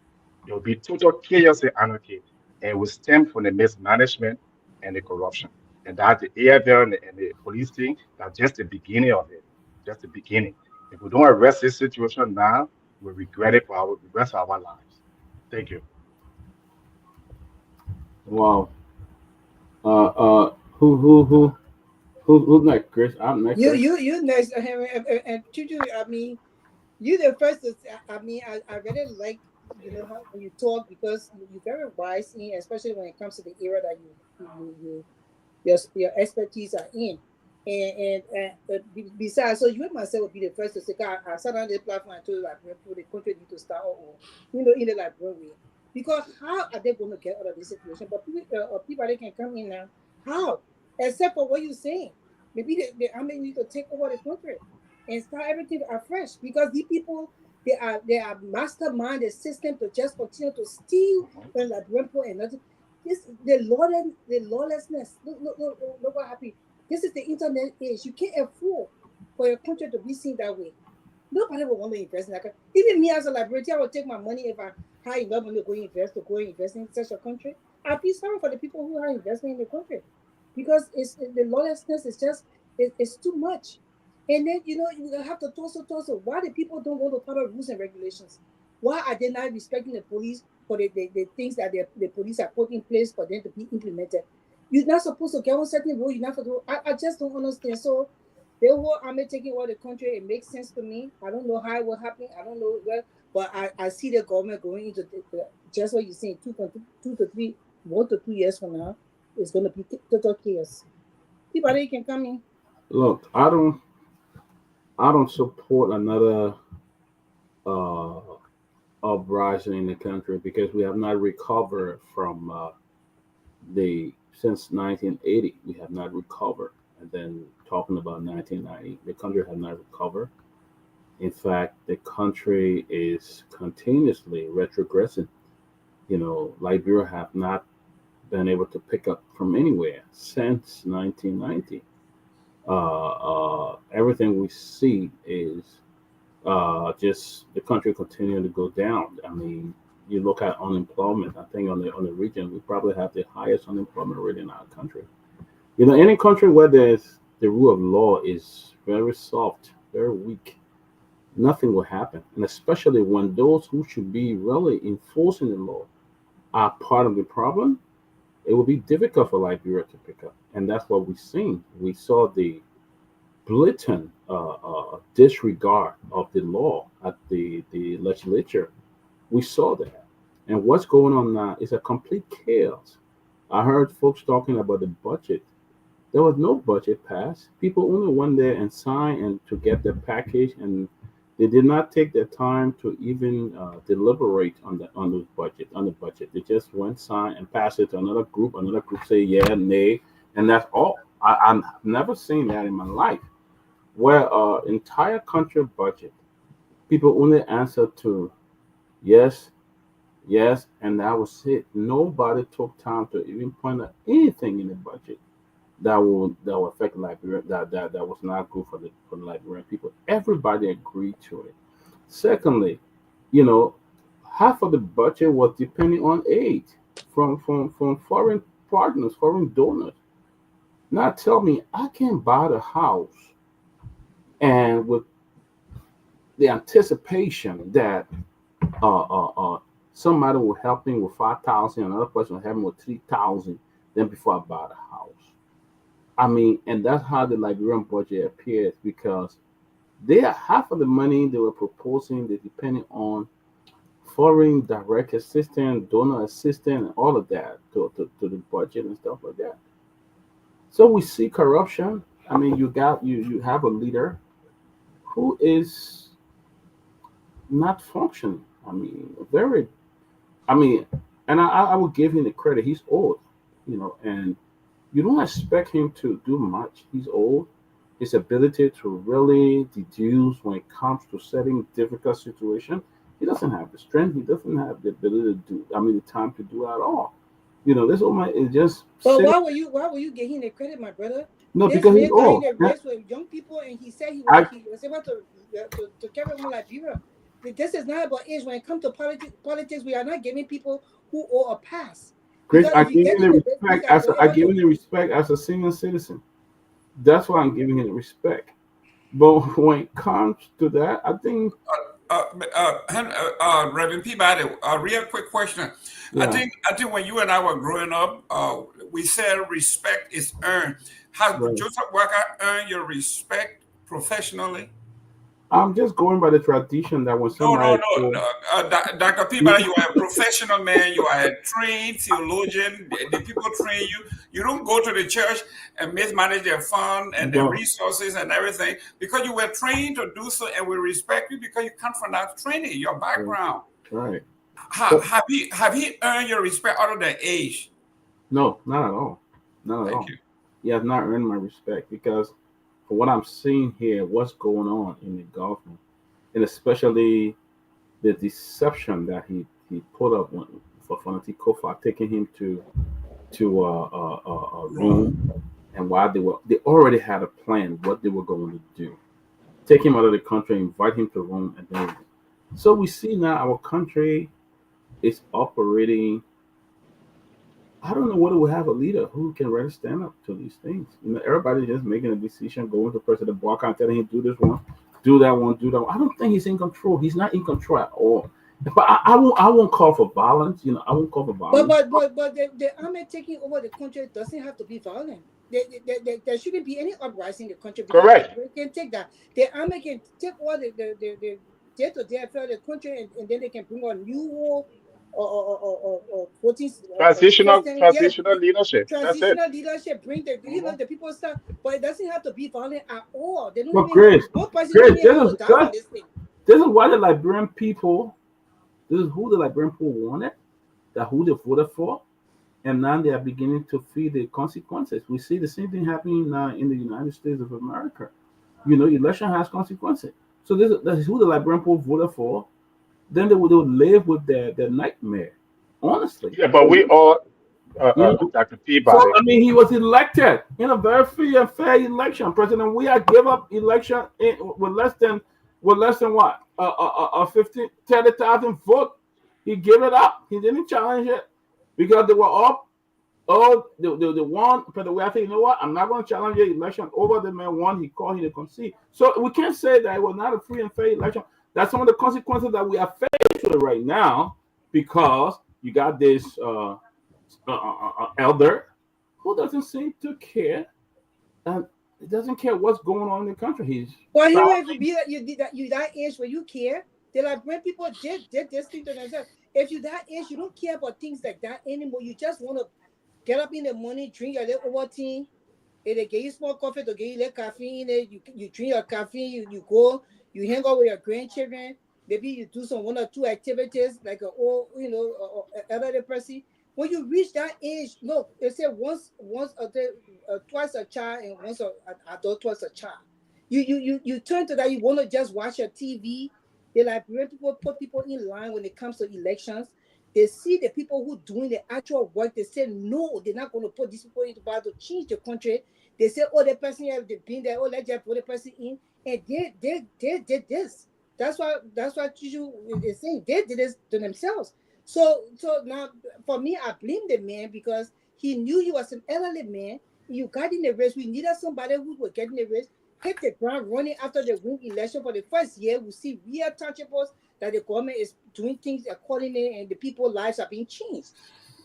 There will be total chaos and anarchy, and it will stem from the mismanagement and the corruption. And that the AFL and the police thing, that's just the beginning of it. Just the beginning. If we don't arrest this situation now, we'll regret it for the rest of our lives. Thank you. Wow. Who's next, Chris? I'm next. You Right? you next, and Juju. I mean, you the first. I mean, I really like how when you talk because you're very wise in, especially when it comes to the era that your expertise are in. And besides, so you and myself would be the first to say, God, I sat on this platform and told you like the country need to start or in the library. Because how are they going to get out of this situation? But people they can come in now. How? Except for what you're saying. Maybe I may need to take over the country and start everything afresh. Because these people they are mastermind the system to just continue to steal and like and nothing. This the lawlessness. Look what happened. This is the internet age. You can't afford for your country to be seen that way. Nobody will want to invest in that country. Even me as a librarian, I will take my money if I high enough money to go invest in such a country. I feel sorry for the people who are investing in the country because the lawlessness is just it's too much. And then, you have to tussle. Why the people don't want to follow rules and regulations? Why are they not respecting the police for the things that the police are put in place for them to be implemented? You're not supposed to get on certain rule. You're not supposed to, I just don't understand. So the whole army taking over the country, it makes sense to me. I don't know how it will happen. I don't know where, but I see the government going into just what you're saying, 1 to 2 years from now, it's going to be total chaos. Peabody can come in. Look, I don't support another uh, uprising in the country because we have not recovered from the since 1980. We have not recovered, and then talking about 1990, the country has not recovered. In fact, the country is continuously retrogressing. Liberia have not been able to pick up from anywhere since 1990. Everything we see is just the country continuing to go down. I mean, you look at unemployment. I think on the region, we probably have the highest unemployment rate in our country. Any country where there's the rule of law is very soft, very weak, nothing will happen. And especially when those who should be really enforcing the law are part of the problem, it will be difficult for Liberia to pick up. And that's what we've seen. We saw the blatant disregard of the law at the legislature. We saw that. And what's going on now is a complete chaos. I heard folks talking about the budget. There was no budget passed. People only went there and signed and to get the package, and they did not take the time to even deliberate on the budget. They just went, signed, and passed it to another group. Another group say yeah, nay, and that's all. I've never seen that in my life, where entire country budget, people only answer to yes, yes, and that was it. Nobody took time to even point out anything in the budget that will affect Liberia, that was not good for the Liberian people. Everybody agreed to it. Secondly, you know, half of the budget was depending on aid from foreign partners, foreign donors. Now tell me, I can buy the house and with the anticipation that somebody will help me with 5,000, another person will help me with 3,000, then before I buy the house. I mean, and that's how the Liberian budget appears because they are half of the money they were proposing, they depending on foreign direct assistance, donor assistance, and all of that to the budget and stuff like that. So we see corruption. I mean, you have a leader who is not functioning. I mean, very. I mean, and I will give him the credit. He's old, and you don't expect him to do much. He's old. His ability to really deduce when it comes to setting difficult situations, he doesn't have the strength. He doesn't have the ability to do. I mean, the time to do it at all. This old man is just. But why were you getting the credit, my brother? No, This because he's man got in old. the race with young people, and he said he was able to carry on Liberia. This is not about age. When it comes to politics, we are not giving people who owe a pass. Chris, I give him the respect. I give him the respect as a senior citizen. That's why I'm giving him the respect. But when it comes to that, I think. Reverend Peabody, a real quick question. Yeah. I think when you and I were growing up, we said respect is earned. Has Right. Joseph Walker earned your respect professionally? I'm just going by the tradition that when somebody. No. Dr. Peabody, you are a professional man. You are a trained theologian. The people train you. You don't go to the church and mismanage their fund and their resources and everything because you were trained to do so, and we respect you because you come from that training, your background. Right. Have he earned your respect other than age? No, not at all. Not at all. Thank you. He has not earned my respect because for what I'm seeing here, what's going on in the government, and especially the deception that he put up for Fanati Kofa, taking him to a room, and while they already had a plan what they were going to do, take him out of the country, invite him to Rome, and then so we see now our country is operating I don't know whether we have a leader who can really stand up to these things. Everybody just making a decision, going to President Barker and telling him do this one, do that one, do that one. I don't think he's in control. He's not in control at all. But I won't call for violence. I won't call for violence. But the army taking over the country doesn't have to be violent. There shouldn't be any uprising in the country because Correct. they can take that. The army can take all the day-to-day affairs of the country and then they can bring on new war or voting Transitional leadership. That's it. transitional leadership. Bring the people stuff, but it doesn't have to be violent at all. They don't But even Grace, one person Grace, don't even have to die on this thing. this is why the Liberian people, this is who the Liberian people wanted, that who they voted for, and now they are beginning to feel the consequences. We see the same thing happening now in the United States of America. Election has consequences. So this is who the Liberian people voted for. Then they would live with their nightmare. Honestly. Yeah, but we all, Dr. So Peabody. I mean, he was elected in a very free and fair election. President we had give up election with less than what 30,000 vote. He gave it up. He didn't challenge it because they were all the one. But the way I think, I'm not going to challenge the election over. The man won. He called. He didn't concede. So we can't say that it was not a free and fair election. That's some of the consequences that we are faced with right now because you got this elder who doesn't seem to care, and he doesn't care what's going on in the country. He's well, he might be that you that age where you care. They're like when people did this thing to themselves. If you that age, you don't care about things like that anymore. You just want to get up in the morning, drink a little Ovaltine. If they give you small coffee, to give you little caffeine, you drink your caffeine, you go, you hang out with your grandchildren. Maybe you do some 1 or 2 activities like an old, elderly person. When you reach that age, look, they say once a day, twice a child, and once an adult, twice a child. You turn to that. You want to just watch your TV. They like when people put people in line when it comes to elections. They see the people who doing the actual work. They say no, they're not going to put these people into power to change the country. They say, oh, the person have been there. Oh, let's just put the person in, and they did this. That's why you is saying they did this to themselves. So now for me, I blame the man because he knew he was an elderly man. You got in the race. We needed somebody who would get in the race, hit the ground running after the win election for the first year. We see real tangibles that the government is doing things accordingly and the people's lives are being changed.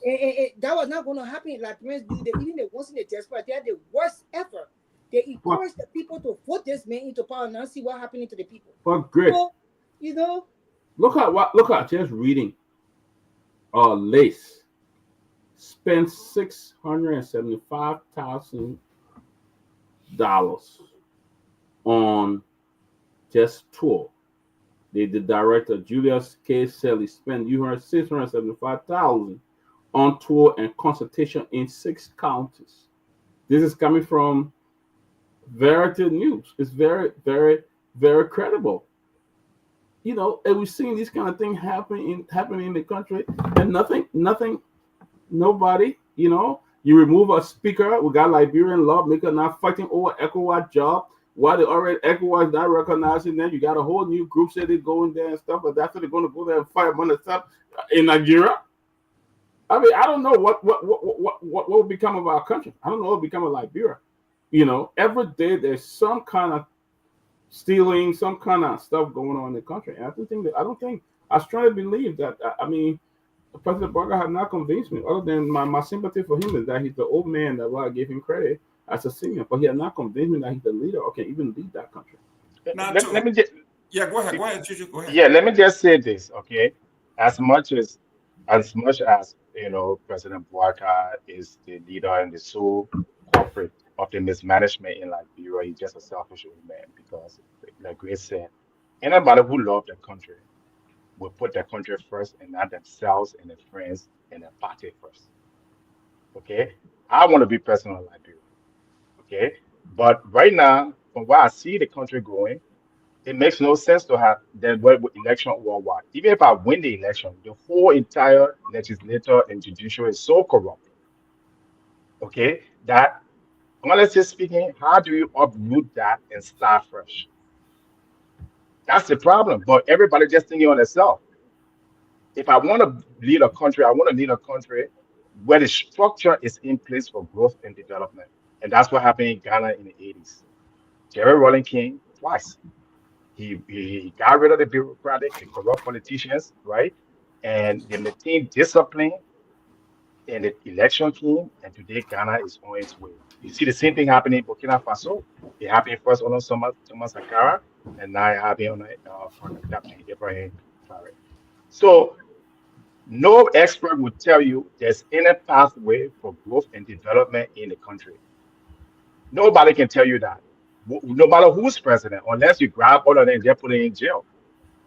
And that was not going to happen. Like even the ones in the diaspora, they are the worst ever. They encourage the people to vote this man into power and now see what happening to the people. But great. So, look at just reading. Lace spent $675,000 on just tour. The director Julius K. Selly spent $675,000 on tour and consultation in 6 counties. This is coming from Verity News. It's very, very, very credible. And we're seeing these kind of things happening in the country, and nobody. You remove a speaker. We got Liberian lawmaker now fighting over ECOWAS job. While the already ECOWAS not recognizing them, you got a whole new group say they go in there and stuff, but that's what they're going to go there and fight among stuff in Nigeria. I mean, I don't know what will become of our country. I don't know what will become of Liberia. Every day there's some kind of stealing, some kind of stuff going on in the country. And I strongly believe that. President Barker has not convinced me. Other than my sympathy for him is that he's the old man that I gave him credit as a senior, but he has not convinced me that he's the leader or can even lead that country. Let me just. Yeah, go ahead, Juju, go ahead. Yeah, let me just say this, okay? As much as President Barker is the leader and the sole culprit of the mismanagement in Liberia, he's just a selfish old man because, like Grace said, anybody who loves the country will put the country first and not themselves and their friends and their party first. Okay? I want to be president of Liberia. Okay? But right now, from where I see the country going, it makes no sense to have that election worldwide. Even if I win the election, the whole entire legislature and judicial is so corrupt. Okay? That, honestly speaking, how do you uproot that and start fresh? That's the problem. But everybody just thinking on themselves. If I want to lead a country, I want to lead a country where the structure is in place for growth and development. And that's what happened in Ghana in the 80s. Jerry Rawlings came twice. He got rid of the bureaucratic, the corrupt politicians, right? And they maintained discipline, and the election came, and today Ghana is on its way. You see the same thing happening in Burkina Faso. It happened first under Thomas Sankara, and now it happened on Captain Ibrahim Traore. So no expert would tell you there's any pathway for growth and development in the country. Nobody can tell you that. No matter who's president, unless you grab all of them and just put it in jail.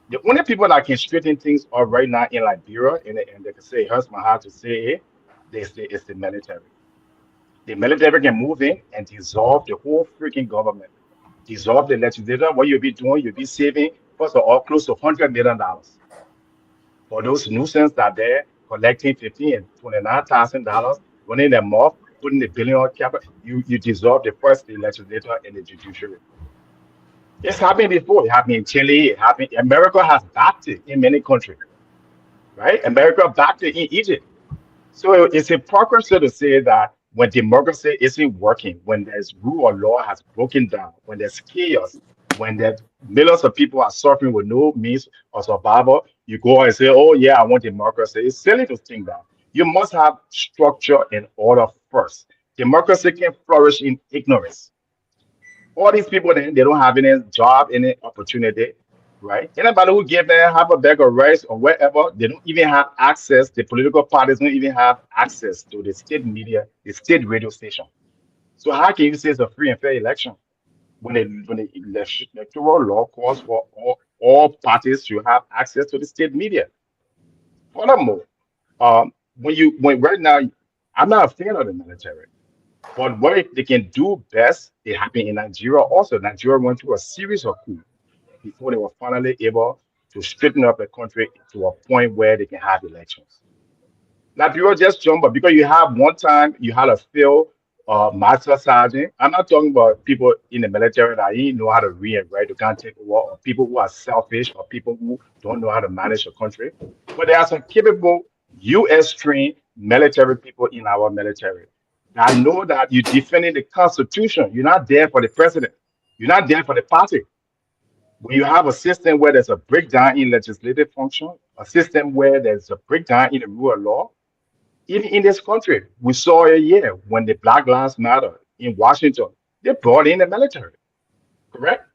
The only people that can straighten things up right now in Liberia, and they can say, it hurts my heart to say it, they say it's the military. The military can move in and dissolve the whole freaking government, dissolve the legislature. What you'll be doing, you'll be saving, first of all, close to $100 million for those nuisance that they're collecting $15,000 and $29,000, running them off, putting the billion on capital. You dissolve the first, the legislature and the judiciary. It's happened before. It happened in Chile. It happened. America has backed it in many countries, right? America backed it in Egypt. So it's hypocrisy to say that when democracy isn't working, when there's rule of law has broken down, when there's chaos, when there's millions of people are suffering with no means of survival, you go and say, "Oh yeah, I want democracy." It's silly to think that. You must have structure and order first. Democracy can flourish in ignorance. All these people, they don't have any job, any opportunity, right? Anybody who give them half a bag of rice or whatever, they don't even have access. The political parties don't even have access to the state media, the state radio station. So how can you say it's a free and fair election when the electoral law calls for all parties to have access to the state media? Furthermore, when right now, I'm not a fan of the military. But what they can do best, it happened in Nigeria also. Nigeria went through a series of coups before they were finally able to straighten up the country to a point where they can have elections. Liberia just jumped up because you have one time you had a failed master sergeant. I'm not talking about people in the military that didn't know how to read and write, to can't take over, or people who are selfish, or people who don't know how to manage a country. But there are some capable U.S. trained military people in our military. I know that you're defending the Constitution. You're not there for the president. You're not there for the party. When you have a system where there's a breakdown in legislative function, a system where there's a breakdown in the rule of law, even in this country, we saw a year when the Black Lives Matter in Washington, they brought in the military, correct?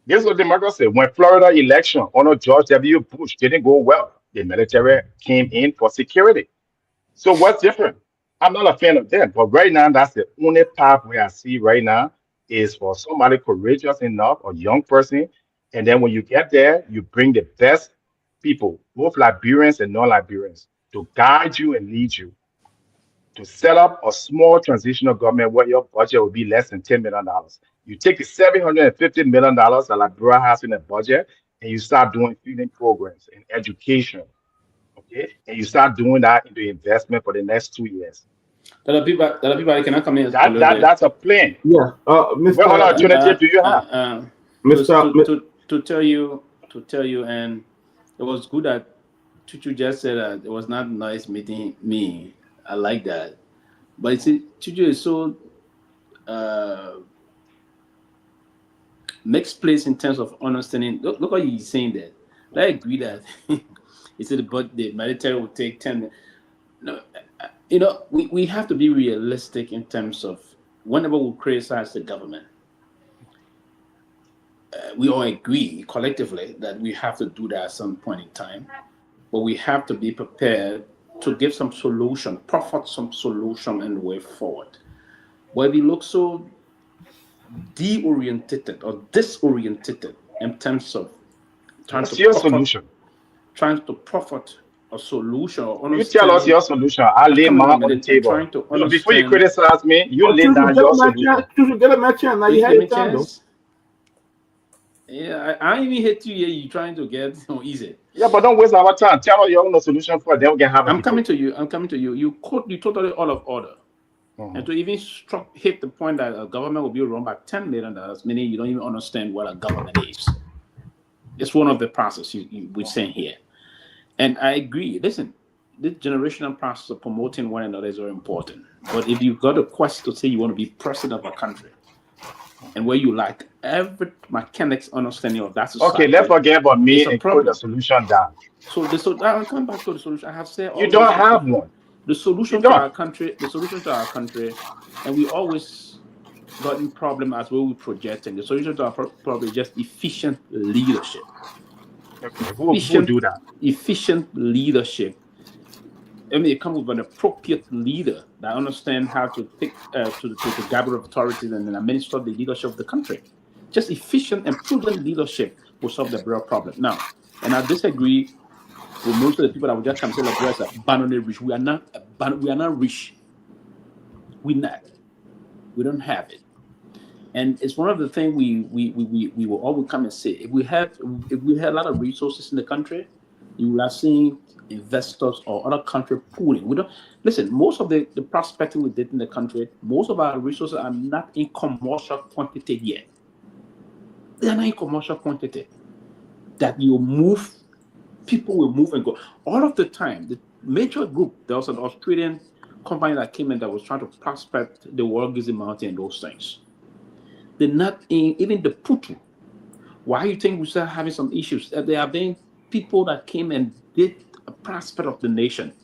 This is what democracy. When Florida election under George W. Bush didn't go well, the military came in for security. So what's different? I'm not a fan of them, but right now, that's the only pathway I see right now is for somebody courageous enough, a young person. And then when you get there, you bring the best people, both Liberians and non-Liberians, to guide you and lead you to set up a small transitional government where your budget will be less than $10 million. You take the $750 million that Liberia has in the budget and you start doing feeding programs and education. Okay, and you start doing that into investment for the next 2 years. There are people can I come in? That's a plan. Yeah, Mr. What alternative do you have? To tell you, and it was good that Chuchu just said that it was not nice meeting me. I like that, but you see, Chuchu is so mixed place in terms of understanding. Look what he's saying there. I agree that he said the military will take 10. No, we have to be realistic in terms of whenever we criticize the government, we all agree collectively that we have to do that at some point in time, but we have to be prepared to give some solution, proffer some solution and way forward. But we look so deorientated or disorientated in terms of trying trying to profit a solution. You tell us your solution. I'll lay mine on the table. Before you criticize me, you lay down your solution. You get a match now. You had it down, though. Yeah, I even hate you here. You trying to get easy. Yeah, but don't waste our time. Tell us your own solution for then we can have. I'm coming to you. You totally out of order. And to even hit the point that a government will be run by $10 million, meaning you don't even understand what a government is. It's one of the process we're saying here. And I agree. Listen, this generational process of promoting one another is very important. But if you've got a quest to say you want to be president of a country, and where you like every mechanic's understanding of that society, Okay, let's forget about me and put the problem. solution down. So I'll come back to the solution. I have said You don't have one. The solution to our country, and we always got in problem as well with projecting. The solution to our problem is just efficient leadership. Okay, who do that? Efficient leadership. I mean, it comes with an appropriate leader that understands how to take to the gather of authorities and then administer the leadership of the country. Just efficient and prudent leadership will solve the real problem. Now, and I disagree with most of the people that would just come say Liberia is abandoned rich. We are not rich. We're not. We don't have it. And it's one of the things we will always come and say. If we had a lot of resources in the country, you will have seen investors or other country pooling. We don't listen. Most of the prospecting we did in the country, most of our resources are not in commercial quantity yet. They are not in commercial quantity. That you move, people will move and go. All of the time, the major group, there was an Australian company that came in that was trying to prospect the Wargizi Mountain and those things. They're not in even the Putu. Why you think we start having some issues? There have been people that came and did a prospect of the nation.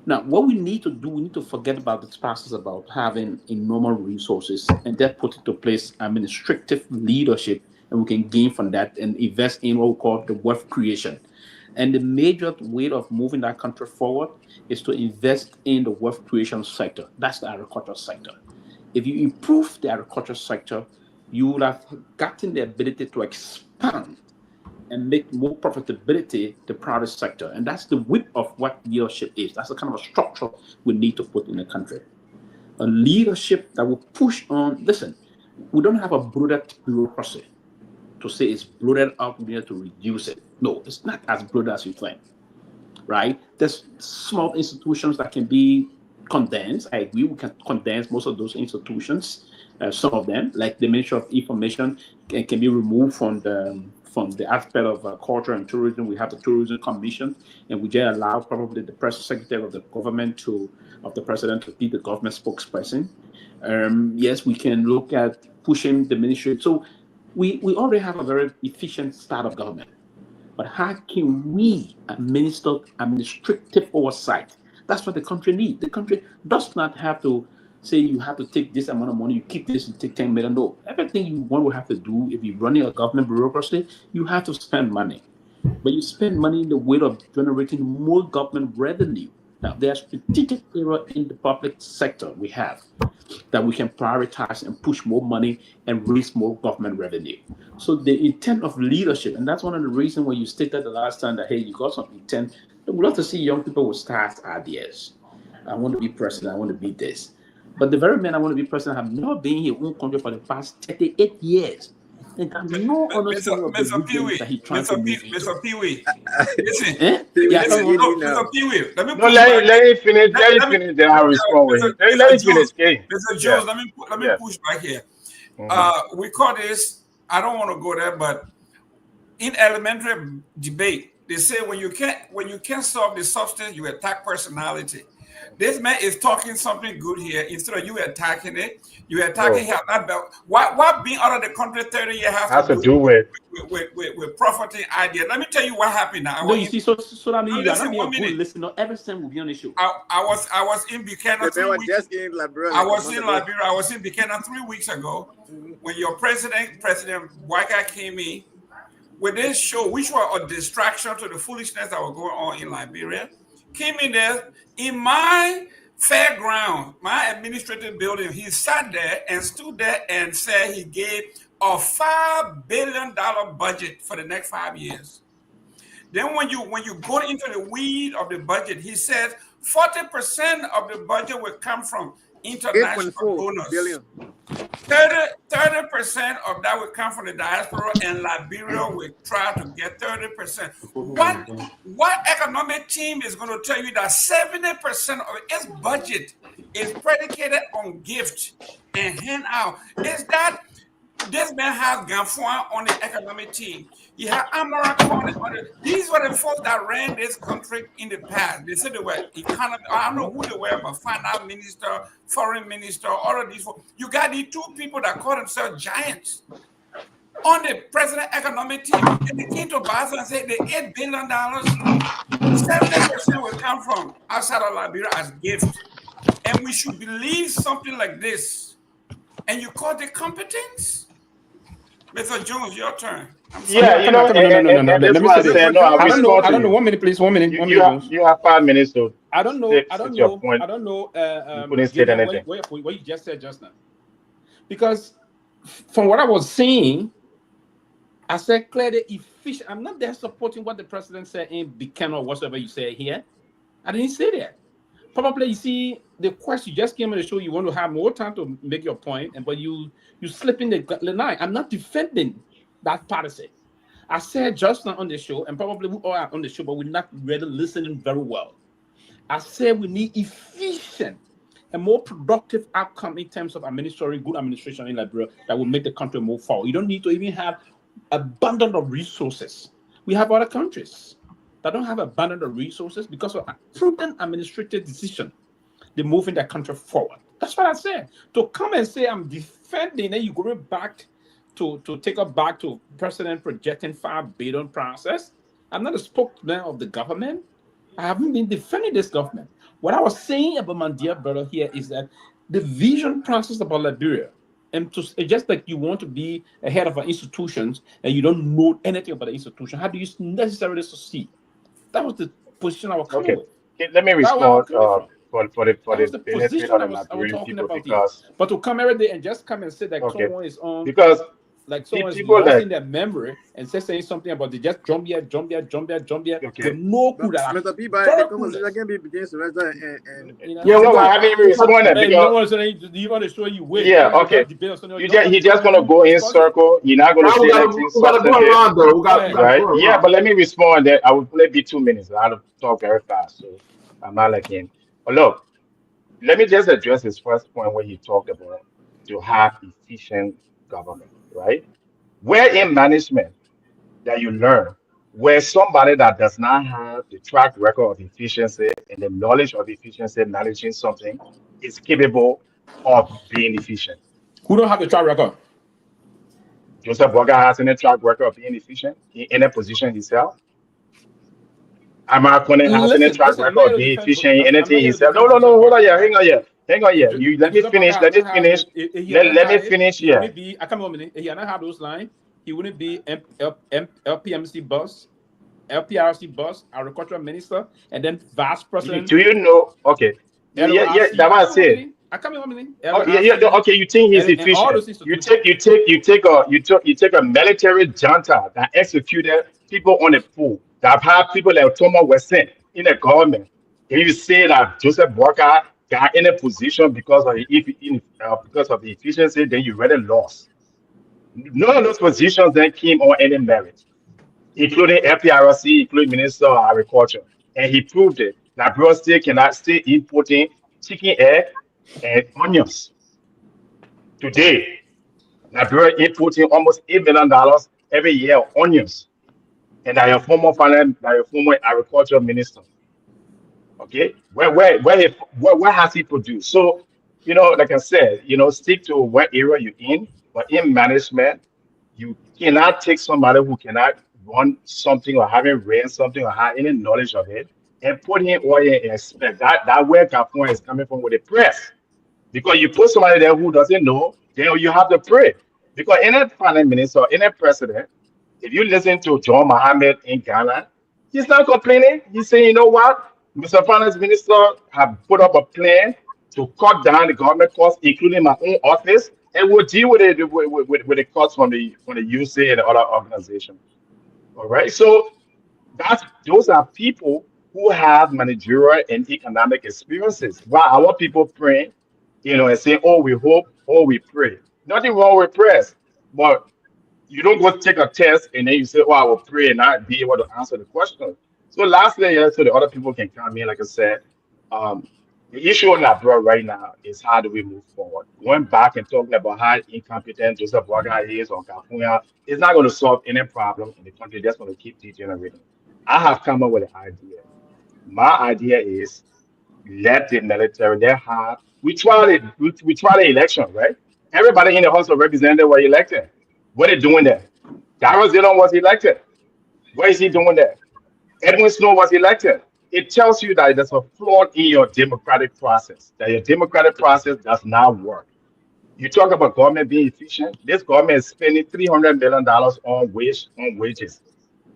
Now, what we need to do, we need to forget about this process about having enormous resources and then put into place administrative leadership, and we can gain from that and invest in what we call the wealth creation. And the major way of moving that country forward is to invest in the wealth creation sector. That's the agricultural sector. If you improve the agricultural sector, you would have gotten the ability to expand and make more profitability the private sector. And that's the width of what leadership is. That's the kind of a structure we need to put in the country. A leadership that will push on, listen, we don't have a bloated bureaucracy to say it's bloated up, we need to reduce it. No, it's not as bloated as you think, right? There's small institutions that can be condensed. I agree, we can condense most of those institutions. Some of them, like the Ministry of Information, can be removed from the aspect of culture and tourism. We have the Tourism Commission, and we just allow probably the press secretary of the government of the president to be the government spokesperson. Yes, we can look at pushing the ministry. So we already have a very efficient style of government. But how can we administer administrative oversight? That's what the country needs. The country does not have to say you have to take this amount of money, you keep this, you take 10 million. No, everything you want will have to do if you're running a government bureaucracy, you have to spend money. But you spend money in the way of generating more government revenue. Now, there are strategic areas in the public sector we have that we can prioritize and push more money and raise more government revenue. So the intent of leadership, and that's one of the reasons when you stated the last time that, hey, you got some intent. We'd love to see young people with start ideas. I want to be president, I want to be this. But the very men I want to be president have not been in his own country for the past 38 years. And have no understanding of the vision that he's trying to move into. Mr. Pewee, listen. Mr. Pewee, let me finish. Let me finish. Then I'll respond with him. Let me finish. Mr. Jones, let me push back here. We call this, I don't want to go there, but in elementary debate, they say when you can't solve the substance, you attack personality. This man is talking something good here. Instead of you attacking it, you attacking him. What being out of the country 30 years has to do with profiting ideas? Let me tell you what happened now. No, you see, so that means you are not being a good listener. Every time will be on the show. I was in Buchanan 3 weeks. I was in Liberia. I was in Buchanan 3 weeks ago when your President Garguah came in with this show, which was a distraction to the foolishness that was going on in Liberia. Came in there in my fairground, my administrative building. He sat there and stood there and said he gave a $5 billion budget for the next 5 years. Then when you go into the weed of the budget, he says 40% of the budget will come from international donors. 30% of that will come from the diaspora, and Liberia will try to get 30%. What economic team is going to tell you that 70% of its budget is predicated on gift and hand out? Is that This man has Ganfouan on the economic team. He had Amara on it. These were the folks that ran this country in the past. They said they were economic. I don't know who they were, but finance minister, foreign minister, all of these folks. You got these two people that call themselves giants on the president economic team. And they came to Basel and said the $8 billion, 70% will come from outside of Liberia as gift. And we should believe something like this. And you call it competence? Mr. Jones, your turn. Yeah, you know, no. and Let me say this. I I don't know. 1 minute, please. 1 minute. You have 5 minutes to. I don't know. Your point. I don't know. You couldn't say anything. What you just said just now, because from what I was saying, I said clearly efficient. I'm not there supporting what the president said in Buchanan or whatever you said here. I didn't say that. Probably, you see, the question just came on the show. You want to have more time to make your point, but you slip in the line. I'm not defending that policy. I said just now on the show, and probably we all are on the show, but we're not really listening very well. I said we need efficient and more productive outcome in terms of administering good administration in Liberia that will make the country move forward. You don't need to even have abundance of resources. We have other countries that don't have abundance of resources because of a prudent administrative decision. They're moving their country forward. That's what I said. To come and say I'm defending, and you go back to take us back to President projecting $5 billion process. I'm not a spokesman of the government. I haven't been defending this government. What I was saying about my dear brother here is that the vision process about Liberia, and it's just like you want to be a head of an institution and you don't know anything about the institution, how do you necessarily succeed? That was the position I was coming with. Okay, let me respond for the benefit of the Liberian people, because but to come every day and just come and say that someone is on because like someone is losing their memory and saying something about they just jump here. With no clue that Mr. Peabody, the conversation can be begins and I haven't even responded because you want to show you wait. Yeah, okay. He just gonna go in circle. You're not gonna say anything substantive, right? Yeah, but let me respond. That I will only be 2 minutes. I'll talk very fast, so I'm not like him. But look, let me just address his first point where he talked about to have efficient government, right? Where in management that you learn where somebody that does not have the track record of efficiency and the knowledge of efficiency managing something is capable of being efficient. Who don't have the track record? Joseph Boga has any track record of being efficient in any position himself. Amar Kone has any track record of being efficient in anything himself. No, hold on here, hang on here. You let me finish. Let me finish here. I come on, he don't have those lines. He wouldn't be LPMC boss, LPRC boss, agricultural minister, and then vice president. Do you know? Okay. Yeah, that's what I said. I come in 1 minute. Okay, you think he's efficient? You take a military junta that executed people on the pool, that have people like Thomas were sent in the government. And you say that Joseph Walker got in a position because of the efficiency, then you really lost. None of those positions then came on any merit, including FPRC, including Minister of Agriculture. And he proved it. Liberia State cannot stay importing chicken egg and onions. Today, Liberia importing almost $8 million every year of onions. And that your former agriculture minister. Okay, where has he produced? So, like I said, stick to what area you're in. But in management, you cannot take somebody who cannot run something or haven't ran something or have any knowledge of it and put in oil and expect that where Capone is coming from with the press. Because you put somebody there who doesn't know, then you have to pray. Because any prime minister, any president, if you listen to John Mohammed in Ghana, he's not complaining. He's saying, you know what? Mr. Finance Minister have put up a plan to cut down the government costs, including my own office, and we'll deal with it with the costs from the UC and the other organizations. All right. So those are people who have managerial and economic experiences. While our people pray, and say, oh, we hope, oh, we pray. Nothing wrong with prayers, but you don't go take a test and then you say, oh, I will pray and not be able to answer the question. So lastly, so the other people can come in, like I said, The issue on that bro right now is how do we move forward? Going back and talking about how incompetent Joseph Boakai is or Kafuya is not going to solve any problem in the country. That's going to keep degenerating. I have come up with an idea. My idea is let the military, let have we try the election, right? Everybody in the House of Representatives were elected. What are they doing there? Darren Zidon was elected. What is he doing there? Edwin Snow was elected. It tells you that there's a flaw in your democratic process, that your democratic process does not work. You talk about government being efficient. This government is spending $300 million on wages.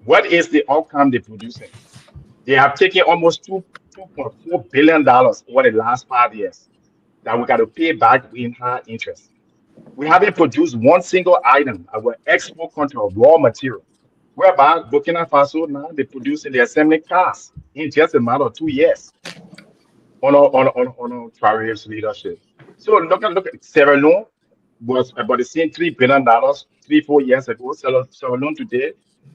What is the outcome they're producing? They have taken almost $2.4 billion over the last 5 years that we got to pay back in high interest. We haven't produced one single item, our export country of raw material. Whereby Burkina Faso now they're producing the assembly cars in just a matter of 2 years on Traoré's leadership. So look at Sierra Leone was about the same $3 billion 3-4 years ago. Sierra Leone today,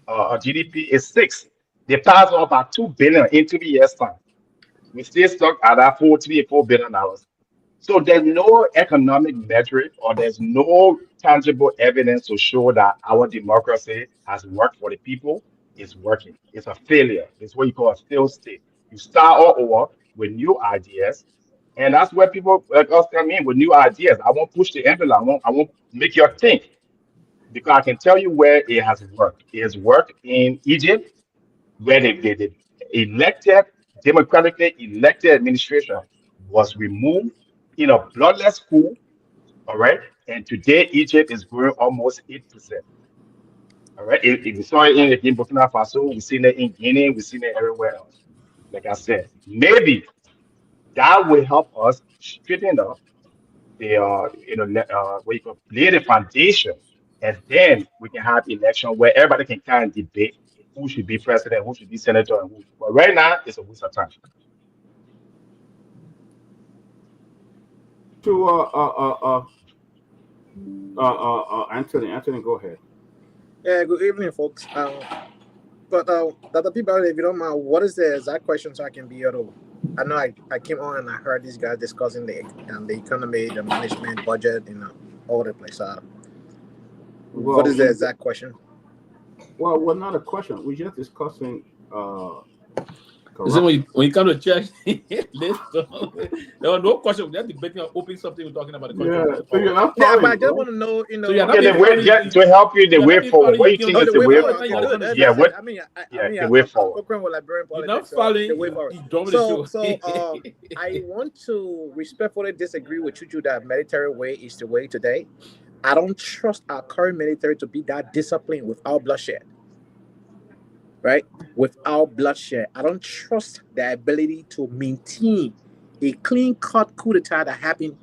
GDP is 6. They passed on about 2 billion in 3 years time. We still stuck at that 4 $3 or $4 billion. So there's no economic metric or there's no tangible evidence to show that our democracy has worked for the people. It's working. It's a failure. It's what you call a failed state. You start all over with new ideas, and that's where people like us come in with new ideas. I won't push the envelope. I won't make you think because I can tell you where it has worked. It has worked in Egypt, where the elected, democratically elected administration was removed in a bloodless coup. All right. And today, Egypt is growing almost 8%. All right. If we saw it in Burkina Faso, we've seen it in Guinea, we've seen it everywhere else. Like I said, maybe that will help us straighten up the, what you call lay the foundation. And then we can have election where everybody can kind of debate who should be president, who should be senator, and who. But right now, it's a waste of time. To Anthony, go ahead. Yeah, good evening, folks. But Dr. Peabody, if you don't mind, what is the exact question so I can be able to? I know I came on and I heard these guys discussing the economy, the management, budget, all the place. What is the exact question? Well, not a question. We're just discussing. So when you come to church, there was no question. We're just debating or opening something. We're talking about the country. Yeah, so you're not Yeah, following, but I just right? want to know, So you're not Okay, being funny. to help you the way forward. What do you think is the way forward? Yeah, what? I mean, The way forward. You're not following. the way forward. So I want to respectfully disagree with you that military way is the way today. I don't trust our current military to be that disciplined without bloodshed. Right? Without bloodshed. I don't trust their ability to maintain a clean-cut coup d'etat that happened,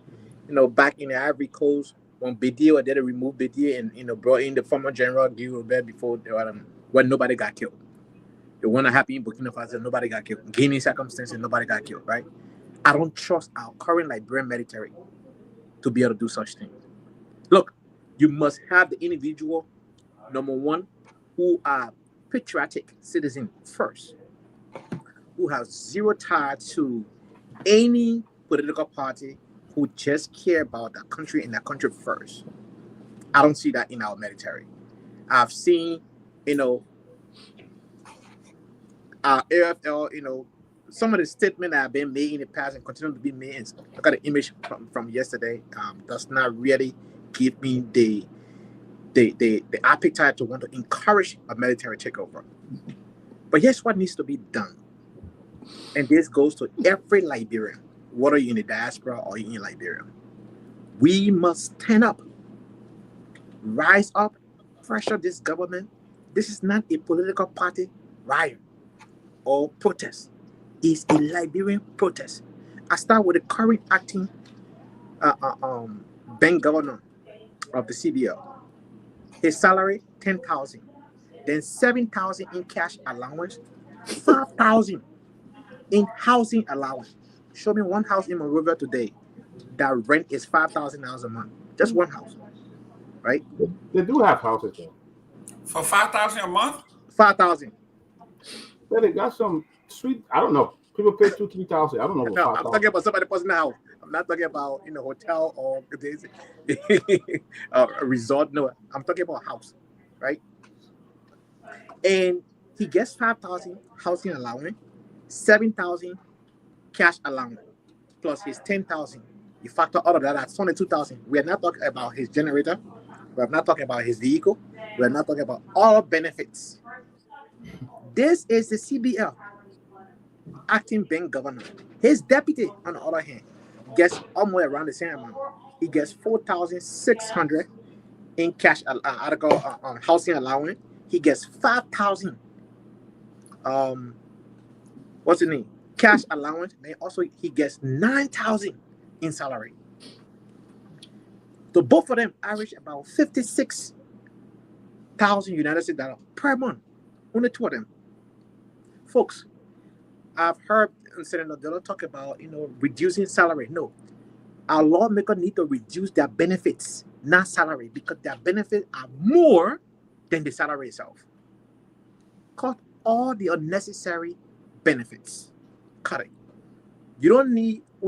back in the Ivory Coast when Bédier did remove Bédier and brought in the former General Guy Robert before when nobody got killed. The one that happened in Burkina Faso, nobody got killed. Guinea circumstances, nobody got killed, right? I don't trust our current Liberian military to be able to do such things. Look, you must have the individual, number one, who are patriotic citizen first, who have zero tie to any political party, who just care about the country and the country first. I don't see that in our military. I've seen, our AFL, some of the statements that have been made in the past and continue to be made. And I got an image from yesterday. Does not really give me the appetite to want to encourage a military takeover. But here's what needs to be done. And this goes to every Liberian, whether you're in the diaspora or you're in Liberia. We must stand up, rise up, pressure this government. This is not a political party riot or protest. It's a Liberian protest. I start with the current acting bank governor of the CBL. His salary, $10,000, then $7,000 in cash allowance, $5,000 in housing allowance. Show me one house in Monrovia today that rent is $5,000 a month. Just one house, right? They do have houses there. For $5,000 a month? $5,000. Yeah, they got some sweet. I don't know. People pay $2,000-$3,000. I don't know. No, I'm talking about somebody personal house. I'm not talking about hotel or a resort. No, I'm talking about a house, right? And he gets 5,000 housing allowance, 7,000 cash allowance, plus his 10,000. You factor all of that, that's 22,000. We are not talking about his generator. We are not talking about his vehicle. We are not talking about all benefits. This is the CBL acting bank governor. His deputy, on the other hand, gets almost around the same amount. He gets 4,600 in cash housing allowance. He gets 5,000. What's the name? Cash allowance. Then also he gets 9,000 in salary. So both of them average about 56,000 United States dollars per month. Only two of them, folks. I've heard Senator Delo talk about reducing salary. No, our lawmakers need to reduce their benefits, not salary, because their benefits are more than the salary itself. Cut all the unnecessary benefits. Cut it. We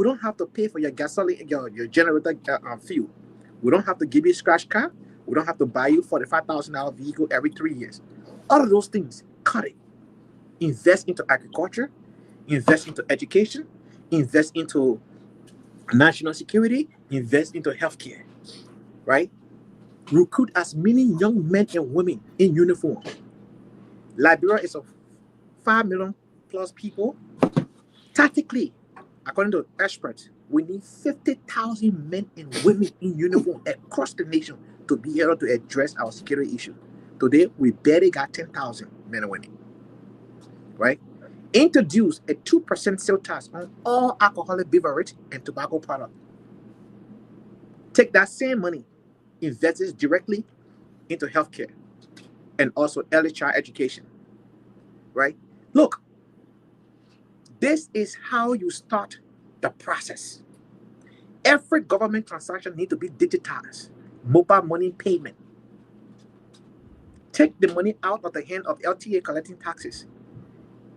don't have to pay for your gasoline, your generator fuel. We don't have to give you a scratch card. We don't have to buy you $45,000 vehicle every 3 years. All of those things, cut it. Invest into agriculture, invest into education, invest into national security, invest into healthcare, right? Recruit as many young men and women in uniform. Liberia is of 5 million plus people. Tactically, according to experts, we need 50,000 men and women in uniform across the nation to be able to address our security issue. Today, we barely got 10,000 men and women, right? Introduce a 2% sales tax on all alcoholic beverage and tobacco products. Take that same money, invest it directly into healthcare and also early child education, right? Look, this is how you start the process. Every government transaction needs to be digitized. Mobile money payment. Take the money out of the hand of LTA collecting taxes.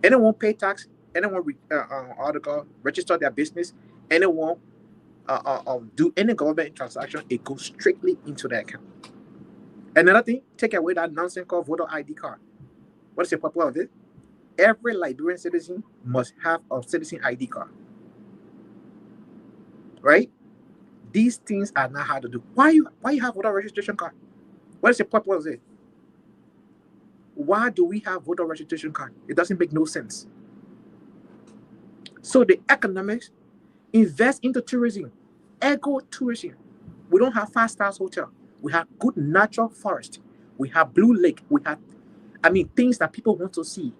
Anyone pay tax, anyone register their business, anyone do any government transaction, it goes strictly into their account. Another thing, take away that nonsense called voter ID card. What is the purpose of it? Every Liberian citizen must have a citizen ID card. Right? These things are not hard to do. Why you have voter registration card? What is the purpose of it? Why do we have voter registration card? It doesn't make no sense. So the economics, invest into tourism, eco-tourism. We don't have 5-star hotel. We have good natural forest. We have blue lake. We have, things that people want to see.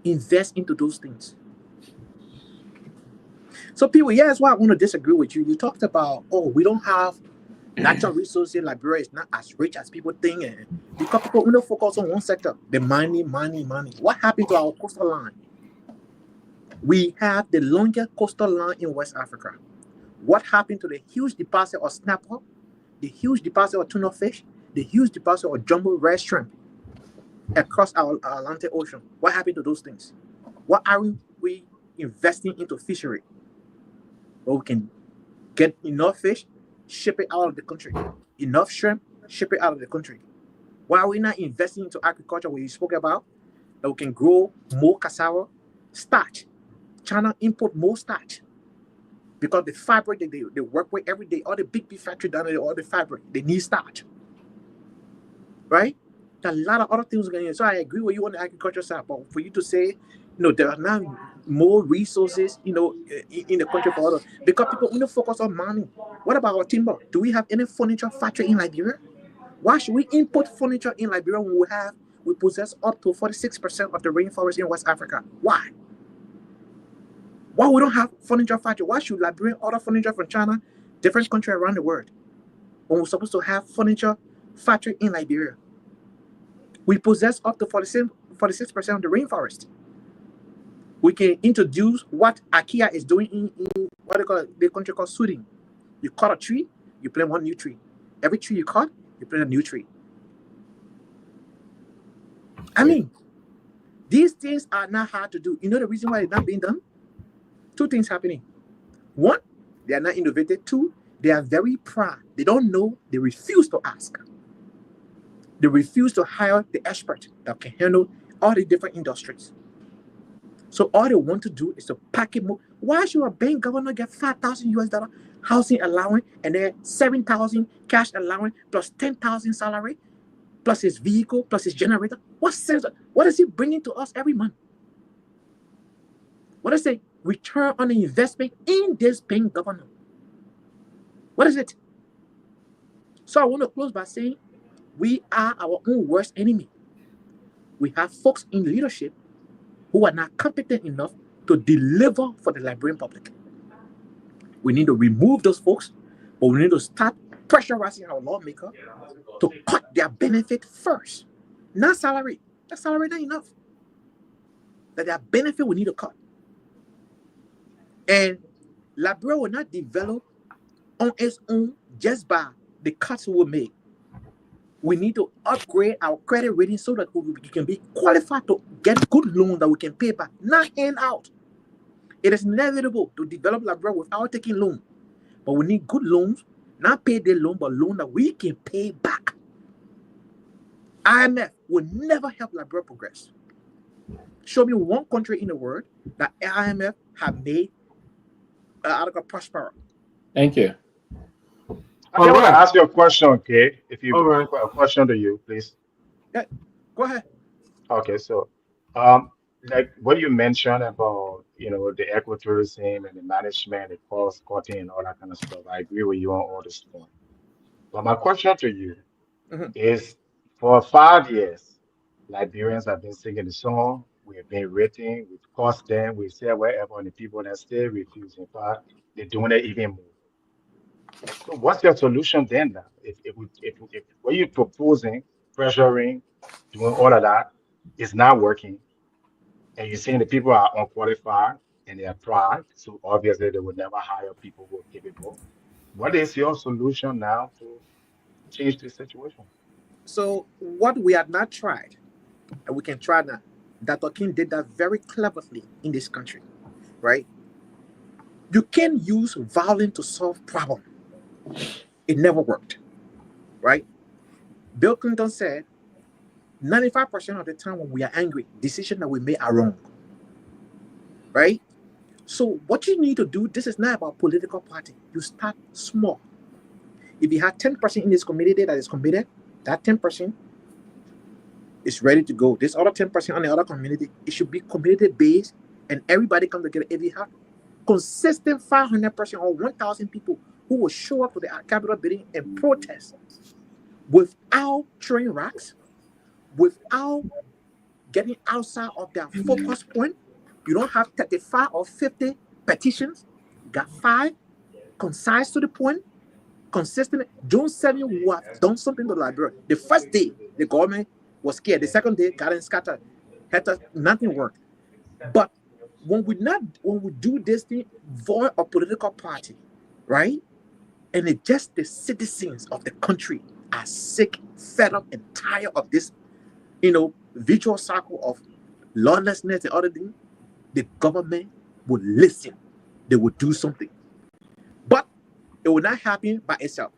Invest into those things. So people, here's why I want to disagree with you. You talked about, we don't have natural resources. Liberia is not as rich as people think. And because people only focus on one sector, the money. What happened to our coastal line? We have the longest coastal line in West Africa. What happened to the huge deposit of snapper, the huge deposit of tuna fish, the huge deposit of jumbo red shrimp across our Atlantic Ocean? What happened to those things? What are we investing into fishery? Where we can get enough fish, ship it out of the country. Enough shrimp, ship it out of the country. Why are we not investing into agriculture where you spoke about? That we can grow more cassava, starch. China import more starch. Because the fabric that they work with every day, all the big factory down there, all the fabric, they need starch. Right? There are a lot of other things going on. So I agree with you on the agriculture side, but for you to say, there are now more resources, in the country for others, because people only focus on money. What about our timber? Do we have any furniture factory in Liberia? Why should we import furniture in Liberia when we possess up to 46% of the rainforest in West Africa? Why? Why we don't have furniture factory? Why should Liberia order furniture from China, different country around the world, when we're supposed to have furniture factory in Liberia? We possess up to 46% of the rainforest. We can introduce what IKEA is doing in what they call the country called Sweden. You cut a tree, you plant one new tree. Every tree you cut, you plant a new tree. These things are not hard to do. You know the reason why it's not being done? two things happening. One, they are not innovative. Two, they are very proud. They don't know. They refuse to ask. They refuse to hire the expert that can handle all the different industries. So all they want to do is to pack it more. Why should a bank governor get $5,000 housing allowance and then 7,000 cash allowance plus 10,000 salary plus his vehicle plus his generator? What sense? What is he bringing to us every month? What is the return on the investment in this bank governor? What is it? So I want to close by saying we are our own worst enemy. We have folks in leadership who are not competent enough to deliver for the Liberian public. We need to remove those folks, but we need to start pressurizing our lawmaker to cut their benefit first. Not salary. That salary not enough. That their benefit we need to cut. And Liberia will not develop on its own just by the cuts we will make. We need to upgrade our credit rating so that we can be qualified to get good loans that we can pay back, not hand out. It is inevitable to develop Liberia without taking loan. But we need good loans, not pay the loan, but loan that we can pay back. IMF will never help Liberia progress. Show me one country in the world that IMF have made Africa prosper. Thank you. I want to ask you a question, okay? If you have a question to you, please. Yeah, go ahead. Okay, so like what you mentioned about, the ecotourism and the management, the cost cutting and all that kind of stuff. I agree with you on all this stuff. But my question to you is, for 5 years, Liberians have been singing the song, we have been rating, we've cost them, we say wherever, and the people that still refuse. In fact, they're doing it even more. So what's your solution then now? If what you're proposing, pressuring, doing all of that is not working, and you're saying the people are unqualified and they are proud, so obviously they will never hire people who are capable. What is your solution now to change this situation? So what we have not tried, and we can try now, Dr. King did that very cleverly in this country, right? You can use violence to solve problems. It never worked, right? Bill Clinton said, 95% of the time when we are angry, decisions that we make are wrong, right? So what you need to do, this is not about political party. You start small. If you have 10% in this community that is committed, that 10% is ready to go. This other 10% on the other community, it should be community-based and everybody come together. If you have consistent 500% or 1,000 people who will show up to the Capitol building and protest without throwing rocks, without getting outside of their focus point. You don't have 35 or 50 petitions. You got 5, concise to the point, consistent. June 7 we have done something to the Liberia. The first day, the government was scared. The second day, got scattered. Nothing worked. But when we do this thing, void of political party, right? And it's just the citizens of the country are sick, fed up, and tired of this, visual cycle of lawlessness and other things. The government will listen. They will do something. But it will not happen by itself.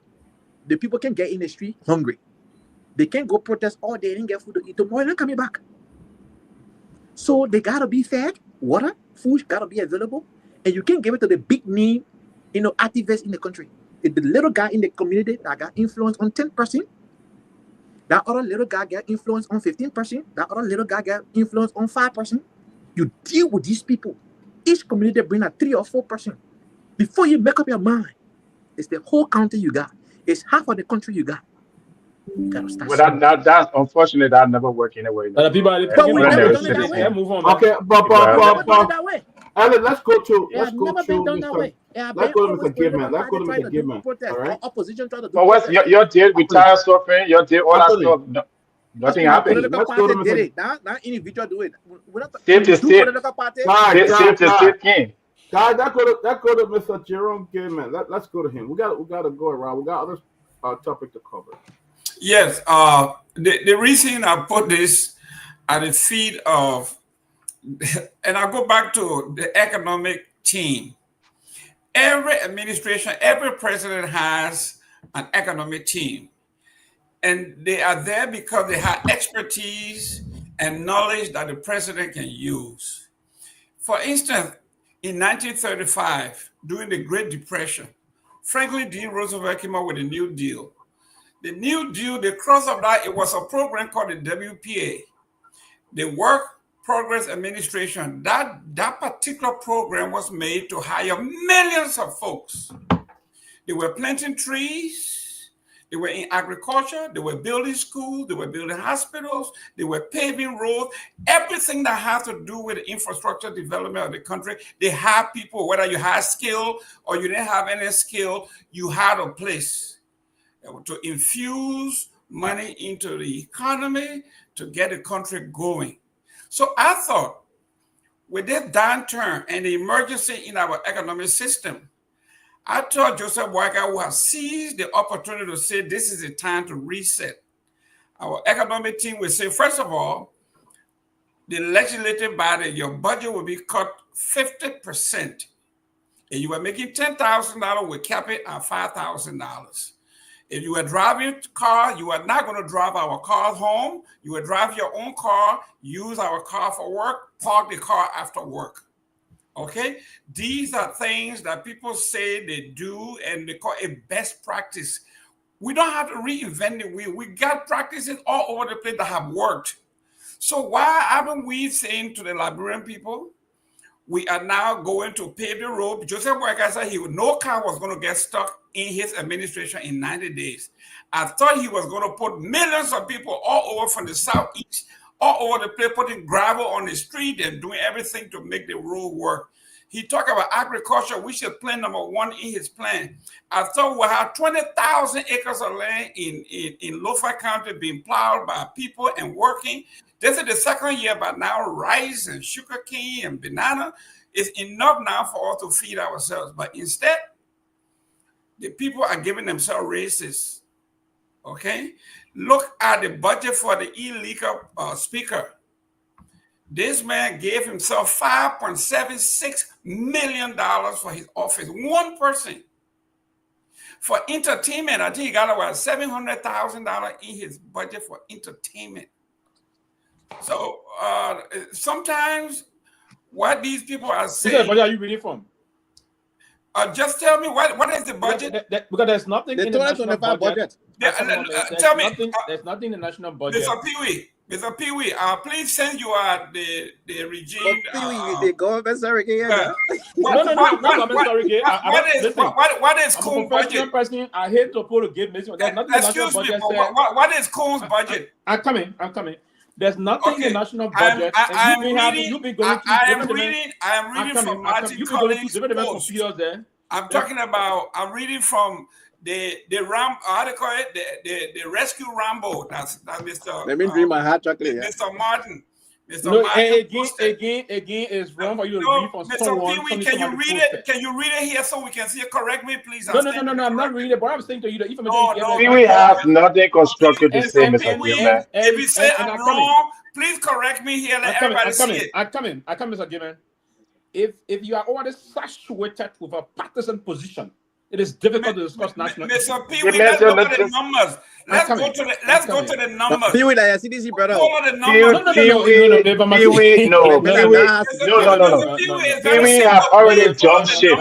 The people can get in the street hungry. They can't go protest all day and get food to eat. Tomorrow they're not coming back. So they gotta be fed. Water, food gotta be available. And you can't give it to the big name, activists in the country. If the little guy in the community that got influence on 10%, that other little guy get influence on 15%, that other little guy get influence on 5%. You deal with these people. Each community bring a 3 or 4%. Before you make up your mind, it's the whole county you got. It's half of the country you got. You gotta start. Well, that unfortunately that never worked anyway. But we never done it that way. Move on. Okay, but Alan, let's go to Mr. Gibman. Let's go to Mr. Gibman. All right. Opposition trying to do. But what's your deal with tire suffering? Your deal, all that stuff. No, nothing happened. Political party did it. Not individual do it. State to state. Political party. State to state king. Guys, that go to Mr. Jerome Gibman. Let's go to him. We got to go around. We got other topic to cover. Yes. The reason I put this at the feet of, and I go back to the economic team. Every administration, every president has an economic team. And they are there because they have expertise and knowledge that the president can use. For instance, in 1935, during the Great Depression, Franklin D. Roosevelt came up with a New Deal. The New Deal, the crux of that, it was a program called the WPA, the Work Progress Administration. That particular program was made to hire millions of folks. They were planting trees, they were in agriculture, they were building schools, they were building hospitals, they were paving roads, everything that has to do with the infrastructure development of the country. They have people, whether you had skill or you didn't have any skill, you had a place to infuse money into the economy to get the country going. So I thought, with this downturn and the emergency in our economic system, I thought Joseph Boakai would have seized the opportunity to say this is the time to reset. Our economic team will say, first of all, the legislative body, your budget will be cut 50%. If you were making $10,000, we cap it at $5,000. If you were driving a car, you are not going to drive our cars home. You will drive your own car, use our car for work, park the car after work. Okay? These are things that people say they do and they call it best practice. We don't have to reinvent the wheel. We got practices all over the place that have worked. So why haven't we saying to the Liberian people, we are now going to pave the road? Joseph Boakai said no car was going to get stuck in his administration in 90 days. I thought he was going to put millions of people all over from the southeast, all over the place, putting gravel on the street and doing everything to make the road work. He talked about agriculture, which is plan number one in his plan. I thought we'll have 20,000 acres of land in Lofa County being plowed by people and working. This is the second year, but now rice and sugarcane and banana is enough now for us to feed ourselves. But instead, the people are giving themselves raises. Okay? Look at the budget for the illegal speaker. This man gave himself $5.76 million for his office. One person. For entertainment, I think he got about $700,000 in his budget for entertainment. So sometimes what these people are saying. What are you reading from? Just tell me what is the budget? Because there's nothing in the national budget. Tell me. There's nothing in the national budget. Mr. Pewee, please send you the regime. The government surrogate. What is Coon's budget? Person, I hate to put a game mission. There's nothing in the national budget. What is Coon's budget? I'm coming. There's nothing in the national budget. I'm reading from Martin Collins' post. I'm reading from the rescue Rambo. That's Mr. Let me drink my hot chocolate. Mr. Martin. Again, is wrong for you to read from Mr. Pewee, can you read it here so we can see it? Correct me, please. No, I'm not reading it, but I'm saying to you that if Pewee have nothing constructive to say, Mr. Gilman. If you say I'm wrong, please correct me here. Let everybody see it. I'm coming, Mr. Gilman. If you are already saturated with a partisan position, it is difficult to discuss national. Mr. Pewee, let's go to the numbers. Let's go to the numbers. Pewee, like CDC brother. Pewee have already jumped ship.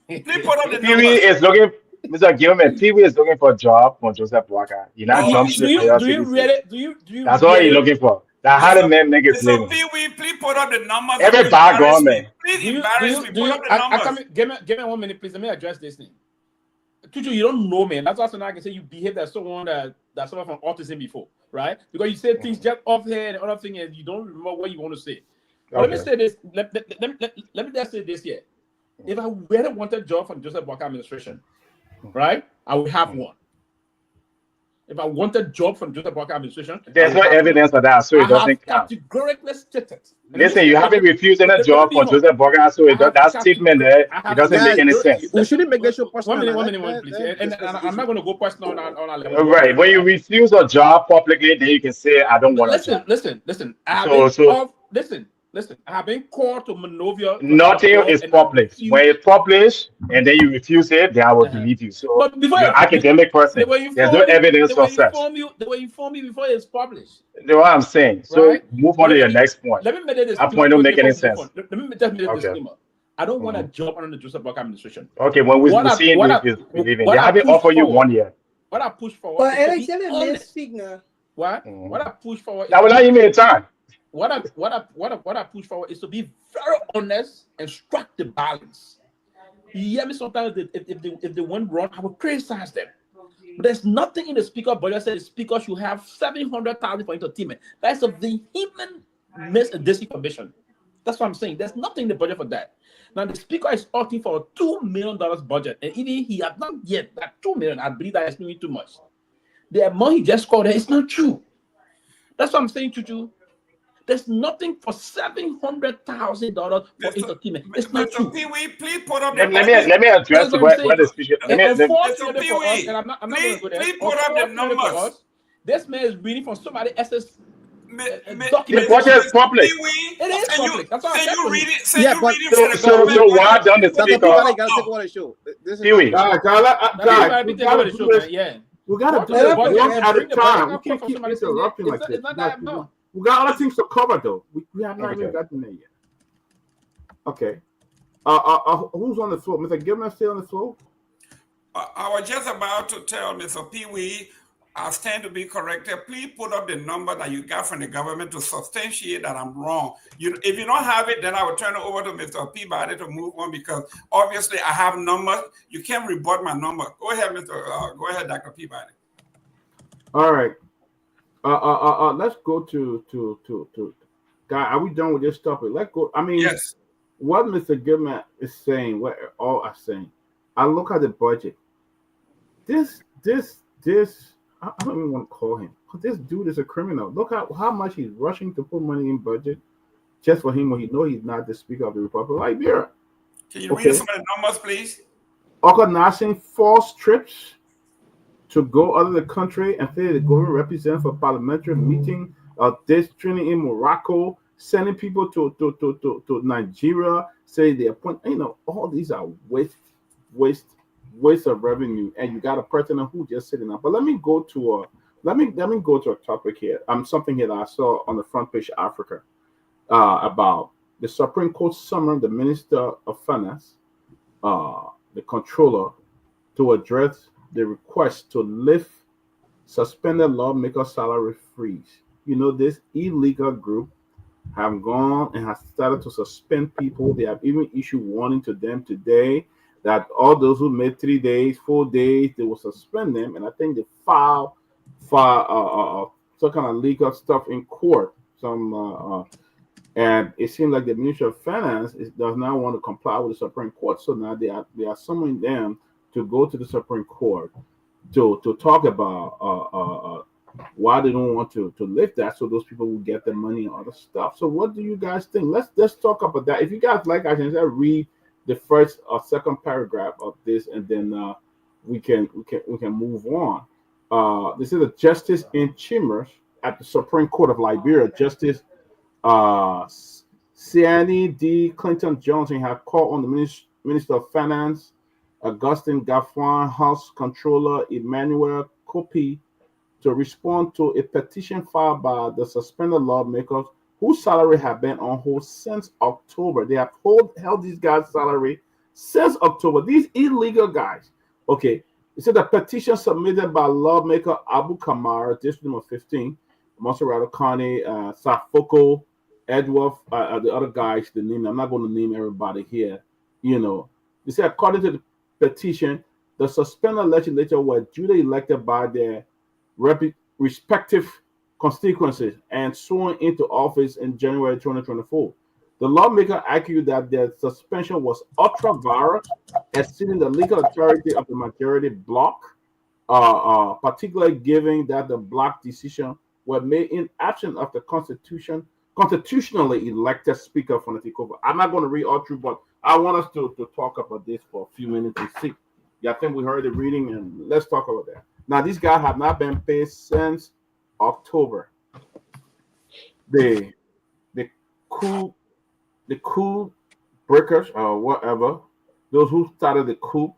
Pewee is looking. Mr. Gilman, Pewee is looking for a job from Joseph Boakai. You're not jump ship. Do you read it? That's all he's looking for. That how the man make his living. Pewee, please put up the numbers. Every bad government. Please embarrass me. Put up the numbers. Give me 1 minute, please. Let me address this thing. Tutu, you don't know, man. That's also I can say you behave as someone that suffered from autism before, right? Because you say things just off here and other thing, and you don't remember what you want to say. Okay. Let me say this. Let me just say this here. If I really wanted a job from Joseph Boakai administration, right, I would have one. If I wanted a job from Joseph Boakai administration, there's no evidence for that, so it doesn't count. Categorically stated. Listen, you haven't refused any job for Joseph Boakai, so that statement there, it doesn't make any sense. We shouldn't make that show personal. 1 minute, please. And I'm not going to go personal on our level. Right. When you refuse a job publicly, then you can say, I don't want a job. Listen. Listen, I have been called to Monrovia. Nothing is published. When it's published and then you refuse it, then I will believe you. So But before you're an academic person. There's no evidence of such. They will inform you before it's published. You know what I'm saying? So Right? move on to your next point. Let me make this That point don't make any sense. Let me just make a Okay. disclaimer. I don't want to jump under the Joseph Book administration. Okay, when we see it, believing they haven't offered you 1 year. What I push forward. But Alex, let speak now. What I push forward. That will not give me a time. What I push forward is to be very honest and strike the balance. You hear me sometimes if they went wrong, I will criticize them. But there's nothing in the speaker budget said the speaker should have 700,000 for entertainment. That's a vehement misinformation. That's what I'm saying. There's nothing in the budget for that. Now the speaker is asking for a $2 million budget, and even he has not yet that $2 million. I believe that is doing too much. The amount he just called it's not true. That's what I'm saying, Chuchu. There's nothing for $700,000 for entertainment. It's not true. Pewee, please put up let me address where the speaker. Please put up the numbers. This man is reading from somebody else's document. What is public? It is public. That's why you read it. So why don't the speaker? Pewee. We gotta do it one at a time. We can't keep interrupting like this. We got other things to cover though. We have not even gotten there yet. Okay. Who's on the floor? Mr. Gilman still on the floor? I was just about to tell Mr. Pewee, I stand to be corrected. Please put up the number that you got from the government to substantiate that I'm wrong. If you don't have it, then I will turn it over to Mr. Peabody to move on because obviously I have numbers. You can't rebut my number. Go ahead, go ahead, Dr. Peabody. All right. Let's go to Guy. Are we done with this topic? Let's go. I mean, yes. What Mr. Goodman is saying, what all are saying. I look at the budget. This. I don't even want to call him. This dude is a criminal. Look at how much he's rushing to put money in budget just for him when he knows he's not the Speaker of the Republic of Liberia. Can you read some of the numbers, please? Organizing false trips to go out of the country and say the government represent for parliamentary meeting, this training in Morocco, sending people to Nigeria, say they appoint. All these are waste of revenue, and you got a president who just sitting up. But let me go to a topic here. Something here that I saw on the front page of Africa about the Supreme Court summoned the Minister of Finance, the Controller, to address the request to lift suspended lawmaker salary freeze. This illegal group have gone and have started to suspend people. They have even issued warning to them today that all those who made 3 days, 4 days, they will suspend them. And I think they file some kind of legal stuff in court. And it seems like the Ministry of Finance does not want to comply with the Supreme Court. So now they are summoning them to go to the Supreme Court to talk about why they don't want to lift that, so those people will get their money and other stuff. So what do you guys think? Let's talk about that. If you guys like, I can read the first or second paragraph of this, and then we can move on. This is a justice in chambers at the Supreme Court of Liberia. Justice Siani D. Clinton Johnson have called on the Minister of Finance, Augustine Gaffwan, House Controller Emmanuel Kopi, to respond to a petition filed by the suspended lawmakers whose salary have been on hold since October. They have held these guys' salary since October. These illegal guys. Okay. It said the petition submitted by lawmaker Abu Kamara, District number 15, Monserrato County, Safoko, Edward, the other guys, the name. I'm not going to name everybody here. They said according to the petition, the suspended legislature were duly elected by their respective constituencies and sworn into office in January 2024. The lawmaker argued that their suspension was ultra-virus, exceeding the legal authority of the majority bloc, particularly given that the bloc decision were made in absence of the constitutionally elected speaker from the takeover. I'm not going to read all through, but I want us to talk about this for a few minutes and see. Yeah, I think we heard the reading, and let's talk about that. Now, these guys have not been paid since October. The coup the coup breakers or whatever, those who started the coup,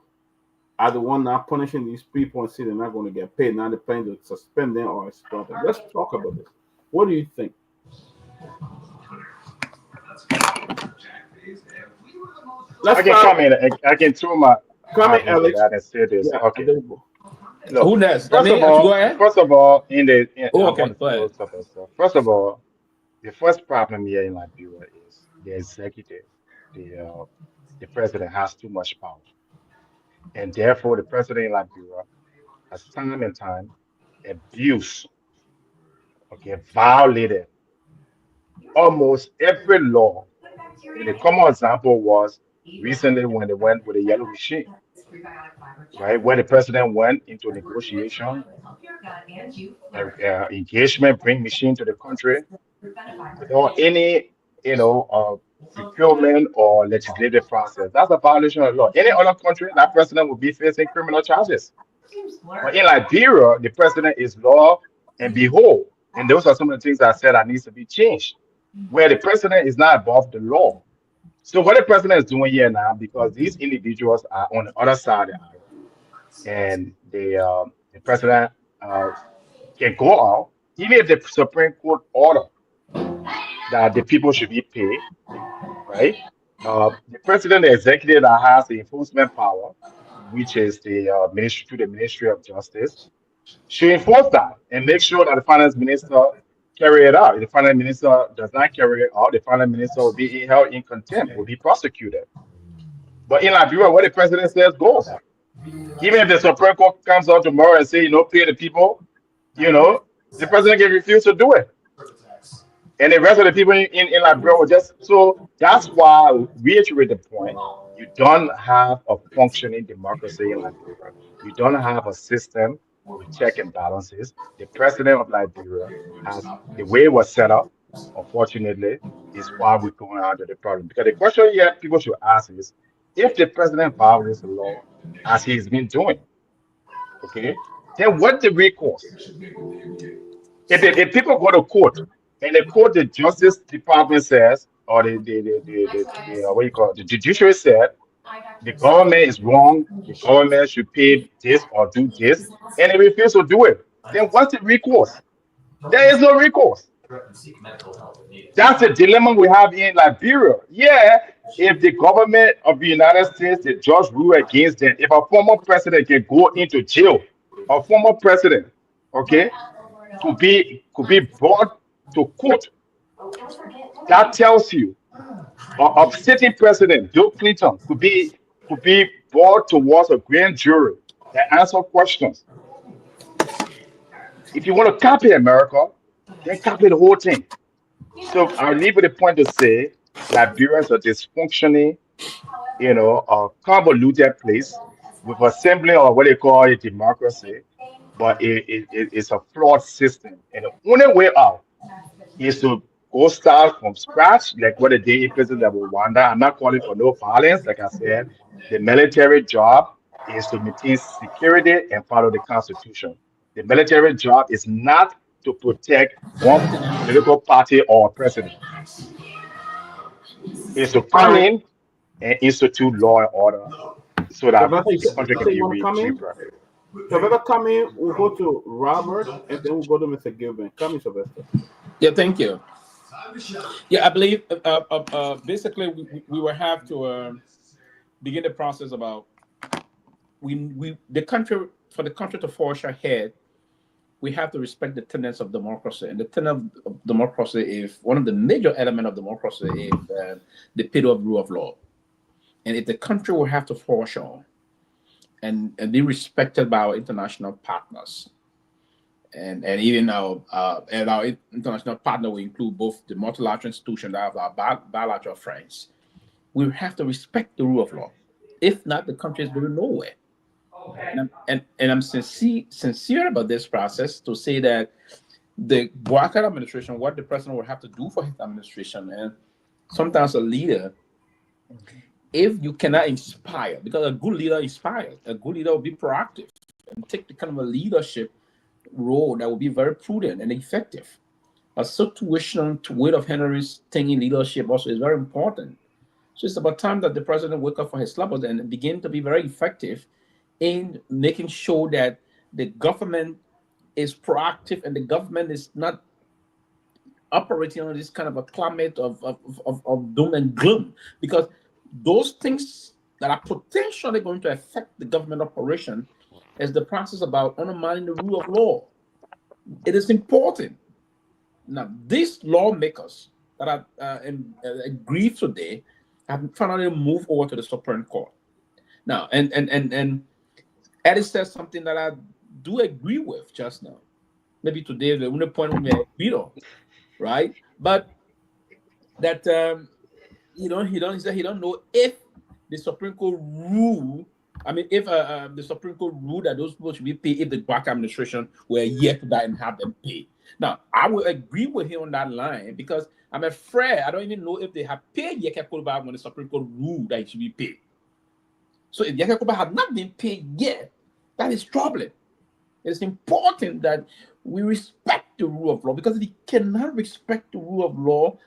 are the one now punishing these people and say they're not going to get paid. Now they're planning to suspend them or expel them. Let's talk about this. What do you think? I can come in. I can throw my comment, into Alex. that and say this. Yeah, Okay. available. Look, Who next? first of all, Go ahead. in the Oh, I okay, want to go ahead. close up and stuff. First of all, the first problem here in Liberia is the executive. The president has too much power, and therefore the president in Liberia has time and time abused, okay, violated almost every law. And the common example was recently when they went with the yellow machine, right? Where the president went into negotiation, engagement, bring machine to the country without any, procurement or legislative process. That's a violation of law. Any other country, that president would be facing criminal charges. But in Liberia, the president is law and behold. And those are some of the things I said that needs to be changed, where the president is not above the law. So what the president is doing here now, because these individuals are on the other side of the aisle, and the president can go out, even if the Supreme Court order that the people should be paid, right? The president, the executive that has the enforcement power, which is the ministry to the Ministry of Justice, should enforce that and make sure that the finance minister carry it out. If the finance minister does not carry it out, the finance minister will be held in contempt, will be prosecuted. But in Liberia, what the president says goes. Even if the Supreme Court comes out tomorrow and say, pay the people, the president can refuse to do it. And the rest of the people in Liberia will just, so that's why I reiterate the point. You don't have a functioning democracy in Liberia. You don't have a system with check and balances. The president of Liberia has, the way it was set up, unfortunately, is why we're going under the problem. Because the question here people should ask is, if the president violates the law as he's been doing, okay, then what's the recourse? If people go to court and the Justice Department says, or what you call it, the judiciary said, the government is wrong, the government should pay this or do this, and they refuse to do it, then what's the recourse? There is no recourse. That's the dilemma we have in Liberia. Yeah, if the government of the United States, the judge rule against them, if a former president can go into jail, a former president, okay, could be brought to court. That tells you a sitting president, Bill Clinton, could be brought towards a grand jury and answer questions. If you want to copy America, then copy the whole thing. So I'll leave it a point to say Liberians are dysfunctioning, a convoluted place with assembly or what they call a democracy, but it's a flawed system. And the only way out is to go start from scratch, like what they did in places like Rwanda. I'm not calling for no violence. Like I said, the military job is to maintain security and follow the Constitution. The military job is not to protect one political party or president. It's to come in and institute law and order so that the country can be rebranded. Sylvester, come in. We'll go to Robert and then we'll go to Mr. Gilbert. Come in, Sylvester. Yeah, thank you. Yeah, I believe basically we will have to begin the process about the country, for the country to forge ahead. We have to respect the tenets of democracy, and the tenet of democracy is one of the major elements of democracy is the pillar of rule of law. And if the country will have to forge on and be respected by our international partners, and even our international partner will include both the multilateral institutions that have our bilateral friends. We have to respect the rule of law. If not, the country is going nowhere. And I'm sincere about this process to say that the Guar administration, what the president will have to do for his administration, and sometimes a leader, if you cannot inspire, because a good leader inspires, a good leader will be proactive and take the kind of a leadership role that will be very prudent and effective. a situation to weight of Henry's taking leadership also is very important. So it's about time that the president wake up for his slumbers and begin to be very effective in making sure that the government is proactive and the government is not operating on this kind of a climate of doom and gloom, because those things that are potentially going to affect the government operation is the process about undermining the rule of law. It is important. Now, these lawmakers that are aggrieved today have finally moved over to the Supreme Court. Now, and Eddie said something that I do agree with just now. Maybe today the only point we may agree on, right? But that he said he don't know if the Supreme Court rule. I mean, if the Supreme Court ruled that those people should be paid if the Guar administration were yet to die and have them paid. Now, I will agree with him on that line because I'm afraid I don't even know if they have paid Kehleboe when the Supreme Court ruled that it should be paid. So if Kehleboe had not been paid yet, that is troubling. It's important that we respect the rule of law, because if we cannot respect the rule of law,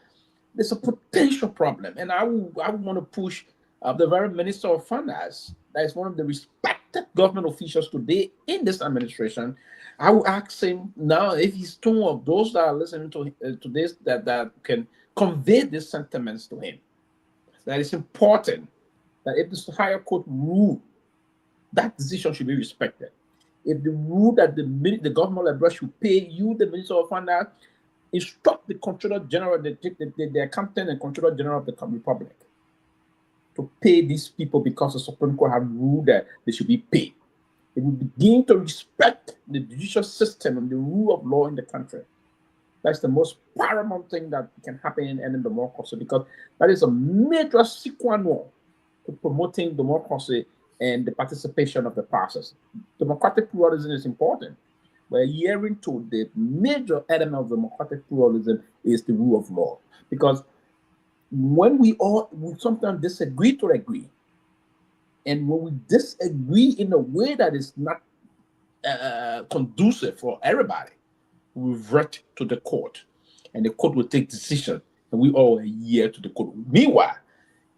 there's a potential problem. And I would want to push the very Minister of Finance, that is one of the respected government officials today in this administration. I will ask him now if he's two of those that are listening to this that can convey these sentiments to him. That it's important that if the higher court rule, that decision should be respected. If the rule that the government level should pay you, the Minister of Finance, instruct the Controller General, the Accountant and Controller General of the Republic to pay these people because the Supreme Court have ruled that they should be paid. It will begin to respect the judicial system and the rule of law in the country. That's the most paramount thing that can happen in any democracy, because that is a major sequence to promoting democracy and the participation of the process. Democratic pluralism is important. We're hearing to the major element of democratic pluralism is the rule of law. Because when we sometimes disagree to agree, and when we disagree in a way that is not conducive for everybody, we revert to the court, and the court will take decision, and we all adhere to the court. Meanwhile,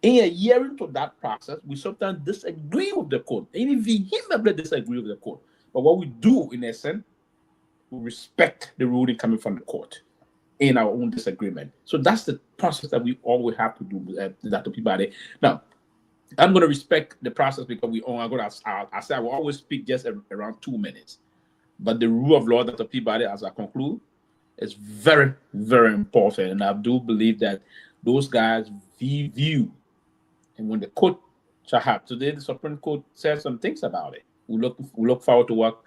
in adhering to that process, we sometimes disagree with the court, even vehemently disagree with the court. But what we do, in essence, we respect the ruling coming from the court in our own disagreement. So that's the process that we always have to do, Dr. Peabody. Now, I'm going to respect the process because I say I will always speak just around 2 minutes. But the rule of law, Dr. Peabody, as I conclude, is very, very important. And I do believe that those guys view, and when the court shall have today, the Supreme Court said some things about it. We look forward to what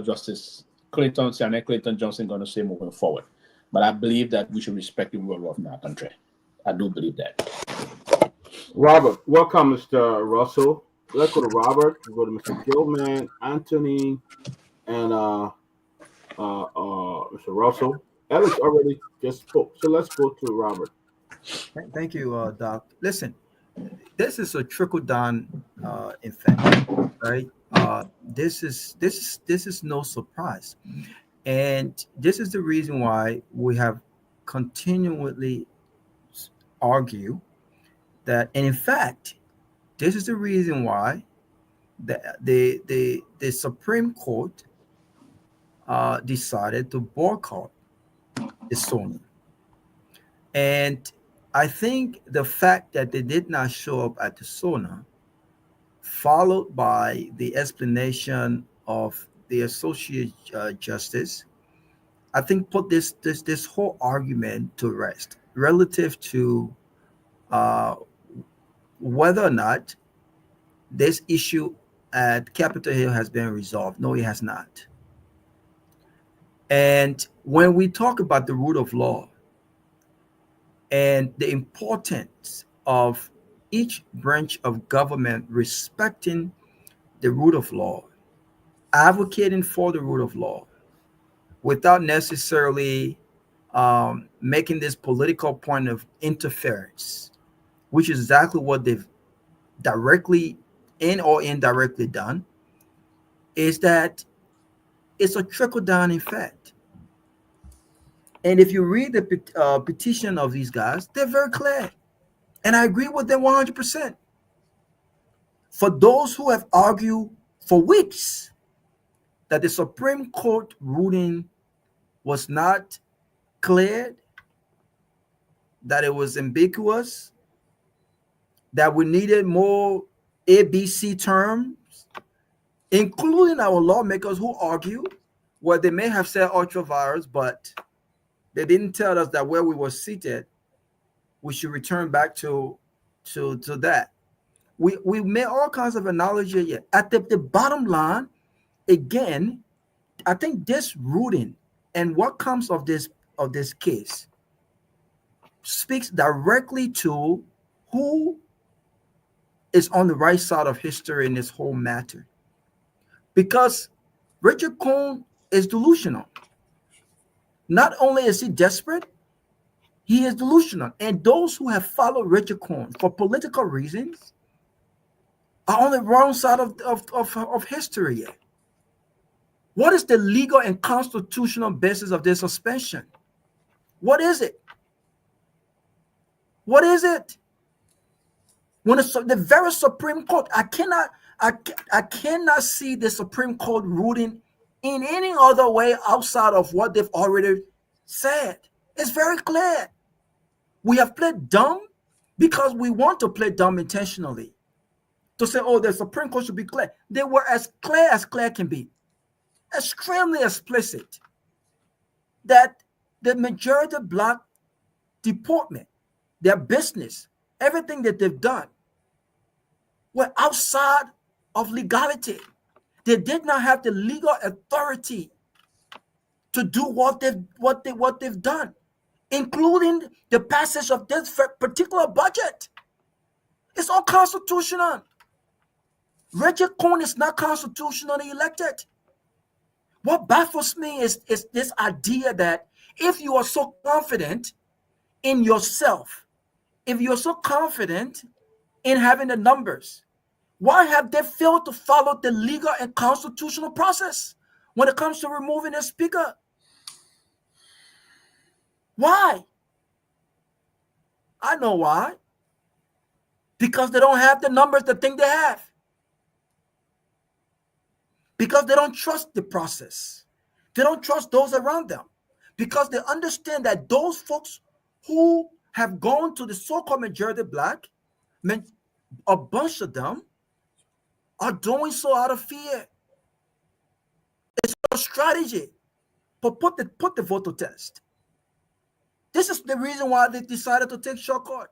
Justice Senator Clayton Johnson going to say moving forward. But I believe that we should respect the rule of law in our country. I do believe that. Robert, welcome, Mr. Russell. Let's go to Robert. We'll go to Mr. Gilman, Anthony, and Mr. Russell. Alex already just spoke, so let's go to Robert. Thank you, Doc. Listen, this is a trickle-down effect, right? This is no surprise, and this is the reason why we have continually argued that, and in fact, this is the reason why the Supreme Court decided to boycott the SONA. And I think the fact that they did not show up at the SONA, followed by the explanation of the Associate Justice, I think put this whole argument to rest relative to whether or not this issue at Capitol Hill has been resolved. No, it has not. And when we talk about the rule of law and the importance of each branch of government respecting the rule of law, advocating for the rule of law, without necessarily making this political point of interference, which is exactly what they've directly and or indirectly done, is that it's a trickle-down effect. And if you read the petition of these guys, they're very clear. And I agree with them 100%. For those who have argued for weeks that the Supreme Court ruling was not cleared, that it was ambiguous, that we needed more ABC terms, including our lawmakers who argue, well, they may have said ultra-virus, but they didn't tell us that where we were seated, we should return back to that. We made all kinds of analogy yet. At the bottom line, again, I think this ruling and what comes of this case speaks directly to who is on the right side of history in this whole matter. Because Richard Cohn is delusional. Not only is he desperate, he is delusional. And those who have followed Richard Cohn for political reasons are on the wrong side of history yet. What is the legal and constitutional basis of this suspension? What is it? What is it? When the very Supreme Court, I cannot see the Supreme Court ruling in any other way outside of what they've already said. It's very clear. We have played dumb because we want to play dumb intentionally. To say, oh, the Supreme Court should be clear. They were as clear can be. Extremely explicit. That the majority black deportment, their business, everything that they've done were outside of legality. They did not have the legal authority to do what they've done, including the passage of this particular budget. It's unconstitutional. Richard Cohn is not constitutionally elected. What baffles me is this idea that if you are so confident in yourself, if you're so confident in having the numbers, why have they failed to follow the legal and constitutional process when it comes to removing a speaker? Why? I know why. Because they don't have the numbers they think they have. Because they don't trust the process. They don't trust those around them. Because they understand that those folks who have gone to the so-called majority black, a bunch of them are doing so out of fear. It's a strategy. But put the vote to test. This is the reason why they decided to take shortcut.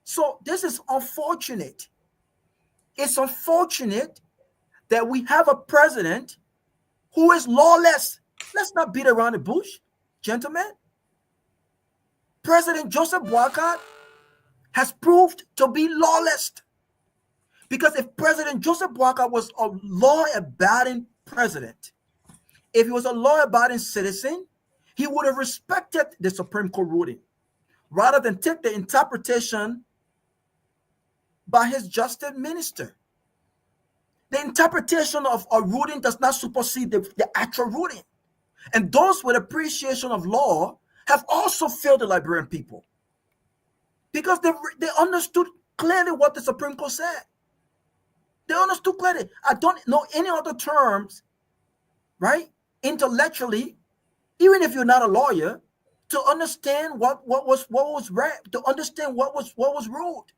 So this is unfortunate. It's unfortunate that we have a president who is lawless. Let's not beat around the bush, gentlemen. President Joseph Boakai has proved to be lawless. Because if President Joseph Boakai was a law-abiding president, if he was a law-abiding citizen, he would have respected the Supreme Court ruling rather than take the interpretation by his justice minister. The interpretation of a ruling does not supersede the actual ruling. And those with appreciation of law have also failed the Liberian people because they understood clearly what the Supreme Court said. They understood clearly. I don't know any other terms, right? Intellectually, even if you're not a lawyer, to understand what was right, to understand what was ruled.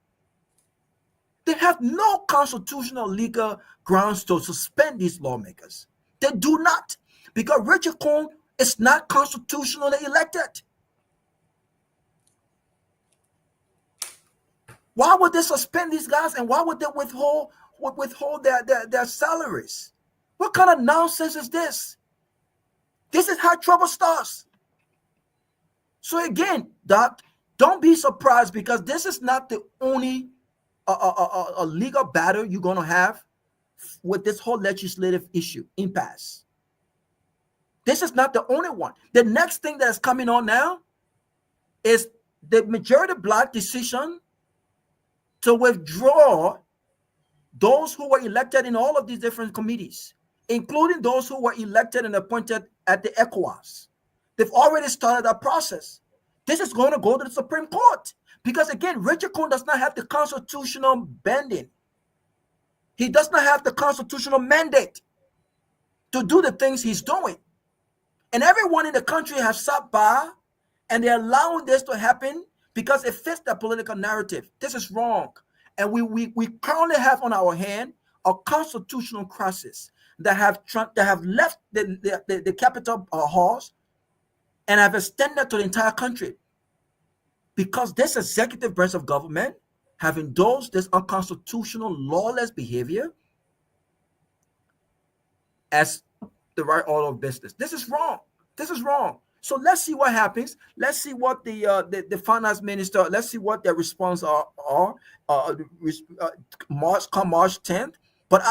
They have no constitutional legal grounds to suspend these lawmakers. They do not, because Richard Cohn is not constitutionally elected. Why would they suspend these guys, and why would they withhold their salaries? What kind of nonsense is this? This is how trouble starts. So again, Doc, don't be surprised, because this is not the only a legal battle you're going to have with this whole legislative issue impasse. This is not the only one. The next thing that's coming on now is the majority black decision to withdraw those who were elected in all of these different committees, including those who were elected and appointed at the ECOWAS. They've already started that process. This is going to go to the Supreme Court because, again, Richard Cohn does not have the constitutional bending. He does not have the constitutional mandate to do the things he's doing. And everyone in the country has sat by and they're allowing this to happen because it fits their political narrative. This is wrong. And we currently have on our hand a constitutional crisis that have left the Capitol halls and have extended to the entire country because this executive branch of government have indulged this unconstitutional, lawless behavior as the right order of business. This is wrong. This is wrong. So let's see what happens. Let's see what the finance minister. Let's see what their response are. March 10th. But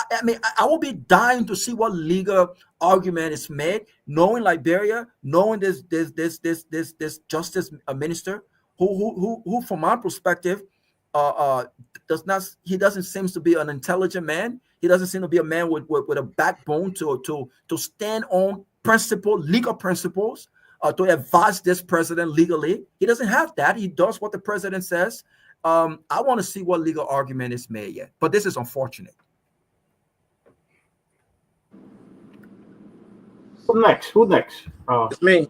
I will be dying to see what legal argument is made, knowing Liberia, knowing this justice minister, who from my perspective, doesn't seem to be an intelligent man. He doesn't seem to be a man with a backbone to stand on legal principles, to advise this president legally. He doesn't have that. He does what the president says. I want to see what legal argument is made yet. But this is unfortunate. Who next? It's me.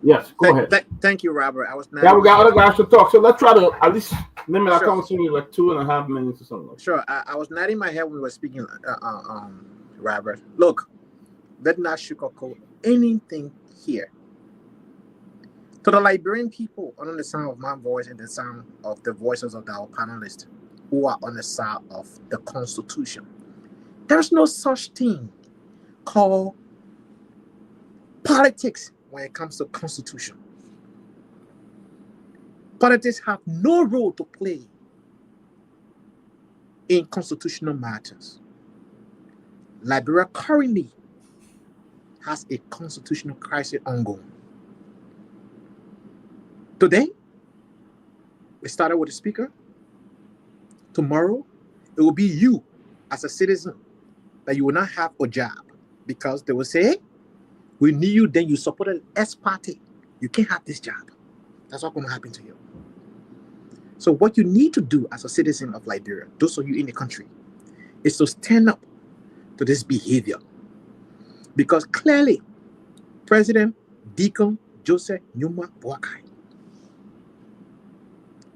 Yes, go ahead. Thank you, Robert. I was not. Yeah, we got other guys to talk. So let's try to at least limit our conversation to like 2.5 minutes or something. Sure. I was nodding my head when we were speaking, Robert. Look, let's not sugarcoat anything here. To the Liberian people, under the sound of my voice and the sound of the voices of our panelists who are on the side of the Constitution, there's no such thing called politics when it comes to Constitution. Politics have no role to play in constitutional matters. Liberia currently has a constitutional crisis ongoing. Today, we started with the speaker. Tomorrow, it will be you as a citizen that you will not have a job because they will say, we need you, then you supported S party. You can't have this job. That's what's going to happen to you. So what you need to do as a citizen of Liberia, those of you in the country, is to stand up to this behavior. Because clearly, President Deacon Joseph Nyuma Boakai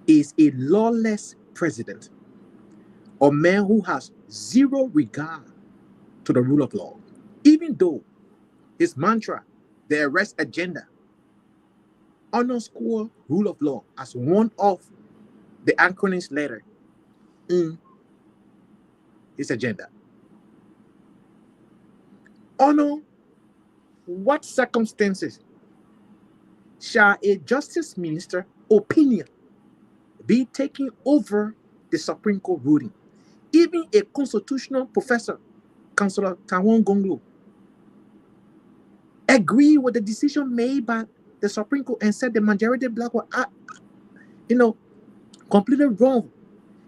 is a lawless president, a man who has zero regard to the rule of law, even though his mantra, the arrest agenda, underscore rule of law as one of the acronyms letter in his agenda. Under what circumstances shall a justice minister opinion be taking over the Supreme Court ruling? Even a constitutional professor, Councillor Kehleboe Gongloe, agree with the decision made by the Supreme Court and said the majority black were, completely wrong.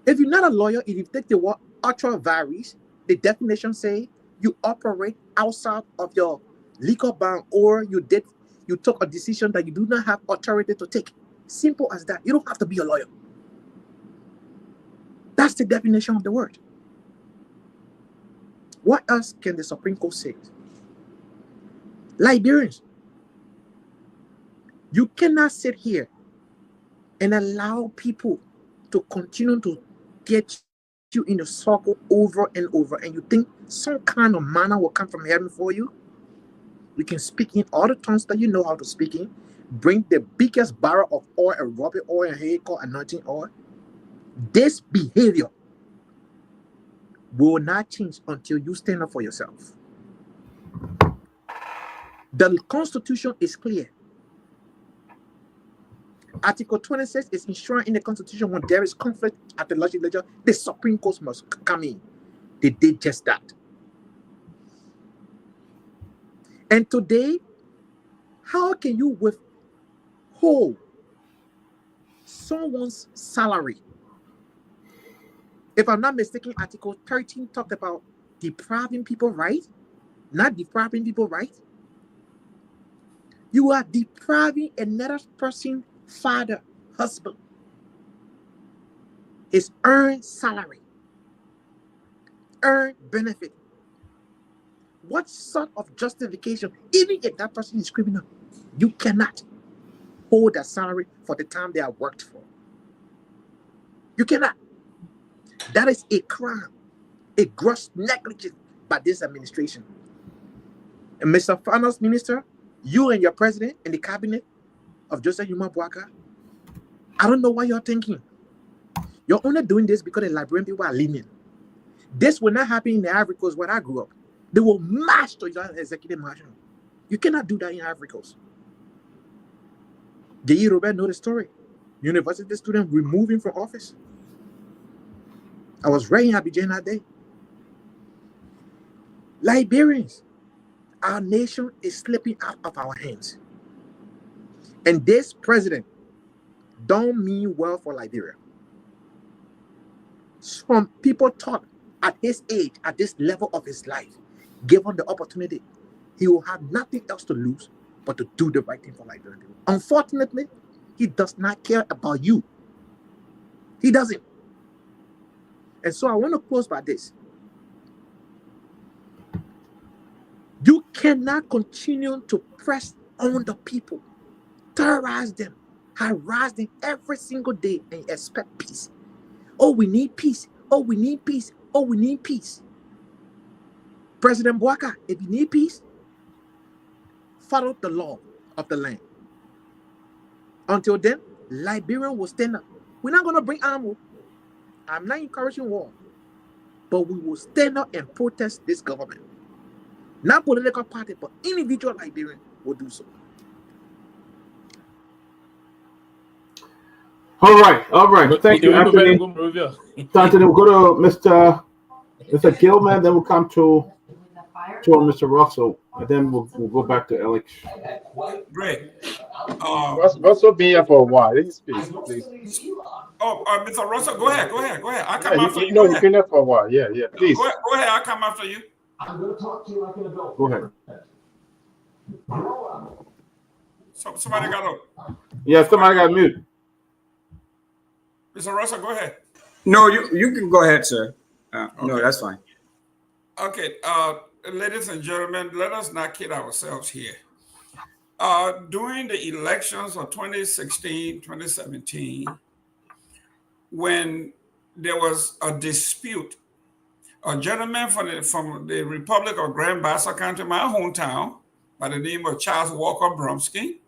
If you're not a lawyer, if you take the word ultra varies, the definition say you operate outside of your legal bound or you took a decision that you do not have authority to take. Simple as that. You don't have to be a lawyer. That's the definition of the word. What else can the Supreme Court say? Liberians, you cannot sit here and allow people to continue to get you in a circle over and over, and you think some kind of manna will come from heaven for you. You can speak in all the tongues that you know how to speak in, bring the biggest barrel of oil and rub it oil and hair called anointing oil. This behavior will not change until you stand up for yourself. The Constitution is clear. Article 26 is enshrined in the Constitution. When there is conflict at the legislature, the Supreme Court must come in. They did just that. And today, how can you withhold someone's salary? If I'm not mistaken, Article 13 talked about depriving people right, not depriving people right. You are depriving another person's father, husband, his earned salary, earned benefit. What sort of justification, even if that person is criminal, you cannot hold that salary for the time they have worked for. You cannot. That is a crime, a gross negligence by this administration. And Mr. Finance Minister, you and your president and the cabinet of Joseph Yuma Boaka, I don't know what you're thinking. You're only doing this because the Liberian people are lenient. This will not happen in the Ivory Coast where I grew up. They will march to your executive mansion. You cannot do that in Ivory Coast. J.E. Robert know the story. University student removed him from office. I was right in Abidjan that day. Liberians, our nation is slipping out of our hands. And this president don't mean well for Liberia. Some people thought at his age, at this level of his life, given the opportunity, he will have nothing else to lose but to do the right thing for Liberia. Unfortunately, he does not care about you. He doesn't. And so I want to close by this. You cannot continue to press on the people, terrorize them, harass them every single day and expect peace. Oh, we need peace. Oh, we need peace. Oh, we need peace. President Boaka, if you need peace, follow the law of the land. Until then, Liberia will stand up. We're not going to bring armor. I'm not encouraging war. But we will stand up and protest this government. Not political party, but individual Liberian will do so. All right. Thank you, Anthony. Anthony, we'll go to Mr. Gilman, then we'll come to Mr. Russell, and then we'll go back to Alex. Great. Russell be here for a while. Let me speak, please. Oh, Mr. Russell, go ahead. I'll come after you. You've been here for a while. Yeah, please. Go ahead. I'll come after you. I'm going to talk to you like an adult. Go ahead. Somebody got up. Yeah, somebody got mute. Mr. Russell, go ahead. No, you can go ahead, sir. Okay. No, that's fine. Okay, ladies and gentlemen, let us not kid ourselves here. During the elections of 2016, 2017, when there was a dispute, a gentleman from the Republic of Grand Bassa County, my hometown, by the name of Charles Walker Bromsky,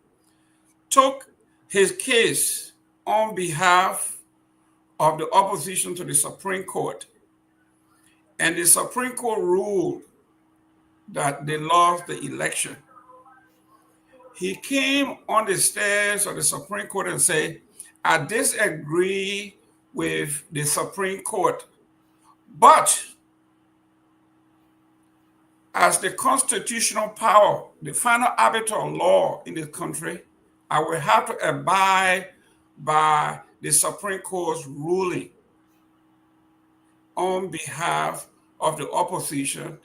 took his case on behalf of the opposition to the Supreme Court. And the Supreme Court ruled that they lost the election. He came on the stairs of the Supreme Court and said, I disagree with the Supreme Court, but as the constitutional power, the final arbiter of law in this country, I will have to abide by the Supreme Court's ruling on behalf of the opposition,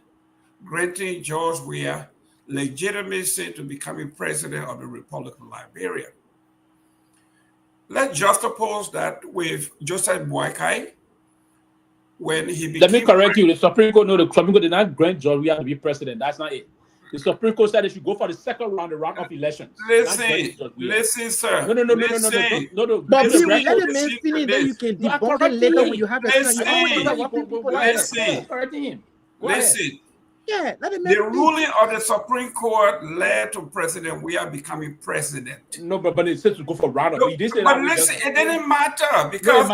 granting George Weah legitimacy to becoming president of the Republic of Liberia. Let's juxtapose that with Joseph Boakai when he became... Let me correct you. The Supreme Court, no, the Supreme Court did not grant George Weah to be president. That's not it. The Supreme Court said they should go for the second round, the round of elections. Listen, sir. No. But let the man finish, then you can debunk it later when you have a Listen. Yeah, let him the ruling of the Supreme Court led to President Weah becoming president. No, but it says to go for round. No, but listen, it didn't matter because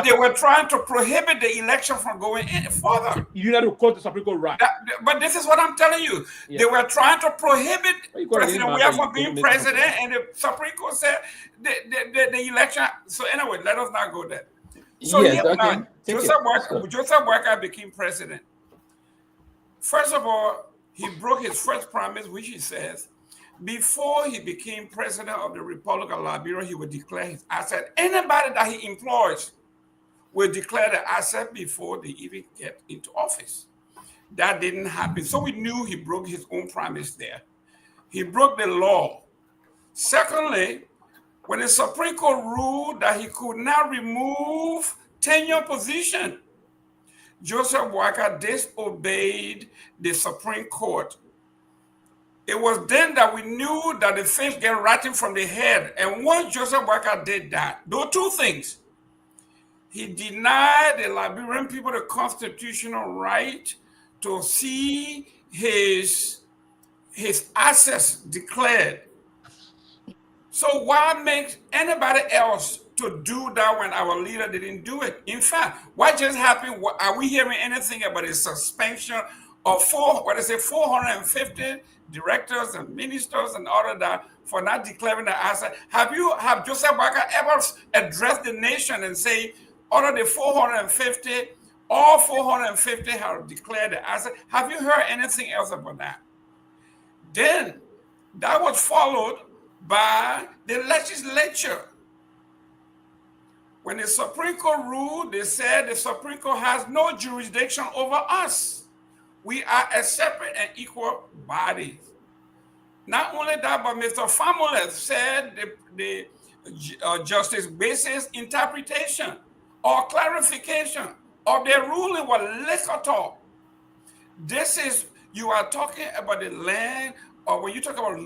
they were trying to prohibit the election from going any further. You had to quote the Supreme Court right. But this is what I'm telling you. Yeah. They were trying to prohibit President Weah from being president, and the Supreme Court said the election. So anyway, let us not go there. So Joseph Boakai became president. First of all, he broke his first promise, which he says, before he became president of the Republic of Liberia, he would declare his asset. Anybody that he employs will declare the asset before they even get into office. That didn't happen. So we knew he broke his own promise there. He broke the law. Secondly, when the Supreme Court ruled that he could not remove tenure position, Joseph Boakai disobeyed the Supreme Court. It was then that we knew that the things get rotten from the head. And once Joseph Boakai did that, there were two things. He denied the Liberian people the constitutional right to see his assets declared. So why make anybody else to do that when our leader didn't do it? In fact, what just happened? Are we hearing anything about the suspension of 450 directors and ministers and all of that for not declaring the asset? Have Joseph Boakai ever addressed the nation and say, out of the 450, all 450 have declared the asset? Have you heard anything else about that? Then that was followed by the legislature. When the Supreme Court ruled, they said the Supreme Court has no jurisdiction over us. We are a separate and equal body. Not only that, but Mr. Famuleth said the justice basis interpretation or clarification of their ruling was liquor talk. This is, you are talking about the land, or when you talk about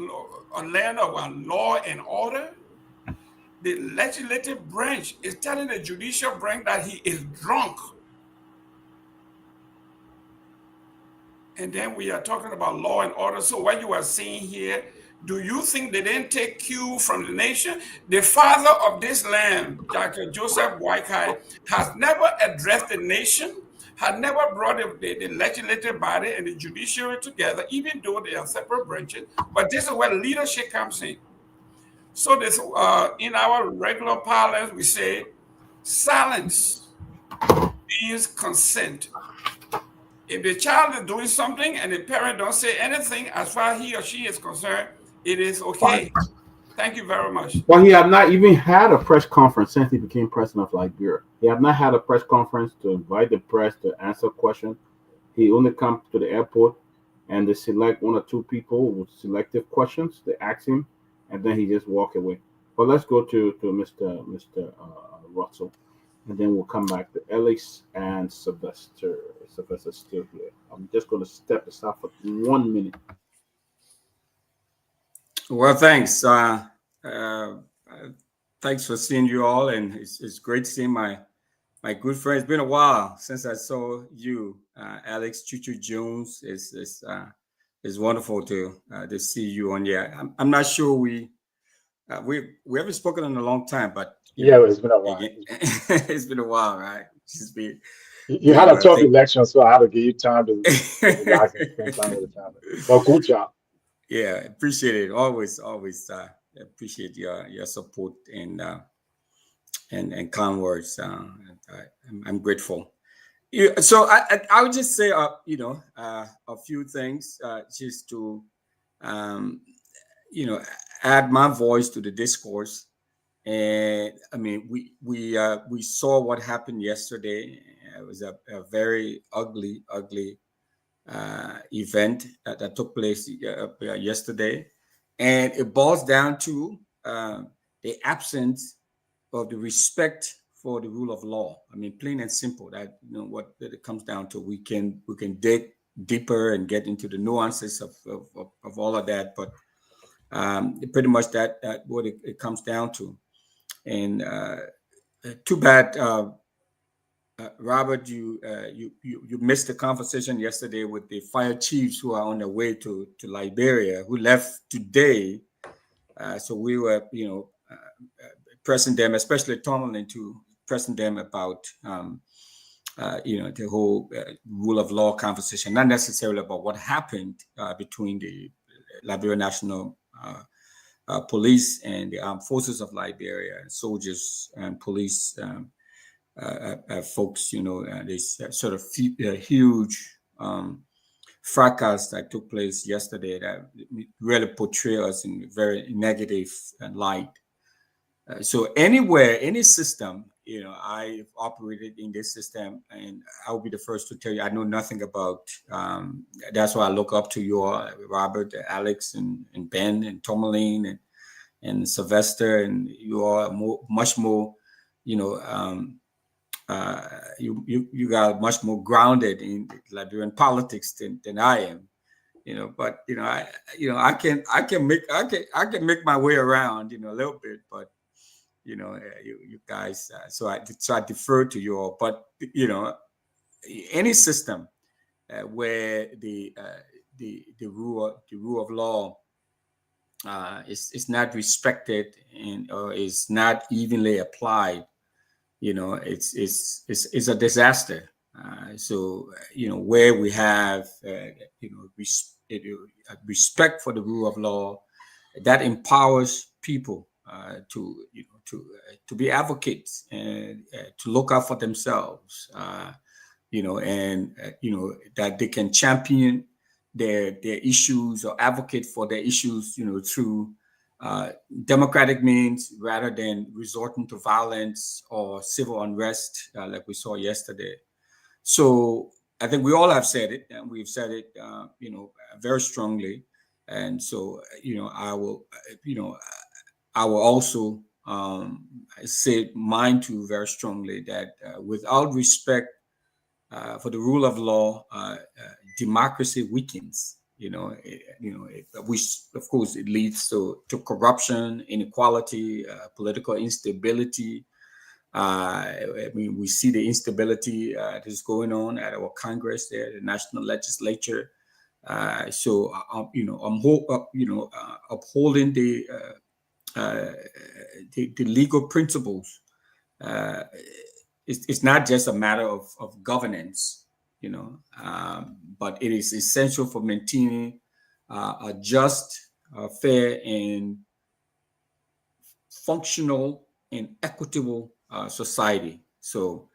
a land of law and order, the legislative branch is telling the judicial branch that he is drunk. And then we are talking about law and order. So what you are seeing here, do you think they didn't take cue from the nation? The father of this land, Dr. Joseph Boakai, has never addressed the nation, had never brought the legislative body and the judiciary together, even though they are separate branches. But this is where leadership comes in. So this, in our regular parlance, we say silence means consent. If the child is doing something and the parent don't say anything, as far as he or she is concerned, it is okay. Thank you very much. Well, he have not even had a press conference since he became president of Liberia. He have not had a press conference to invite the press to answer questions. He only comes to the airport and they select one or two people with selective questions. They ask him, and then he just walk away. But let's go to Mr. Russell, and then we'll come back to Alex and Sylvester. Sylvester's still here. I'm just going to step aside for 1 minute. Well, thanks. Thanks for seeing you all, and it's great seeing my good friend. It's been a while since I saw you, Alex Chuchu Jones. It's wonderful to see you on here. I'm not sure we haven't spoken in a long time, but yeah, it's been a while. It's been a while, right? You had a tough election, so I had to give you time to relax and spend time with the family. But good job. Yeah, appreciate it. Always appreciate your support and kind words. I'm grateful. Yeah, so I would just say a few things just to add my voice to the discourse. And I mean, we saw what happened yesterday. It was a very ugly event that took place yesterday, and it boils down to the absence of the respect for the rule of law. I mean, plain and simple. That what it comes down to. We can dig deeper and get into the nuances of all of that, but pretty much that what it comes down to. And too bad, Robert, you missed the conversation yesterday with the fire chiefs who are on their way to Liberia, who left today. So we were, pressing them, especially Tomalin, to pressing them about, the whole rule of law conversation, not necessarily about what happened between the Liberia National Police and the Armed Forces of Liberia, soldiers and police folks. This sort of huge fracas that took place yesterday that really portray us in a very negative light. So anywhere, any system, I've operated in this system, and I'll be the first to tell you I know nothing about. That's why I look up to you all, Robert, Alex, and Ben, and Tomalin, and Sylvester, and you are much more, you got much more grounded in Liberian politics than I am. But I can make my way around, a little bit, but you guys. So I defer to you all. But any system where the rule of law is not respected or is not evenly applied, it's a disaster. So where we have respect for the rule of law, that empowers people to be advocates and to look out for themselves, and that they can champion their issues or advocate for their issues, through democratic means rather than resorting to violence or civil unrest like we saw yesterday. So I think we all have said it, and we've said it, very strongly. And so, I will also say mine too very strongly, that without respect for the rule of law, democracy weakens. Which of course it leads to corruption, inequality, political instability. We see the instability that is going on at our Congress, there, the national legislature. So I'm upholding the legal principles. It's not just a matter of governance, but it is essential for maintaining a just, fair, and functional and equitable society. So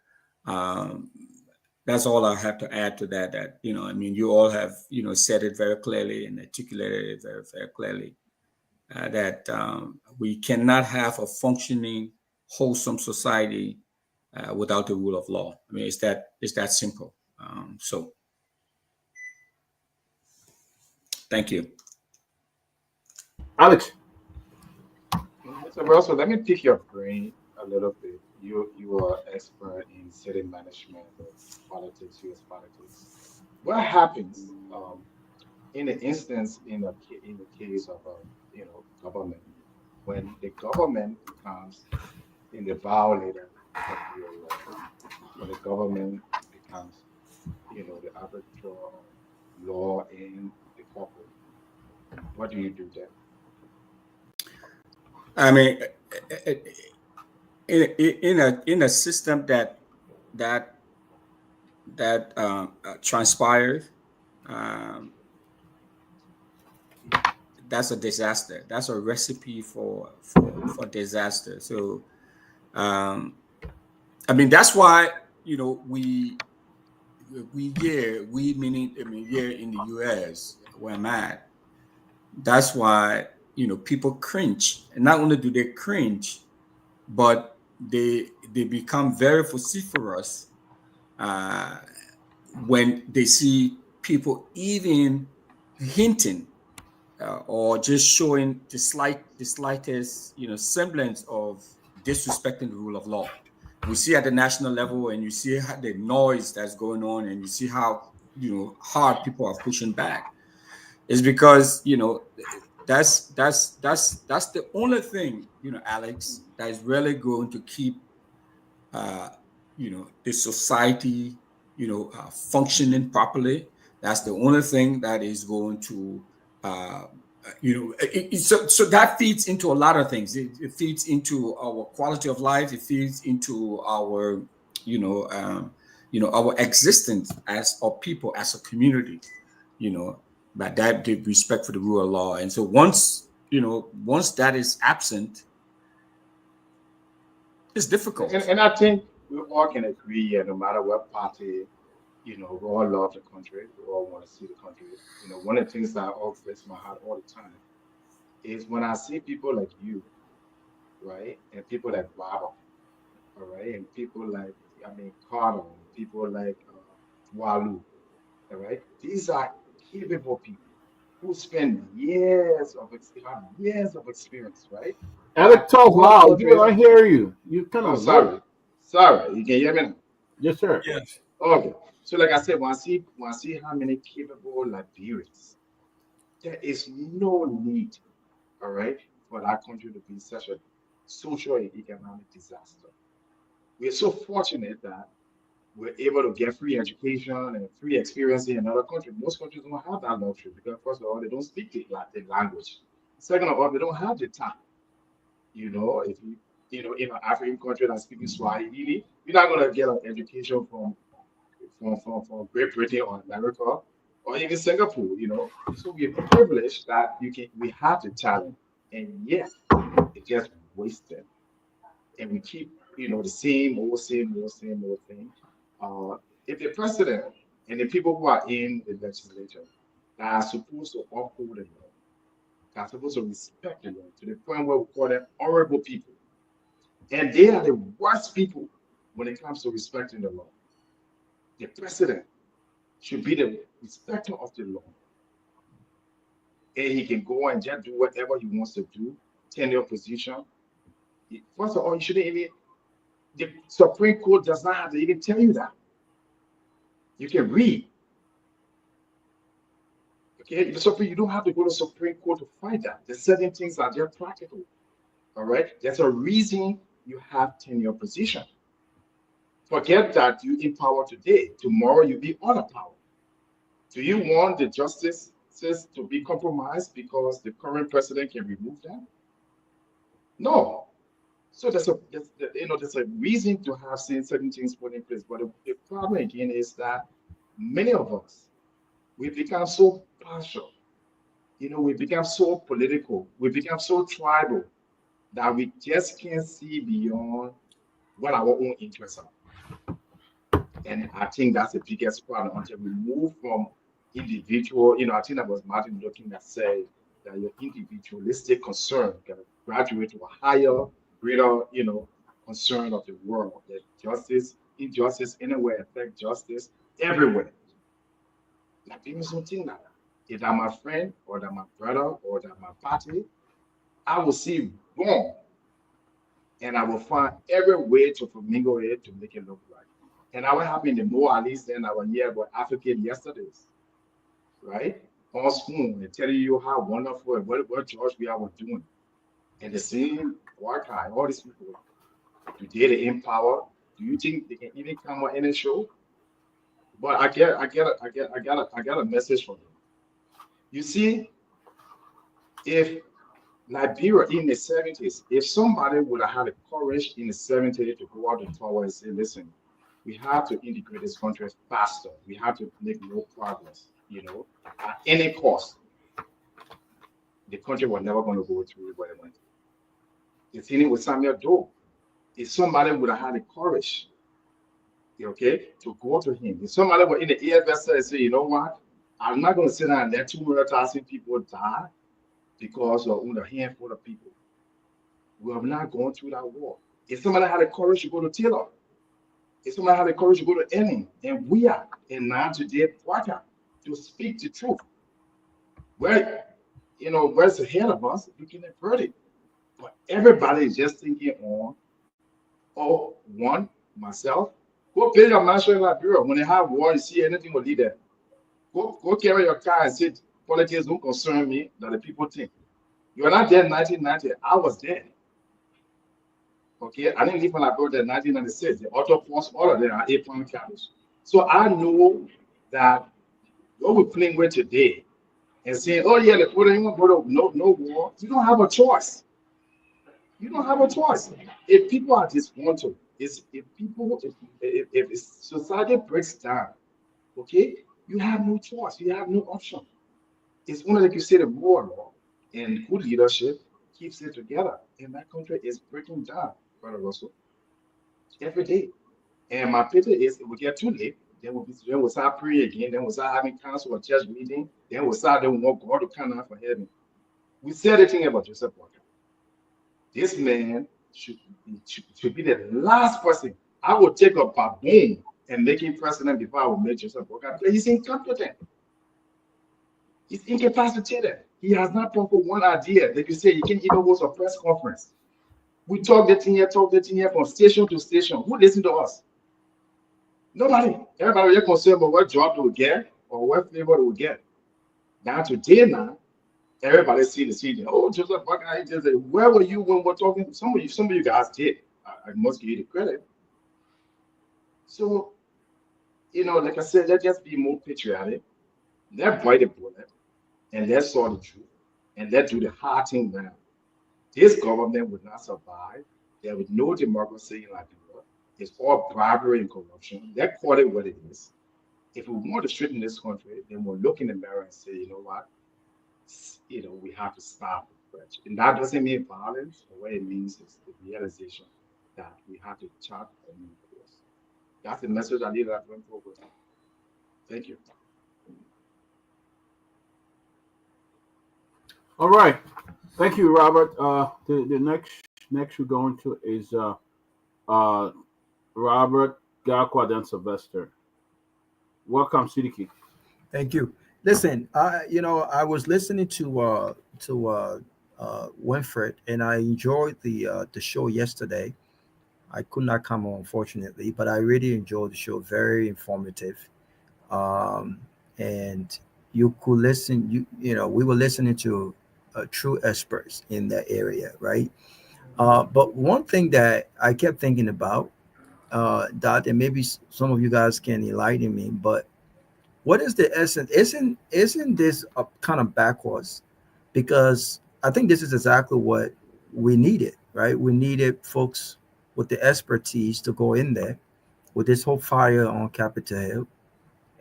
that's all I have to add to that. That you all have said it very clearly and articulated it very, very clearly, that we cannot have a functioning, wholesome society without the rule of law. It's that simple. So thank you, Alex. Mr. Russell, let me pick your brain a little bit. You are expert in city management, politics, U.S. politics. What happens in the instance in the case of government, when the government becomes in the violator of your law, when the government becomes the arbiter of law in the corporate? What do you do then? In a system that transpires, that's a disaster. That's a recipe for disaster. So, that's why we meaning here in the U.S. where I'm at. That's why people cringe, and not only do they cringe, but they become very vociferous when they see people even hinting or just showing the slightest semblance of disrespecting the rule of law. We see at the national level, and you see how the noise that's going on, and you see how hard people are pushing back. Is because that's the only thing, Alex, that is really going to keep the society functioning properly. That's the only thing that is going to so that feeds into a lot of things. It feeds into our quality of life. It feeds into our our existence as a people, as a community. But that the respect for the rule of law. And so once that is absent, it's difficult. And I think we all can agree, no matter what party, we all love the country. We all want to see the country. One of the things that all breaks my heart all the time is when I see people like you, right, and people like Robert, all right, and people like, Carter, people like Walu, all right. These are capable people who spend have years of experience, right? Alec, That talk all loud. You countries. don't hear you. You kind Oh, of low. sorry, you can hear me now. Yes, sir. Yes. Okay, so like I said, when I see how many capable Liberians, there is no need, all right, for that country to be such a social and economic disaster. We're so fortunate that we're able to get free education and free experience in another country. Most countries don't have that luxury because, first of all, they don't speak the language. Second of all, they don't have the time. If in an African country that's speaking Swahili, you're not gonna get an education from Great Britain or America or even Singapore. So we're privileged that we have the talent, and yet it gets wasted, and we keep the same old thing. If the president and the people who are in the legislature that are supposed to uphold the law, that are supposed to respect the law to the point where we call them honorable people, and they are the worst people when it comes to respecting the law. The president should be the respecter of the law, and he can go and just do whatever he wants to do, tenure position. First of all, you shouldn't even. The Supreme Court does not have to even tell you that. You can read. Okay, you don't have to go to Supreme Court to find that. There's certain things that are practical. All right, there's a reason you have tenure position. Forget that you in power today. Tomorrow you'll be out of power. Do you want the justices to be compromised because the current president can remove them? No. So there's a reason to have certain things put in place. But the problem again is that many of us, we become so partial. We become so political. We become so tribal that we just can't see beyond what our own interests are. And I think that's the biggest problem until we move from individual. I think that was Martin Luther King that said that your individualistic concern can graduate to a higher, greater, concern of the world. That injustice anywhere affect justice everywhere. Like people don't think like that. If that my friend or that my brother or that my party, I will see wrong, and I will find every way to flamingo it to make it look right. And I will have in the more at least than our year about African yesterdays, right? On spoon and telling you how wonderful and what George we are doing. And the same work all these people today they empower. Do you think they can even come on any show? But I got a message for them. You see, if Liberia in the 70s, if somebody would have had the courage in the 70s to go out the tower and say, listen, we have to integrate this country faster. We have to make more progress, at any cost. The country was never going to go through what it went. The thing with Samuel Doe, if somebody would have had the courage, to go to him. If somebody were in the AFS and say, you know what, I'm not going to sit down and let 200,000 people die because of only a handful of people. We have not gone through that war. If somebody had the courage to go to Taylor, if somebody had the courage to go to Enning, and we are, and now today, Waka, to speak the truth. Where's ahead of us, we can avert it. But everybody is just thinking on, myself. Go pay your mansion in Liberia. When they have war, you see anything will lead there. Go carry your car and say, politics don't concern me, that the people think. You are not there in 1990. I was there. Okay, I didn't leave when I brought there in 1996. The auto force, all of them are 8-point cabbage. So I know that what we're playing with today and saying, oh yeah, the put no war. You don't have a choice. You don't have a choice. If people are disgruntled, if society breaks down, okay, you have no choice. You have no option. It's only like you say the rule of law and good leadership keeps it together. And that country is breaking down, Brother Russell, every day. And my pity is if we get too late, then we'll start praying again, then we'll start having council or church meeting, then we'll start then want God to come out from heaven. We said the thing about Joseph Walker. This man should be the last person. I would take a baboon and make him president before I would make Joseph Boakai. He's incompetent. He's incapacitated. He has not come for one idea. Like you say, he can't even host a press conference. We talk that in here from station to station. Who listens to us? Nobody. Everybody is concerned about what job they will get or what flavor they will get. Now today, everybody see the CD. Oh, Joseph Boakai, just where were you when we're talking? Some of you guys did. I must give you the credit. So, like I said, let's just be more patriotic. Let's bite the bullet and let's saw the truth and let's do the hard thing now. This government would not survive. There would no democracy in Liberia. It's all bribery and corruption. Let's call it what it is. If we want to straighten this country, then we'll look in the mirror and say, you know what? We have to stop it. And that doesn't mean violence. What it means is the realization that we have to chart a new course. That's the message I need to bring forward. Thank you. All right. Thank you, Robert. The next we're going to is Robert, Garguah, then Sylvester. Welcome, Siddiqui. Thank you. Listen, I was listening to Winfred, and I enjoyed the show yesterday. I could not come on, unfortunately, but I really enjoyed the show. Very informative, and you could listen. We were listening to true experts in that area, right? But one thing that I kept thinking about, that, and maybe some of you guys can enlighten me, but what is the essence? Isn't this kind of backwards? Because I think this is exactly what we needed, right? We needed folks with the expertise to go in there with this whole fire on Capitol Hill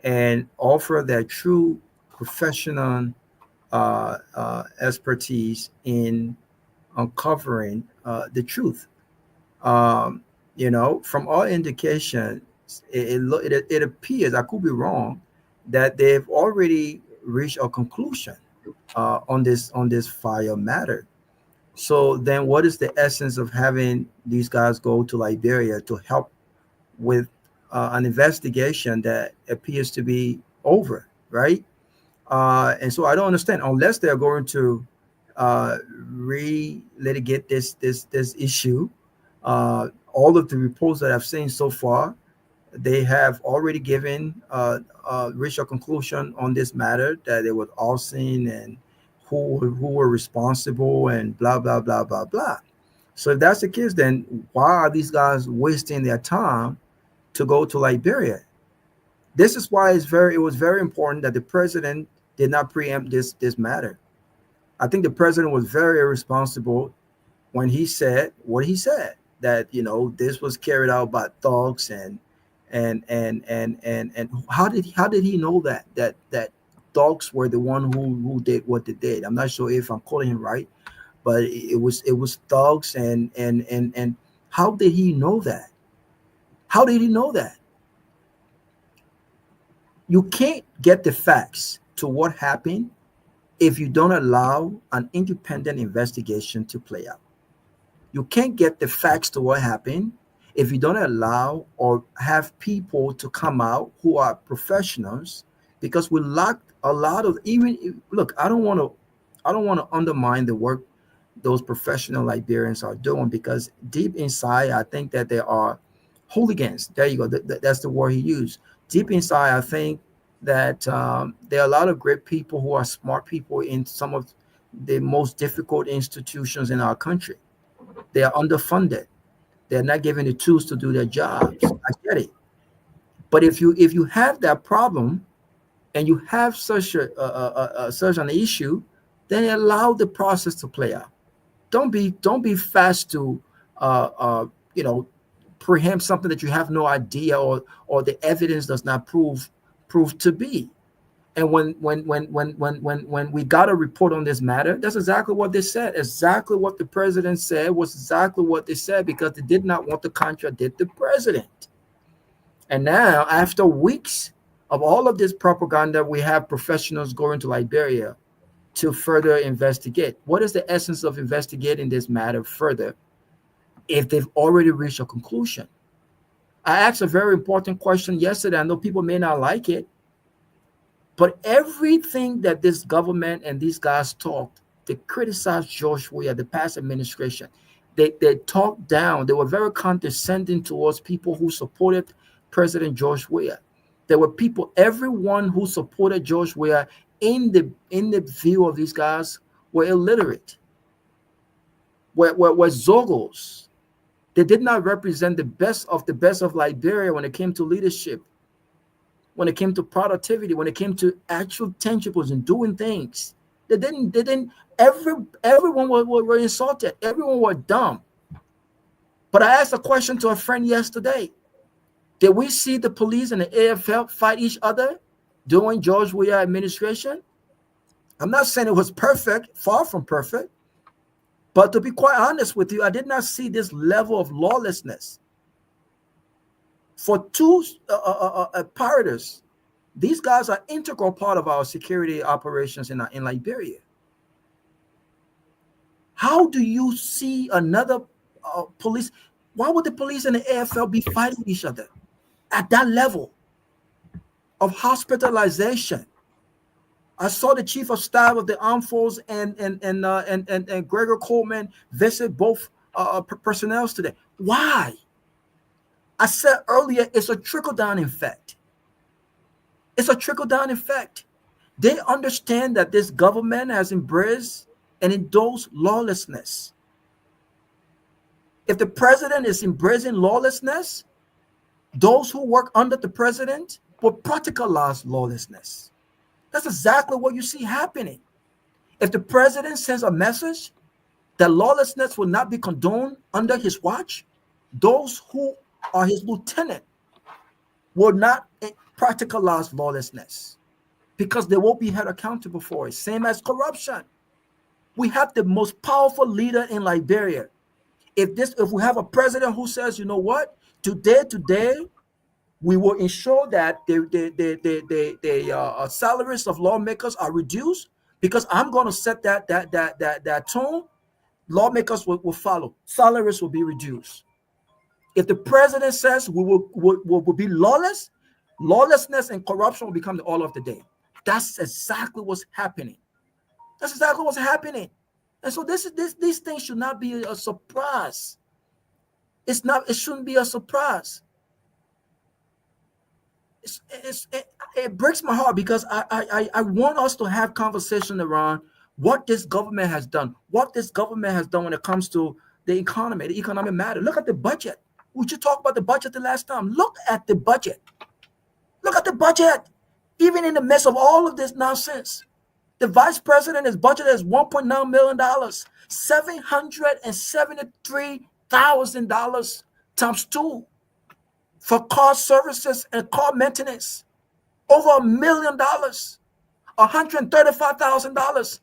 and offer that true professional expertise in uncovering the truth. From all indications, it appears, I could be wrong, that they've already reached a conclusion on this fire matter. So then what is the essence of having these guys go to Liberia to help with an investigation that appears to be over, right? And so I don't understand, unless they're going to re-litigate this issue. All of the reports that I've seen so far, they have already given reached a conclusion on this matter, that it was arson and who were responsible and blah blah blah blah blah. So if that's the case, then why are these guys wasting their time to go to Liberia? This is why it was very important that the president did not preempt this matter. I think the president was very irresponsible when he said what he said, that this was carried out by thugs and how did he know that thugs were the one who did what they did? I'm not sure if I'm quoting him right, but it was thugs and how did he know that? How did he know that? You can't get the facts to what happened if you don't allow an independent investigation to play out. You can't get the facts to what happened if you don't allow or have people to come out who are professionals, because we lack a lot of, look, I don't want to undermine the work those professional Liberians are doing, because deep inside, I think that there are hooligans. There you go. That's the word he used. Deep inside, I think that there are a lot of great people who are smart people in some of the most difficult institutions in our country. They are underfunded. They're not given the tools to do their jobs. I get it. But if you have that problem and you have such an issue, then allow the process to play out. Don't be fast to preempt something that you have no idea or the evidence does not prove to be. And when we got a report on this matter, that's exactly what they said. Exactly what the president said was exactly what they said, because they did not want to contradict the president. And now, after weeks of all of this propaganda, we have professionals going to Liberia to further investigate. What is the essence of investigating this matter further if they've already reached a conclusion. I asked a very important question yesterday. I know people may not like it, but everything that this government and these guys talked, they criticized George Weah, the past administration. They talked down. They were very condescending towards people who supported President George Weah. There were people, everyone who supported George Weah in the view of these guys were illiterate, were Zogos. They did not represent the best of Liberia when it came to leadership, when it came to productivity, when it came to actual tangibles and doing things. They didn't, everyone were insulted. Everyone were dumb. But I asked a question to a friend yesterday. Did we see the police and the AFL fight each other during George Weah administration? I'm not saying it was perfect, far from perfect. But to be quite honest with you, I did not see this level of lawlessness. For two pirates, these guys are integral part of our security operations in Liberia. How do you see another police? Why would the police and the AFL be fighting each other at that level of hospitalization? I saw the chief of staff of the armed forces and Gregor Coleman visit both personnel today. Why? I said earlier, it's a trickle-down effect. It's a trickle-down effect. They understand that this government has embraced and endorsed lawlessness. If the president is embracing lawlessness, those who work under the president will practicalize lawlessness. That's exactly what you see happening. If the president sends a message that lawlessness will not be condoned under his watch, those who are his lieutenant will not practicalize lawlessness because they won't be held accountable for it. Same as corruption. We have the most powerful leader in Liberia. If we have a president who says, you know what, today, we will ensure that the salaries of lawmakers are reduced because I'm going to set that tone. Lawmakers will follow. Salaries will be reduced. If the president says we will be lawless, lawlessness and corruption will become the order of the day. That's exactly what's happening. That's exactly what's happening. And so these things should not be a surprise. It shouldn't be a surprise. It breaks my heart because I want us to have conversation around what this government has done, when it comes to the economy, the economic matter. Look at the budget. We just talked about the budget the last time. Look at the budget. Look at the budget. Even in the midst of all of this nonsense, the vice president is budgeted as $1.9 million, $773,000 times 2 for car services and car maintenance. Over $1 million, $135,000.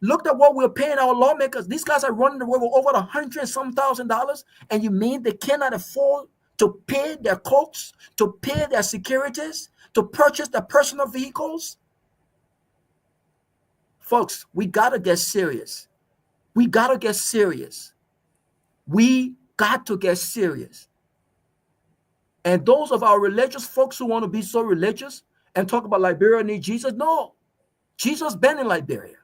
Look at what we're paying our lawmakers. These guys are running the world with over $100,000, and you mean they cannot afford to pay their cooks, to pay their securities, to purchase their personal vehicles? Folks, we got to get serious. We got to get serious. We got to get serious. And those of our religious folks who want to be so religious and talk about Liberia need Jesus, no. Jesus been in Liberia.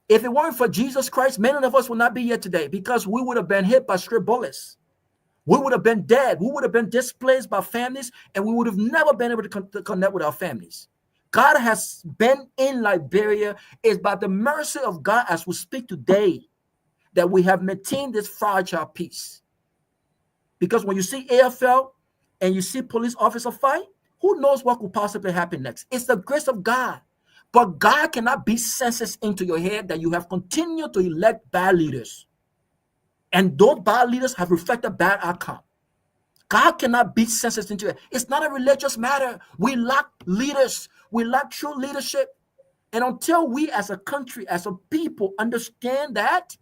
If it weren't for Jesus Christ, many of us would not be here today because we would have been hit by stray bullets. We would have been dead. We would have been displaced by families, and we would have never been able to connect with our families. God has been in Liberia. It's by the mercy of God as we speak today that we have maintained this fragile peace. Because when you see AFL and you see police officer fight, who knows what could possibly happen next? It's the grace of God. But God cannot beat senses into your head that you have continued to elect bad leaders. And those bad leaders have reflected bad outcome. God cannot beat senses into it. It's not a religious matter. We lack leaders. We lack true leadership. And until we as a country, as a people, understand that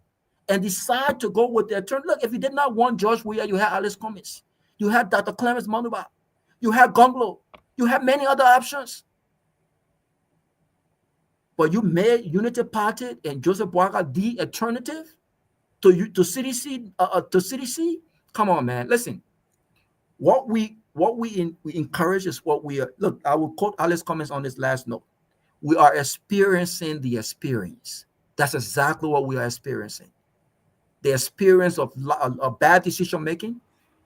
and decide to go with their turn. Look, if you did not want George Weah, you had Alice Cummings. You had Dr. Clemens Manuba. You had Gongloe. You have many other options. But you made Unity Party and Joseph Boaga the alternative. to CDC to CDC. Come on, man. Listen, we encourage is what we are. Look, I will quote Alice's comments on this last note. We are experiencing the experience. That's exactly what we are experiencing. The experience of bad decision making,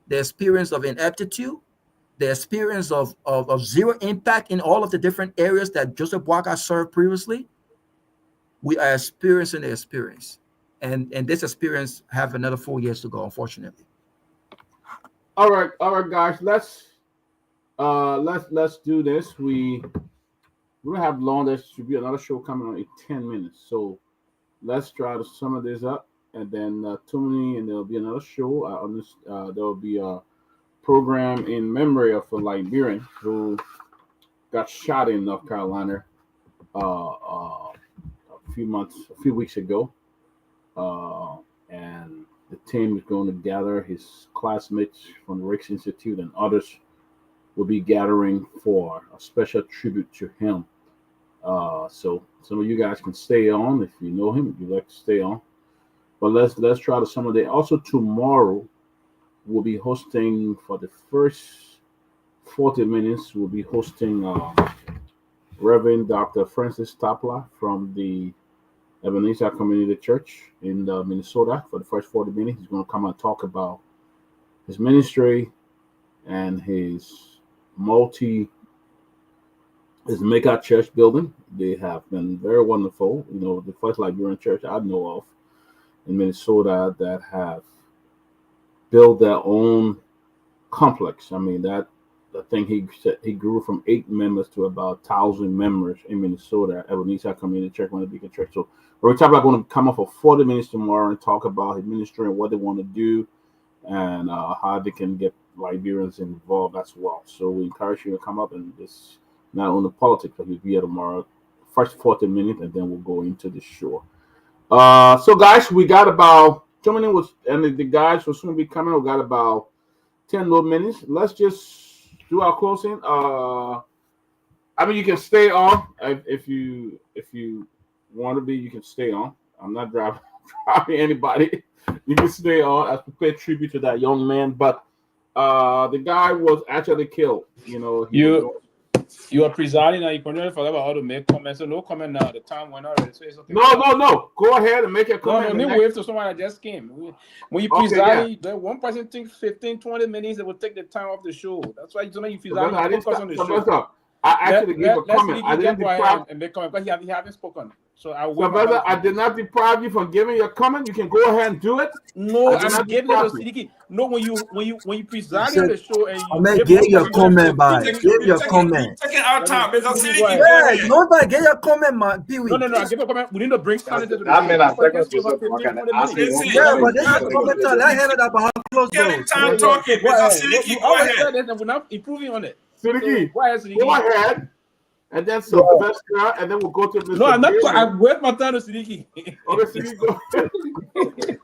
the experience of ineptitude, the experience of zero impact in all of the different areas that Joseph Boakai served previously. We are experiencing the experience, and this experience have another 4 years to go, unfortunately. All right, guys. Let's do this. We don't have long. There should be another show coming on in 10 minutes. So let's try to sum this up, and then Tony, and there'll be another show. On this, there'll be a program in memory of a Liberian who got shot in North Carolina a few weeks ago, and the team is going to gather his classmates from the Ricks Institute, and others will be gathering for a special tribute to him. So some of you guys can stay on if you know him, if you'd like to stay on. But let's try to sum it up. Also tomorrow, we'll be hosting for the first 40 minutes. We'll be hosting Reverend Dr. Francis Tapla from the Ebenezer Community Church in Minnesota. For the first 40 minutes, he's going to come and talk about his ministry and his mega church building. They have been very wonderful. You know, the first Liberian church I know of in Minnesota that have built their own complex. I mean, the thing he grew from 8 members to about 1,000 members in Minnesota, Ebenezer Community Church, one of the bigger church. So we're going to come up for 40 minutes tomorrow and talk about his ministry and what they want to do, and how they can get Liberians involved as well. So we encourage you to come up, and this not only politics, but he'll be here tomorrow, first 40 minutes, and then we'll go into the show. So guys, we got about 2 minutes, and the guys will soon be coming. We got about 10 more minutes. Let's just do our closing. I mean, you can stay on if you want to be. You can stay on. I'm not driving anybody. You can stay on as we pay tribute to that young man. But the guy was actually killed. You know, you are presiding and you continue forget about how to make comments. So no comment now. The time went already. So it's okay. No. Go ahead and make a comment. No, wave to someone that just came. When you preside, one person thinks 15, 20 minutes, they will take the time off the show. That's why you preside. Focus on the show. I actually gave a comment. I didn't deprive and make comment because he haven't spoken. So I did not deprive you from giving your comment. You can go ahead and do it. No, I'm giving it to Siddiqui. No, when you preside on the show and you give your comment, man. Give your comment. Taking our time, because Siddiqui. Yeah, nobody get your comment, man. No, I give a comment. We need to bring sanity to the show. Yeah, but this is comment time. I heard about how close those. Time talking, because Siddiqui, go ahead. We're not improving on it. Siddiqui, go ahead. And then Sylvester, and then we'll go to Mr. No, I'm not. I'm with my time to Siddiqui. Okay, Siddiqui,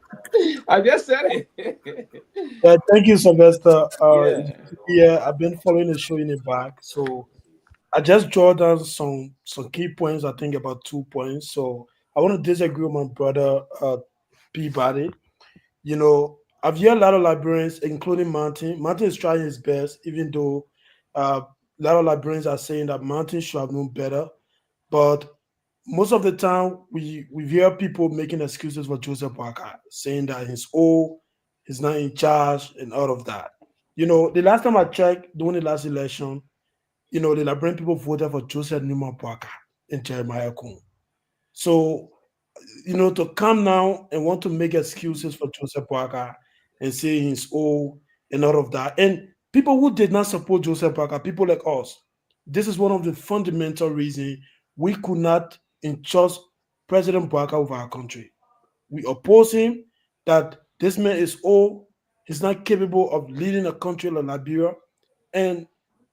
I just said it. Thank you, Sylvester. Yeah, I've been following the show in the back, so I just jotted down some key points. I think about 2 points. So I want to disagree with my brother Peabody. You know, I've heard a lot of Liberians, including Martin. Martin is trying his best, even though a lot of Liberians are saying that Martin should have known better. But most of the time, we hear people making excuses for Joseph Boakai, saying that he's old, he's not in charge, and all of that. You know, the last time I checked, during the last election, you know, the Liberian people voted for Joseph Newman Boakai and Jeremiah Kun. So, you know, to come now and want to make excuses for Joseph Boakai and say he's old and all of that. And people who did not support Joseph Boakai, people like us, this is one of the fundamental reasons we could not entrust President Boakai with our country. We oppose him, that this man is old, he's not capable of leading a country like Liberia. And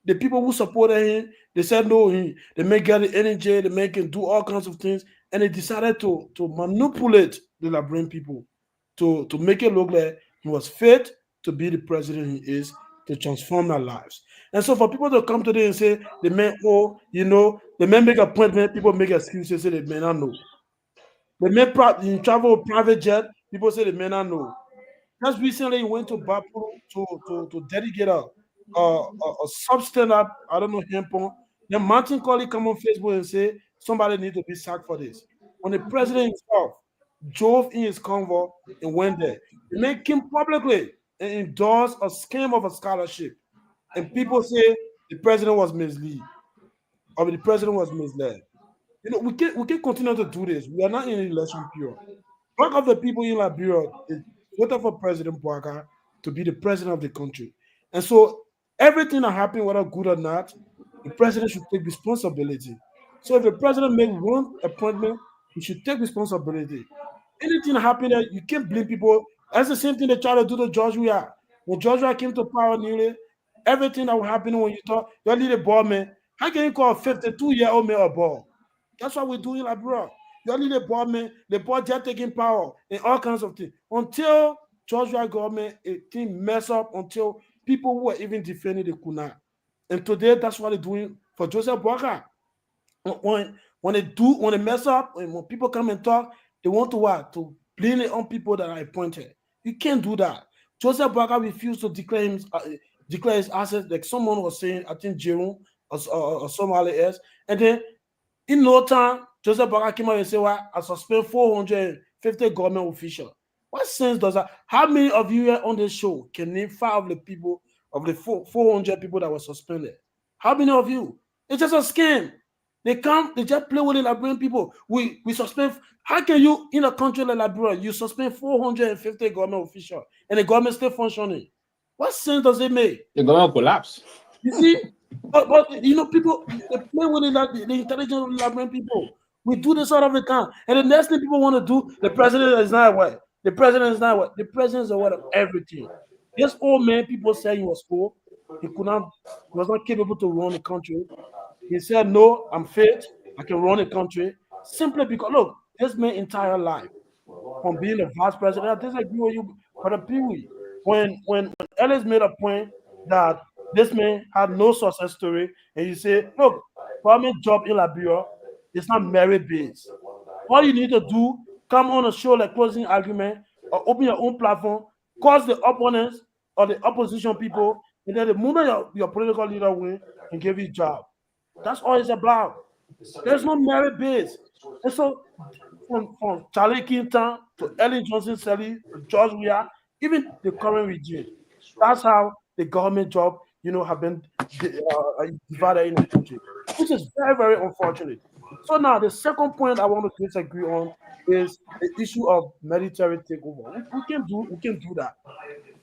the people who supported him, they said no, they may get the energy, they may can do all kinds of things, and they decided to manipulate the Liberian people to make it look like he was fit to be the president he is, to transform their lives. And so for people to come today and say, the man, oh, you know, the men make appointment, people make excuses, say they may not know. The men travel with private jet, People say they may not know. Just recently, he went to Bapu to dedicate a substandard, I don't know, hempon. Then Martin Colley come on Facebook and say somebody need to be sacked for this. When the president himself drove in his convoy and went there, he made him publicly and endorsed a scam of a scholarship. And people say the president was misled, or the president was misled. You know, we can't continue to do this. We are not in an election period. Part of the people in Liberia is voted for President Boaga to be the president of the country. And so everything that happened, whether good or not, the president should take responsibility. So if the president make one appointment, he should take responsibility. Anything that happened there, you can't blame people. That's the same thing they try to do to George Weah. When George Weah came to power newly, everything that was happening when you talk, you need a ball man. How can you call a 52-year-old man a ball? That's what we're doing in Liberia. You only the board man, the board just taking power and all kinds of things. Until Georgia government thing mess up, until people who were even defending the Kuna. And today that's what they're doing for Joseph Boaga. When they mess up, and when people come and talk, they want to what? To blame it on people that are appointed. You can't do that. Joseph Boaga refused to declare his assets, like someone was saying, I think Jerome or somebody else. And then in no time, Joseph Boaga came out and said, well, I suspend 450 government officials. What sense does that? How many of you here on this show can name 5 of the people, of the 400 people that were suspended? How many of you? It's just a scam. They come, they just play with the Liberian people. We suspend. How can you, in a country like Liberia, you suspend 450 government officials and the government still functioning? What sense does it make? The government collapse. You see? But you know, people, they play with the intelligence of the Liberian people. We do this all of the time. And the next thing people want to do, the president is not what? The president is not what? The president is aware of everything. This old man, people say he was poor. He was not capable to run the country. He said, no, I'm fit. I can run the country. Simply because, look, this man's entire life, from being the vice president, I disagree with you, Brother Pewee. When Ellis made a point that this man had no success story, and you say, look, government job in Liberia is not merit-based. All you need to do, come on a show like Closing Argument, or open your own platform, cause the opponents or the opposition people, and then the moment your political leader win and give you a job. That's all it's about. There's no merit-based. And so from Charlie Kintan to Ellen Johnson Sally to George Weah, even the current regime, that's how the government job, have been divided in the country, which is very, very unfortunate. So now the second point I want to disagree on is the issue of military takeover. We can do that.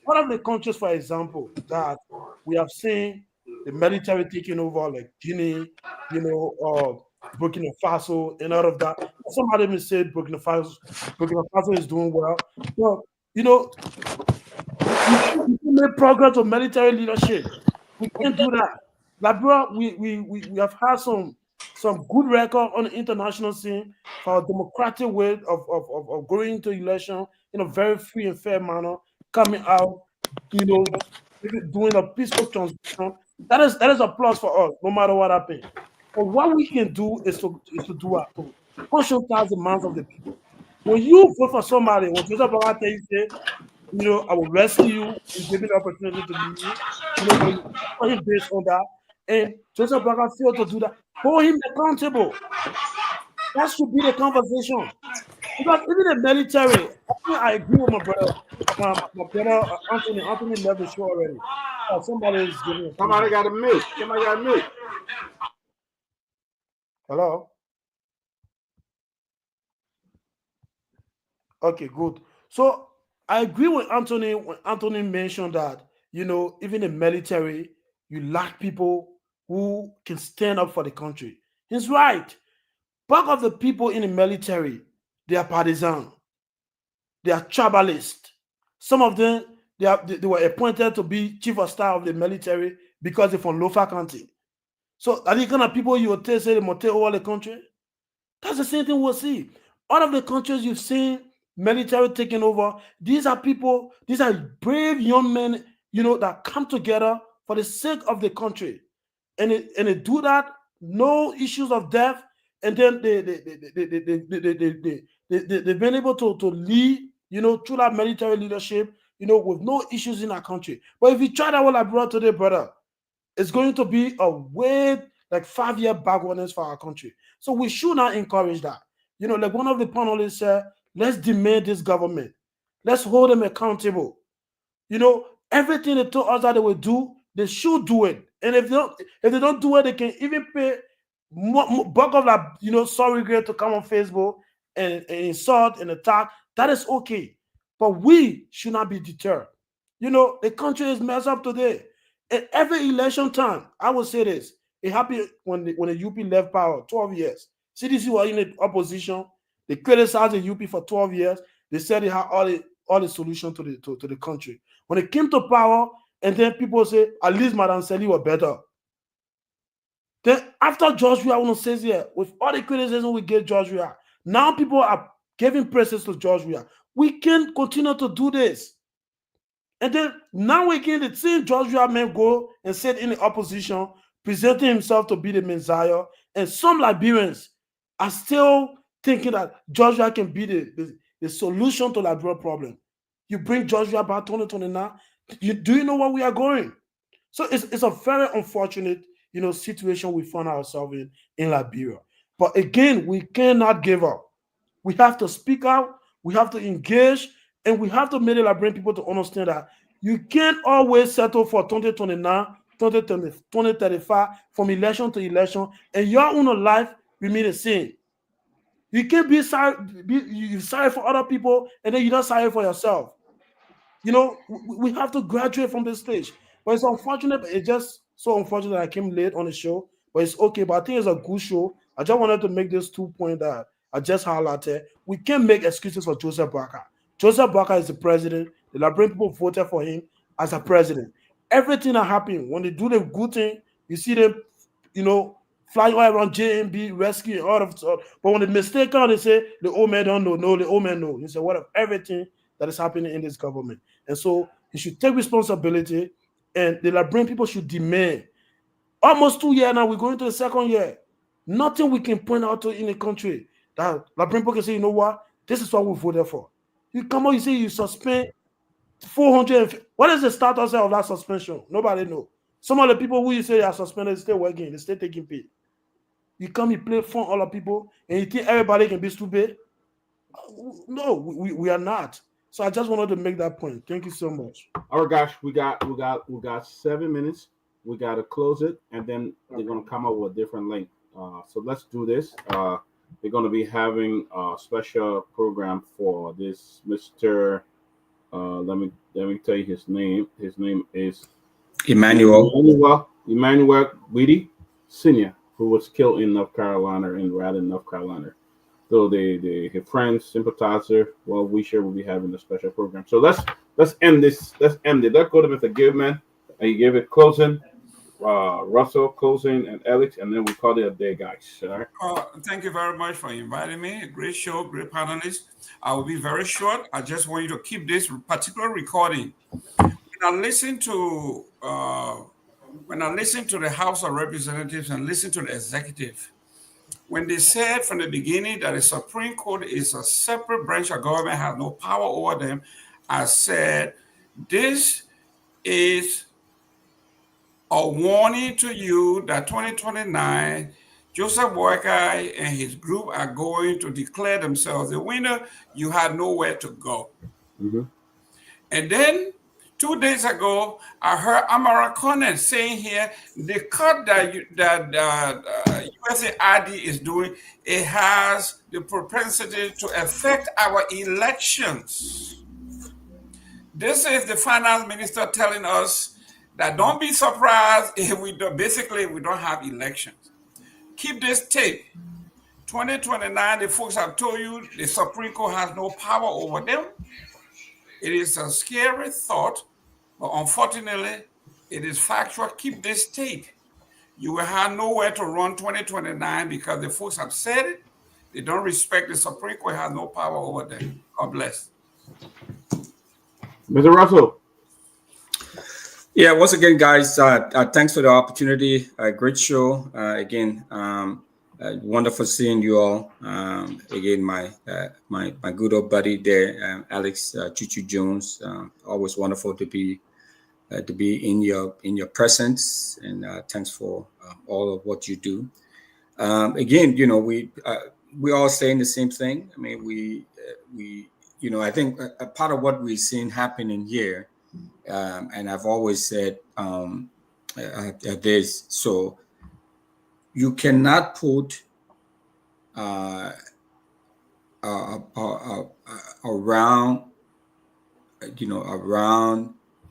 One of the countries, for example, that we have seen the military taking over, like Guinea, Burkina Faso, and all of that. Somebody may say Burkina Faso is doing well. Well, we make progress of military leadership. We can't do that. Liberia, we have had some good record on the international scene for a democratic way of going into election in a very free and fair manner, coming out, doing a peaceful transition. That is a plus for us, no matter what happens. But what we can do is to do our to conscientize the minds of the people. When you vote for somebody, when Joseph Boaga tell you, say, I will rescue you and give you the opportunity to leave, based on that. And Joseph Boaga failed to do that. Hold him accountable. That should be the conversation. Because even the military, I agree with my brother. My brother Anthony left the show already. Somebody is giving. Somebody got a mute. Somebody got a mute. Hello. Okay, good. So I agree with Anthony when Anthony mentioned that even the military, you lack people who can stand up for the country. He's right. Part of the people in the military, they are partisan. They are tribalist. Some of them, they were appointed to be chief of staff of the military because they're from Lofa County. So are the kind of people you will say they will take over the country? That's the same thing we'll see. All of the countries you've seen military taking over, these are people, these are brave young men, that come together for the sake of the country. And they do that, no issues of death, and then they've been able to lead through that military leadership, with no issues in our country. But if you try that what I brought today, brother, it's going to be a way like 5-year backwardness for our country. So we should not encourage that. Like one of the panelists said, let's demand this government. Let's hold them accountable. Everything they told us that they will do, they should do it. And if they don't do it, they can even pay bulk of that, sorry grade to come on Facebook and insult and attack. That is okay. But we should not be deterred. The country is messed up today. At every election time, I will say this. It happened when the UP left power, 12 years. CDC were in the opposition. They criticized the UP for 12 years. They said they had all the solution to the country. When it came to power, and then people say, at least Madam Sally was better. Then after George Weah, I want to say here, with all the criticism we gave George Weah, now people are giving praises to George Weah. We can't continue to do this. And then now again, the same George Weah men go and sit in the opposition, presenting himself to be the Messiah. And some Liberians are still thinking that George Weah can be the solution to the Liberia problem. You bring George Weah back 2029, do you know where we are going? So it's a very unfortunate, situation we find ourselves in Liberia. But again, we cannot give up. We have to speak out, we have to engage, and we have to make the Liberian people to understand that you can't always settle for 2029, 2035, from election to election, and your own life remain the same. You can't be sorry for other people, and then you're not sorry for yourself. We have to graduate from this stage. But it's unfortunate. It's just so unfortunate I came late on the show. But it's okay. But I think it's a good show. I just wanted to make this 2 points that I just highlighted. We can't make excuses for Joseph Boakai. Joseph Boakai is the president. The Liberian people voted for him as a president. Everything that happened, when they do the good thing, you see them, flying all around JMB, rescue, and all of that. But when the mistake comes, they say, the old man don't know. No, the old man know. He said, what of everything that is happening in this government? And so he should take responsibility, and the Liberian people should demand. Almost 2 years now, we're going to the second year. Nothing we can point out to in the country that Liberian people can say, you know what, this is what we voted for. You come out, you say you suspend 400. What is the status of that suspension? Nobody knows. Some of the people who you say are suspended still working, they still taking pay. You come, you play fun all the people, and you think everybody can be stupid? No, we are not. So I just wanted to make that point. Thank you so much. All right, guys, we got 7 minutes. We got to close it, and then they're going to come up with a different link. So let's do this. They're going to be having a special program for this Mr. Let me tell you his name. His name is Emmanuel Weedy Sr., who was killed in North Carolina, in Raleigh, North Carolina. So his friends, sympathizer, wisher will be having a special program. So let's end this. Let's end it. Let's go to Mr. Gilman, and you give it closing. Russell closing, and Alex, and then we call it a day, guys. All right. Thank you very much for inviting me. Great show, great panelists. I will be very short. I just want you to keep this particular recording. When I listen to the House of Representatives and listen to the executive, when they said from the beginning that the Supreme Court is a separate branch of government, has no power over them, I said, this is a warning to you that 2029, Joseph Boakai and his group are going to declare themselves the winner. You have nowhere to go. Mm-hmm. And then 2 days ago, I heard Amara Conan saying here, the cut that USAID is doing, it has the propensity to affect our elections. This is the finance minister telling us that don't be surprised if we don't have elections. Keep this tape. 2029, the folks have told you the Supreme Court has no power over them. It is a scary thought, but unfortunately, it is factual. Keep this tape. You will have nowhere to run 2029 because the folks have said it. They don't respect the Supreme Court, has no power over them. God bless. Mr. Russell. Yeah, once again, guys, thanks for the opportunity. Great show. Again, Wonderful seeing you all. Again, my good old buddy there, Alex Chuchu Jones. Always wonderful to be in your presence, and thanks for all of what you do. Again, we all saying the same thing. I mean, we I think a part of what we're seeing happening here, and I've always said this. So you cannot put around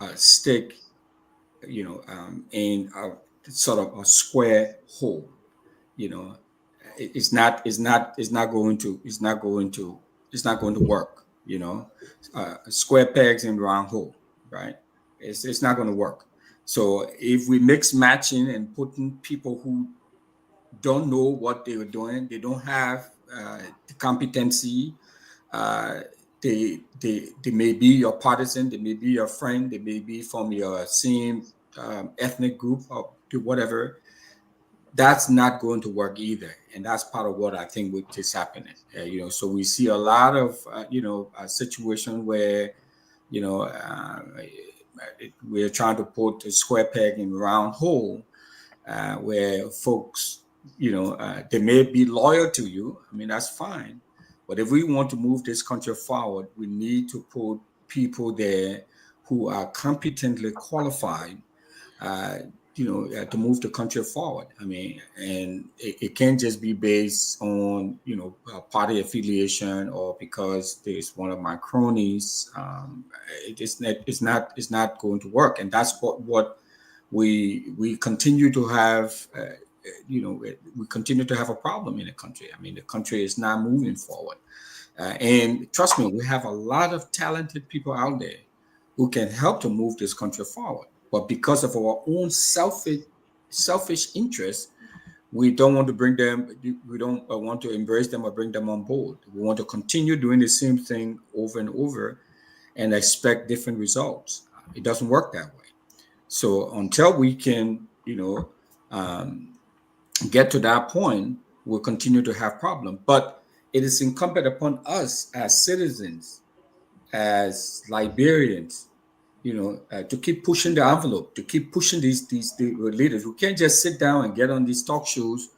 a stick, in a sort of a square hole. It's not going to work. Square pegs in round hole, right? It's not going to work. So if we mix matching and putting people who don't know what they were doing, they don't have the competency. They may be your partisan, they may be your friend, they may be from your same ethnic group or whatever. That's not going to work either, and that's part of what I think which is happening. So we see a lot of a situation where we're trying to put a square peg in a round hole, where folks, they may be loyal to you. I mean, that's fine. But if we want to move this country forward, we need to put people there who are competently qualified, to move the country forward. I mean, and it can't just be based on, party affiliation or because there's one of my cronies. It's not going to work. And that's what we continue to have. We continue to have a problem in the country. I mean, the country is not moving forward. And trust me, we have a lot of talented people out there who can help to move this country forward. But because of our own selfish interests, we don't want to bring them, we don't want to embrace them or bring them on board. We want to continue doing the same thing over and over and expect different results. It doesn't work that way. So until we can, get to that point, we'll continue to have problems. But it is incumbent upon us as citizens, as Liberians, to keep pushing the envelope, to keep pushing these leaders. We can't just sit down and get on these talk shows.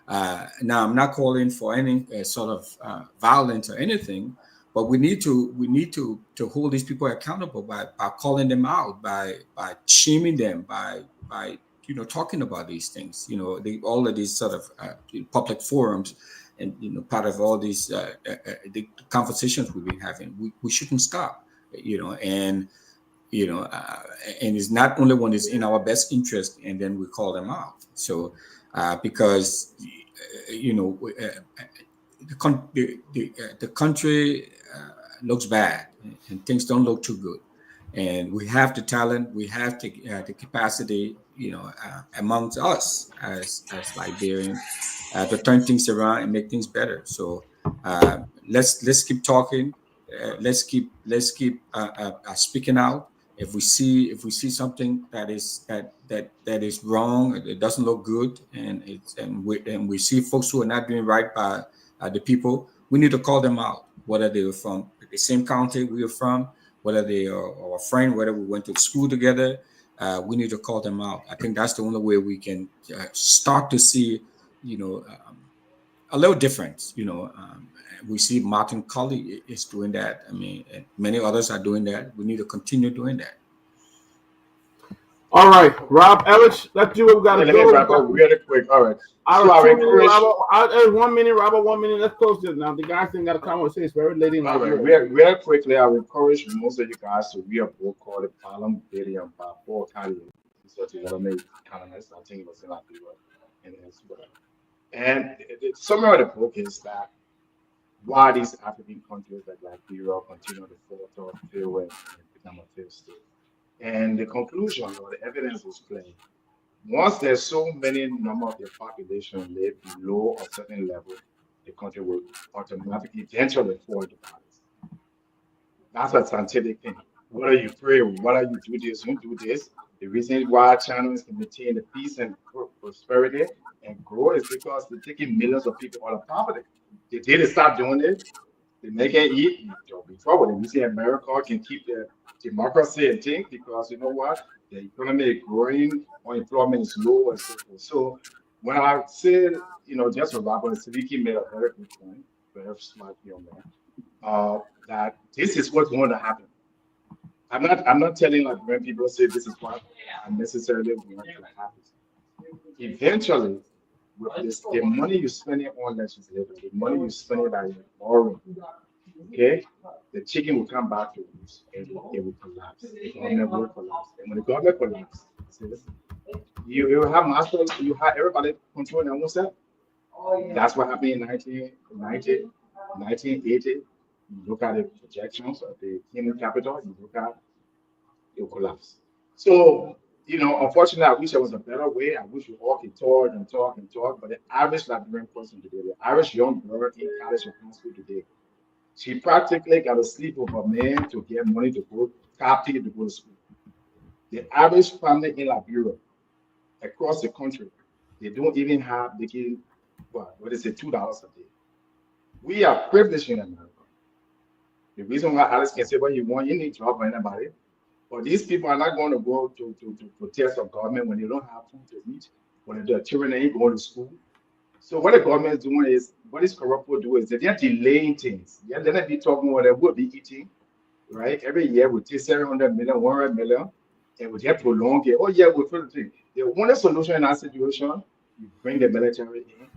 Now, I'm not calling for any sort of violence or anything, but we need to hold these people accountable by calling them out, by shaming them, by talking about these things. All of these sort of public forums, and part of all these the conversations we've been having. We shouldn't stop. And it's not only when it's in our best interest, and then we call them out. So because the country looks bad and things don't look too good, and we have the talent, we have the capacity, amongst us as Liberians, to turn things around and make things better. So let's keep talking. Let's keep speaking out. If we see something that is wrong, it doesn't look good, and we see folks who are not doing right by the people, we need to call them out. Whether they are from the same county we are from, whether they are our friend, whether we went to school together, we need to call them out. I think that's the only way we can start to see, a little difference. We see Martin Cully is doing that. I mean, and many others are doing that. We need to continue doing that. All right, Rob Ellis, let's do what we got to do. Let me wrap up really quick. All right. There's 1 minute, Robert, 1 minute. Let's close this now. The guys didn't got a conversation. It's very late in the night. Real quickly, I would encourage most of you guys to read a book called The Palm Billion by Paul Carrier. Research development economist. I think it was in Liberia and as well. And the summary of the book is that why these African countries like Liberia continue to falter, fail, and become a failed state. And the conclusion or the evidence is plain. Once there's so many number of the population live below a certain level, the country will automatically eventually fall into poverty. That's a scientific thing. Whether you pray, whether you do this, you do this, The reason why channels can maintain the peace and prosperity and grow is because they're taking millions of people out of poverty. They didn't stop doing it. They make it eat, you'll be trouble. The reason America can keep the democracy and things because you know what? The economy is growing, unemployment is low, and so forth. So when I said, just a Robert Siddiqui made a very good point, very smart young man, that this is what's going to happen. I'm not telling like when people say this is what I necessarily want to happen. Eventually, with this, the money you spending on legislature, the money you spending that you're borrowing, okay, the chicken will come back to you and it will collapse. The government will collapse. And when the government collapses, you have master, you have everybody controlling their own self. That's what happened in 1990, 1980. You look at the projections of the human capital, you look at it will collapse. So, unfortunately, I wish there was a better way. I wish we all could talk and talk and talk. But the average Liberian person today, the average young girl in college or high school today, she practically got to sleep with a man to get money to go, copy to go to school. The average family in Liberia, across the country, they don't even have, they can, what is it, $2 a day. We are privileged in America. The reason why Alice can say what you want, you need to help anybody. But these people are not going to go to protest the government when they don't have food to eat, when the children ain't going to school. So what the government is doing is, what these corrupt people do is they're delaying things. They're not be talking what they will be eating, right? Every year we take 700 million, 100 million, and we get prolonged it. Oh yeah, we feel the thing. The only solution in that situation, you bring the military in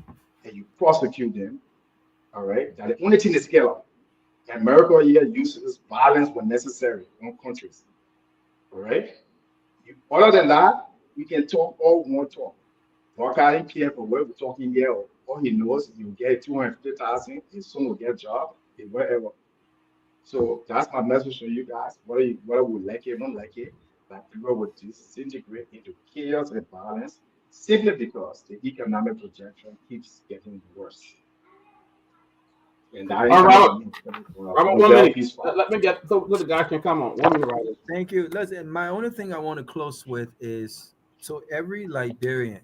and you prosecute them, all right? That the only thing is scared of. America here uses violence when necessary on countries. All right. Other than that, we can talk all we want to talk. Talk out in care for what we're talking here. All he knows, you get 250,000, his son will get a job, and whatever. So that's my message to you guys. Whether we like it or don't like it, that people will disintegrate into chaos and violence simply because the economic projection keeps getting worse. And that Robert, 1 minute. Let me get so the guy can come on. 1 minute, Robert. Thank you. Listen, my only thing I want to close with is so every Liberian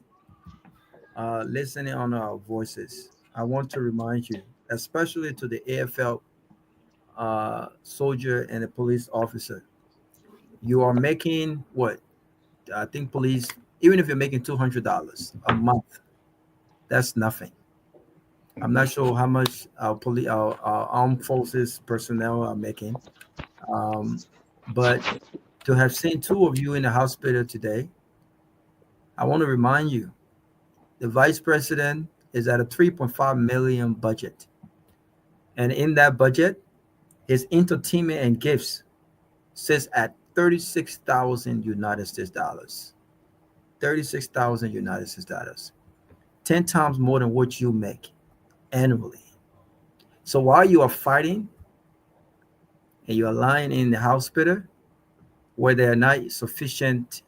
listening on our voices, I want to remind you, especially to the AFL soldier and the police officer, you are making what? I think police, even if you're making $200 a month, that's nothing. I'm not sure how much our armed forces personnel are making, but to have seen two of you in the hospital today, I want to remind you, the vice president is at a 3.5 million budget, and in that budget, his entertainment and gifts sits at 36,000 United States dollars. 36,000 United States dollars, 10 times more than what you make annually. So while you are fighting and you are lying in the hospital where there are not sufficient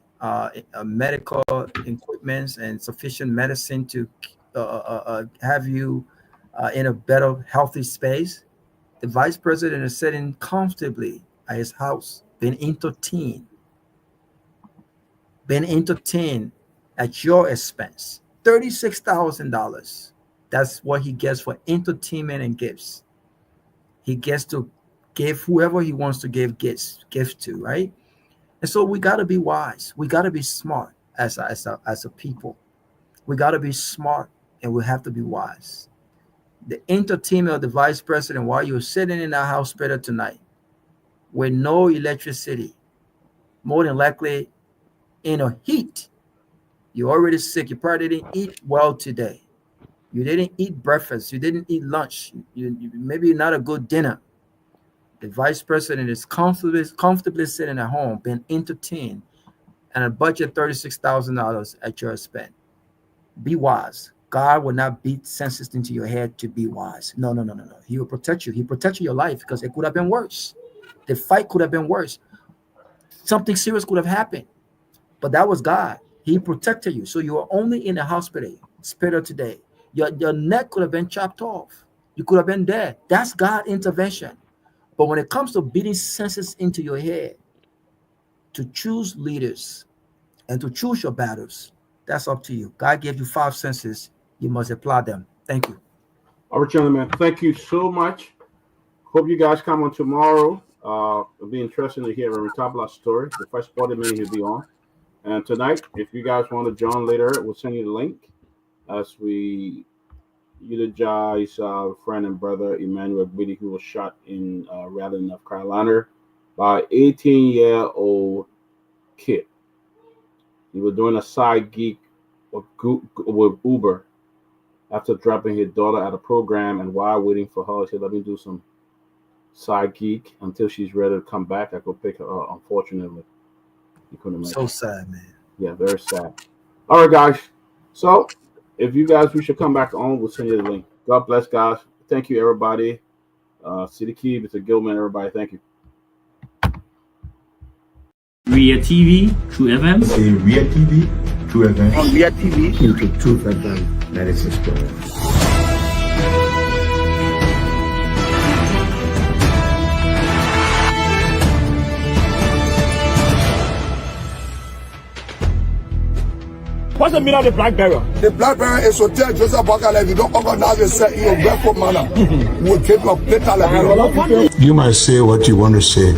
medical equipment and sufficient medicine to have you in a better, healthy space, the vice president is sitting comfortably at his house, being entertained at your expense. $36,000. That's what he gets for entertainment and gifts. He gets to give whoever he wants to give gifts to, right? And so we got to be wise. We got to be smart as a people. We got to be smart and we have to be wise. The entertainment of the vice president while you're sitting in that hospital tonight with no electricity, more than likely in a heat, you're already sick. You probably didn't eat well today. You didn't eat breakfast. You didn't eat lunch. You maybe not a good dinner. The vice president is comfortably sitting at home, being entertained, and a budget $36,000 at your expense. Be wise. God will not beat senses into your head to be wise. No. He will protect you. He protected your life because it could have been worse. The fight could have been worse. Something serious could have happened. But that was God. He protected you. So you are only in the hospital today. Your neck could have been chopped off. You could have been dead. That's God's intervention. But when it comes to beating senses into your head, to choose leaders and to choose your battles. That's up to you. God gave you 5 senses. You must apply them. Thank you. All right, gentlemen. Thank you so much. Hope you guys come on tomorrow. It'll be interesting to hear a Retabla story. The first 40 minutes he'll be on. And tonight, if you guys want to join later, we'll send you the link as we eulogize our friend and brother Emmanuel Bealded, who was shot in Raleigh, North Carolina by an 18-year-old kid. He was doing a side gig with Uber after dropping his daughter at a program, and while waiting for her, he said, let me do some side gig until she's ready to come back. I could pick her up. Unfortunately, you couldn't imagine. So sad, man. Yeah, very sad. All right, guys. So if you guys, we should come back on. We'll send you the link. God bless, guys. Thank you, everybody. City Key, Mr. Gilman, everybody. Thank you. Liberia TV, True FM. Liberia TV, True FM. Liberia TV, into True FM 96.1. What's the meaning of the black barrier? The black barrier is to tell Joseph Bakala, if you don't organize yourself in a grateful manner, we'll take your plate. You might say what you want to say,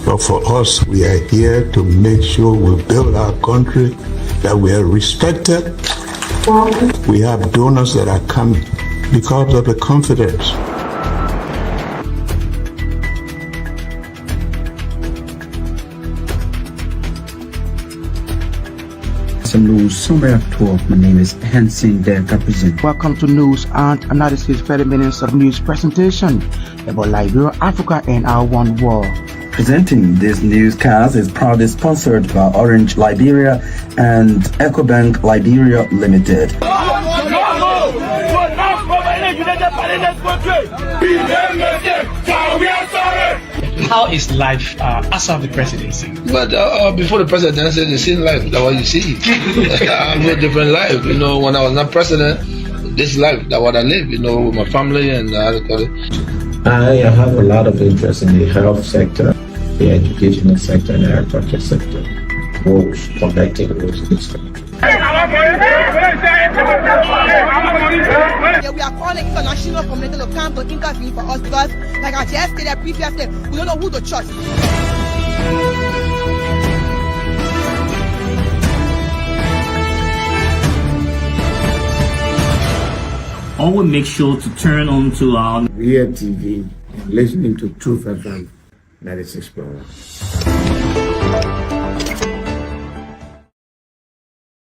but for us, we are here to make sure we build our country, that we are respected. We have donors that are coming because of the confidence. My name is Hansen there represent. Welcome to News and Analysis, 30 minutes of news presentation about Liberia, Africa, and our one world. Presenting this newscast is proudly sponsored by Orange Liberia and EcoBank Liberia Limited. How is life after the presidency? But before the presidency, the same life, that's what you see. I have a different life. You know, when I was not president, this life, that's what I live, you know, with my family and I have a lot of interest in the health sector, the educational sector, and the agriculture sector. Both connected with this. Yeah, we are calling international community to come to intervene for us because, like I just stated previously, we don't know who to trust. Always make sure to turn on to our Liberia TV and listening to Truth FM 96.1.